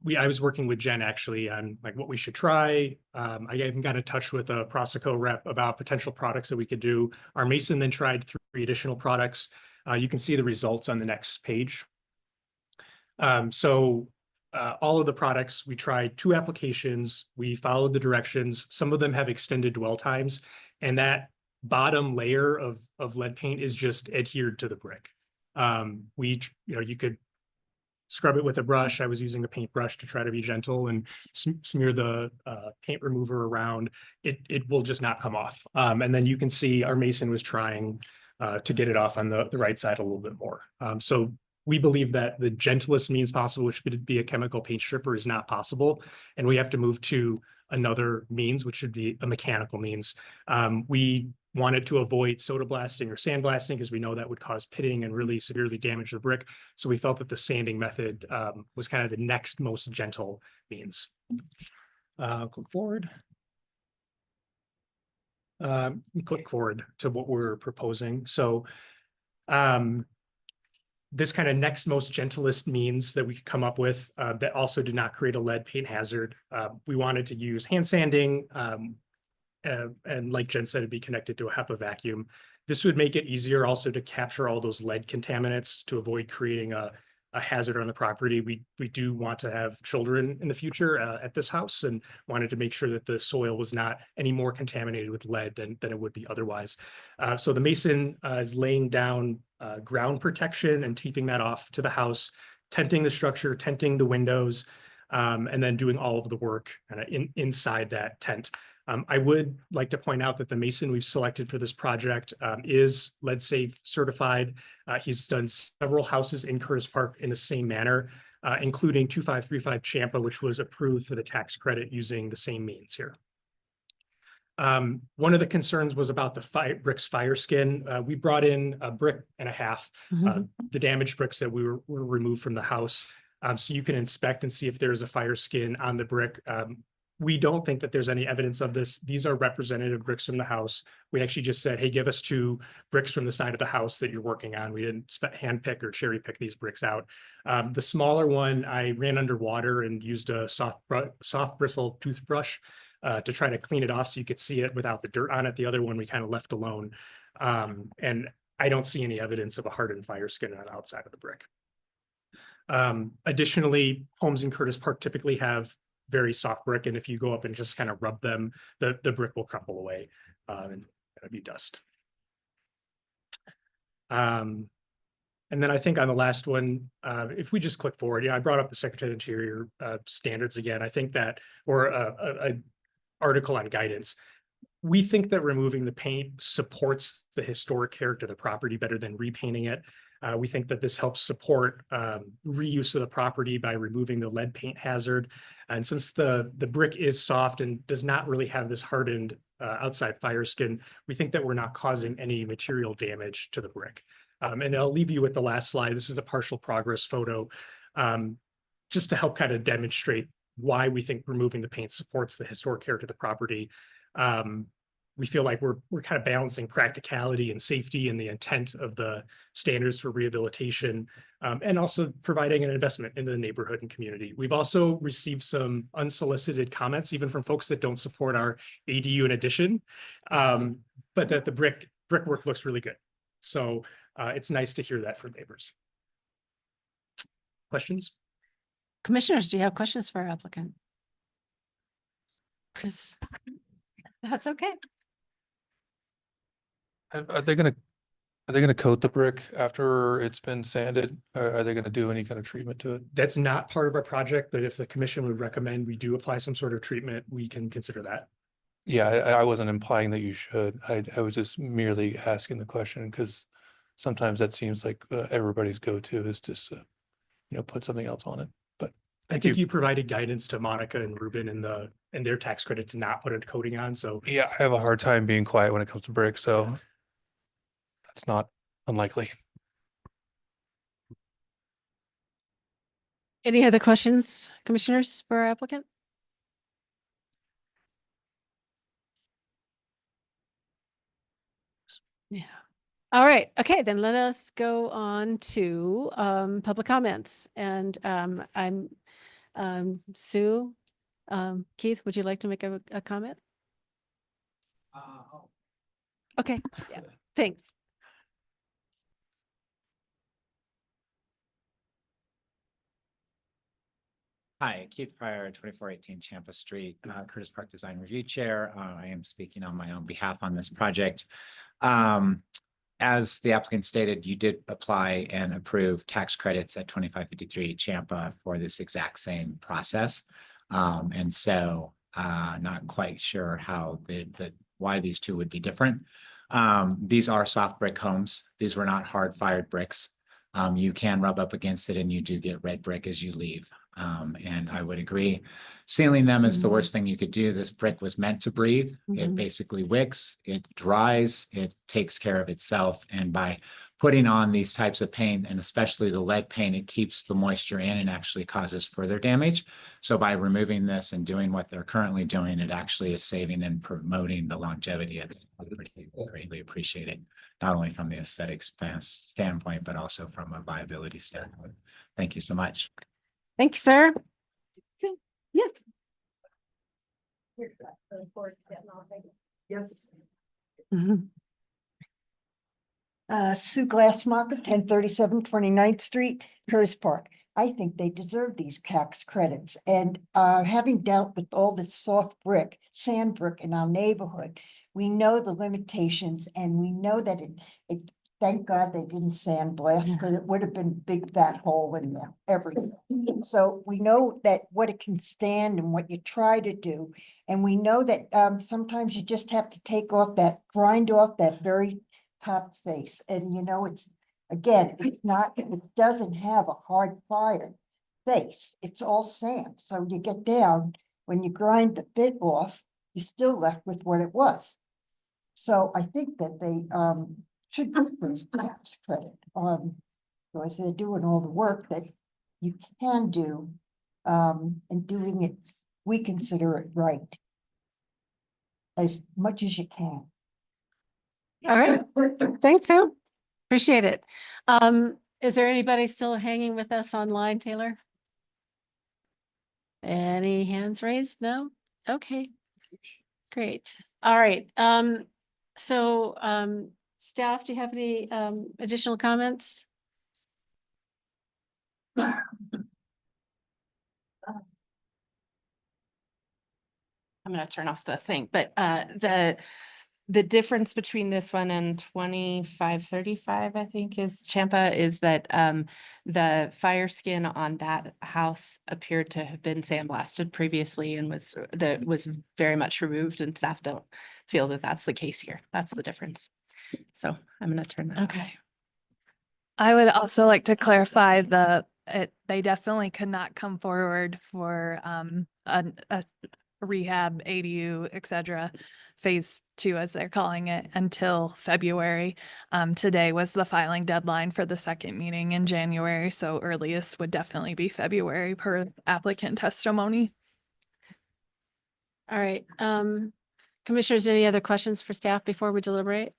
was working with Jen actually on like what we should try. I even got in touch with a Proseco rep about potential products that we could do. Our mason then tried 3 additional products. You can see the results on the next page. All of the products, we tried 2 applications. We followed the directions. Some of them have extended dwell times, and that bottom layer of lead paint is just adhered to the brick. You could scrub it with a brush. I was using a paintbrush to try to be gentle and smear the paint remover around. It will just not come off. And then you can see our mason was trying to get it off on the right side a little bit more. So we believe that the gentlest means possible, which would be a chemical paint stripper, is not possible. And we have to move to another means, which should be a mechanical means. We wanted to avoid soda blasting or sandblasting because we know that would cause pitting and really severely damage the brick. So we felt that the sanding method was kind of the next most gentle means. Click forward. Click forward to what we're proposing. So this kind of next most gentlest means that we could come up with that also did not create a lead paint hazard. We wanted to use hand sanding, and like Jen said, it'd be connected to a HEPA vacuum. This would make it easier also to capture all those lead contaminants to avoid creating a hazard on the property. We do want to have children in the future at this house, and wanted to make sure that the soil was not any more contaminated with lead than it would be otherwise. So the mason is laying down ground protection and taping that off to the house, tenting the structure, tenting the windows, and then doing all of the work inside that tent. I would like to point out that the mason we've selected for this project is lead safe certified. He's done several houses in Curtis Park in the same manner, including 2535 Champa, which was approved for the tax credit using the same means here. One of the concerns was about the brick's fire skin. We brought in a brick and a half, the damaged bricks that were removed from the house. So you can inspect and see if there's a fire skin on the brick. We don't think that there's any evidence of this. These are representative bricks from the house. We actually just said, hey, give us 2 bricks from the side of the house that you're working on. We didn't hand pick or cherry pick these bricks out. The smaller one, I ran underwater and used a soft bristle toothbrush to try to clean it off so you could see it without the dirt on it. The other one we kind of left alone. And I don't see any evidence of a hardened fire skin on the outside of the brick. Additionally, homes in Curtis Park typically have very soft brick, and if you go up and just kind of rub them, the brick will crumble away and it'll be dust. And then I think on the last one, if we just click forward, I brought up the Secretary of Interior standards again. I think that, or a article on guidance. We think that removing the paint supports the historic character of the property better than repainting it. We think that this helps support reuse of the property by removing the lead paint hazard. And since the brick is soft and does not really have this hardened outside fire skin, we think that we're not causing any material damage to the brick. And I'll leave you with the last slide. This is a partial progress photo, just to help kind of demonstrate why we think removing the paint supports the historic character of the property. We feel like we're kind of balancing practicality and safety and the intent of the standards for rehabilitation, and also providing an investment into the neighborhood and community. We've also received some unsolicited comments, even from folks that don't support our ADU in addition, but that the brickwork looks really good. So it's nice to hear that from neighbors. Questions? Commissioners, do you have questions for our applicant? Chris? That's okay. Are they gonna coat the brick after it's been sanded? Are they gonna do any kind of treatment to it? That's not part of our project, but if the commission would recommend we do apply some sort of treatment, we can consider that. Yeah, I wasn't implying that you should. I was just merely asking the question because sometimes that seems like everybody's go-to is just, put something else on it. But I think you provided guidance to Monica and Ruben in their tax credit to not put a coating on, so. yeah, I have a hard time being quiet when it comes to brick, so that's not unlikely. Any other questions, commissioners, for our applicant? Yeah. All right. Okay, then let us go on to public comments. And I'm Sue. Keith, would you like to make a comment? Okay, yeah, thanks. Hi, Keith Pryor, 2418 Champa Street, Curtis Park Design Review Chair. I am speaking on my own behalf on this project. As the applicant stated, you did apply and approve tax credits at 2553 Champa for this exact same process. And so not quite sure how why these two would be different. These are soft brick homes. These were not hard fired bricks. You can rub up against it and you do get red brick as you leave. And I would agree, sealing them is the worst thing you could do. This brick was meant to breathe. It basically wicks, it dries, it takes care of itself. And by putting on these types of paint, and especially the lead paint, it keeps the moisture in and actually causes further damage. So by removing this and doing what they're currently doing, it actually is saving and promoting the longevity of it. Greatly appreciate it, not only from the aesthetics standpoint, but also from a viability standpoint. Thank you so much. Thank you, sir. Yes. Yes. Mhm. Sue Glassmarker, 1037 29th Street, Curtis Park. I think they deserve these tax credits. And having dealt with all this soft brick, sand brick in our neighborhood, we know the limitations and we know that it thank God they didn't sandblast because it would have been a big fat hole in there, everything. So we know that what it can stand and what you try to do. And we know that sometimes you just have to grind off that very top face. And it's, again, it doesn't have a hard fired face. It's all sand. So you get down, when you grind the bit off, you're still left with what it was. So I think that they should get this tax credit because they're doing all the work that you can do and doing it, we consider it right as much as you can. All right. Thanks, Sue. Appreciate it. Is there anybody still hanging with us online, Taylor? Any hands raised? No? Okay. Great. All right. So staff, do you have any additional comments? I'm going to turn off the thing, but the difference between this one and 2535, I think is Champa, is that the fire skin on that house appeared to have been sandblasted previously and was very much removed, and staff don't feel that that's the case here. That's the difference. So I'm gonna turn that. Okay. I would also like to clarify they definitely could not come forward for a rehab, ADU, et cetera, phase 2, as they're calling it, until February. Today was the filing deadline for the second meeting in January, so earliest would definitely be February per applicant testimony. All right. Commissioners, any other questions for staff before we deliberate?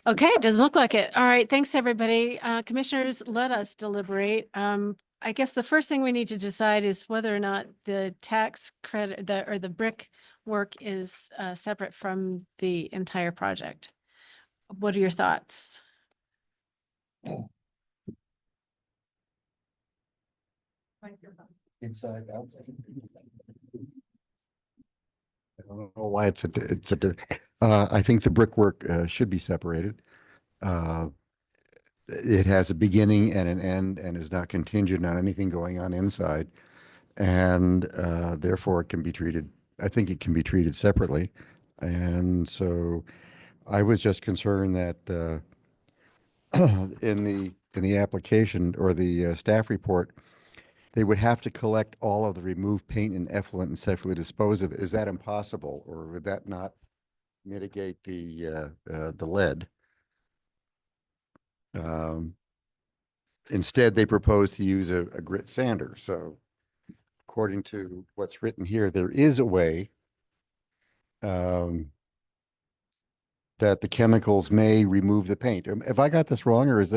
Okay, it doesn't look like it. All right, thanks, everybody. Commissioners, let us deliberate. I guess the first thing we need to decide is whether or not the tax credit, the brick work is separate from the entire project. What are your thoughts? Inside, outside. I don't know why I think the brickwork should be separated. It has a beginning and an end and is not contingent on anything going on inside. And therefore it can be treated, I think it can be treated separately. And so I was just concerned that in the application or the staff report, they would have to collect all of the removed paint and effluent and safely dispose of it. Is that impossible, or would that not mitigate the lead? Instead, they propose to use a grit sander. So according to what's written here, there is a way that the chemicals may remove the paint. Have I got this wrong, or is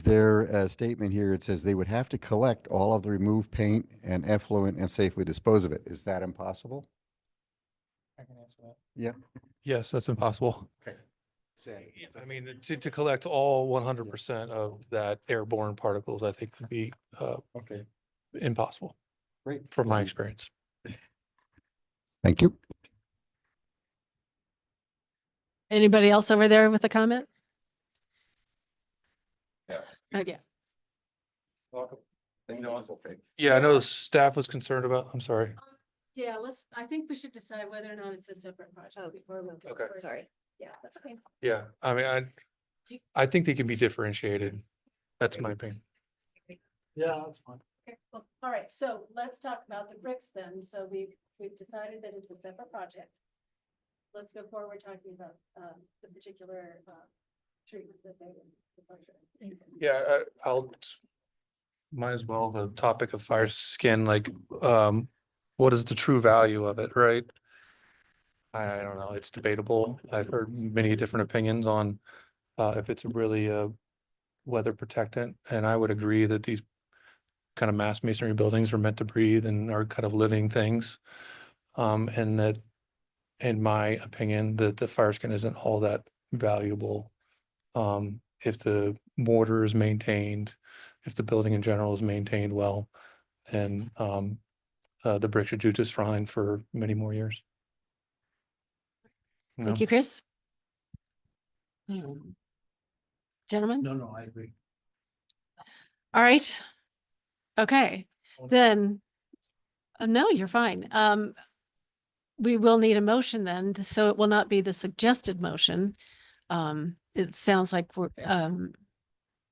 there a statement here? It says they would have to collect all of the removed paint and effluent and safely dispose of it. Is that impossible? I can answer that. Yeah. Yes, that's impossible. Okay. Say. I mean, to collect all 100% of that airborne particles, I think would be Okay. impossible. Great. From my experience. Thank you. Anybody else over there with a comment? Yeah. Okay. Welcome. Thank you. Okay. Yeah, I know the staff was concerned about, I'm sorry. Yeah, I think we should decide whether or not it's a separate project before we go. Okay. Sorry. Yeah, that's okay. Yeah, I mean, I think they can be differentiated. That's my opinion. Yeah, that's fine. Okay, well, all right, so let's talk about the bricks then. So we've decided that it's a separate project. Let's go forward talking about the particular treatment that they would propose. Yeah, might as well, the topic of fire skin, like, what is the true value of it, right? I don't know, it's debatable. I've heard many different opinions on if it's really a weather protectant, and I would agree that these kind of mass masonry buildings are meant to breathe and are kind of living things. And that, in my opinion, that the fire skin isn't all that valuable. If the mortar is maintained, if the building in general is maintained well, and the brick should do just fine for many more years. Thank you, Chris. Gentlemen? No, I agree. All right. Okay, then, no, you're fine. We will need a motion then, so it will not be the suggested motion. It sounds like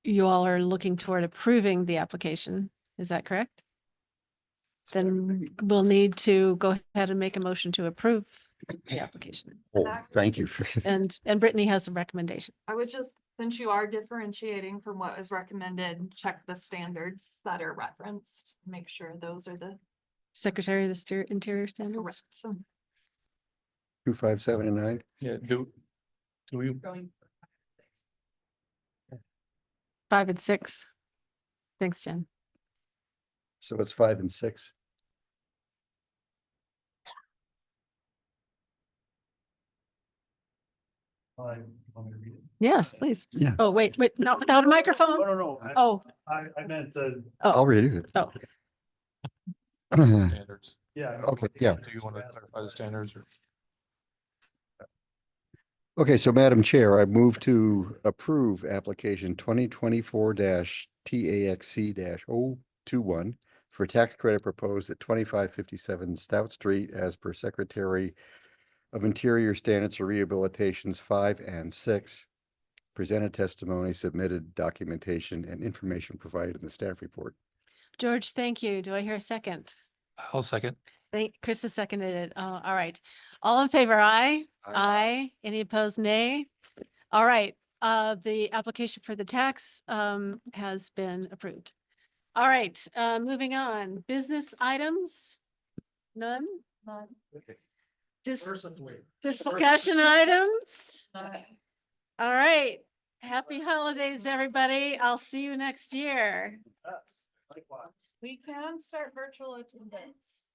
you all are looking toward approving the application. Is that correct? Then we'll need to go ahead and make a motion to approve the application. Oh, thank you. And Brittany has a recommendation. I would just, since you are differentiating from what is recommended, check the standards that are referenced, make sure those are the Secretary of the Interior Standards. correct. So 2, 5, 7, and 9. Yeah, do we? going 5 and 6. Thanks, Jen. So it's 5 and 6. Yes, please. Yeah. Oh, wait, not without a microphone? No. Oh. I meant the. I'll read it. Oh. Standards. Yeah. Okay, yeah. Do you want to clarify the standards or? Okay, so Madam Chair, I move to approve application 2024-TAXC-021 for tax credit proposed at 2557 Stout Street as per Secretary of Interior Standards for Rehabilitations 5 and 6. Presented testimony, submitted documentation, and information provided in the staff report. George, thank you. Do I hear a second? I'll second. Chris has seconded it. All right. All in favor, aye? Aye. Aye. Any opposed, nay? All right, the application for the tax has been approved. All right, moving on. Business items? None? None. Discussion items? All right. Happy holidays, everybody. I'll see you next year. We can start virtual attendance.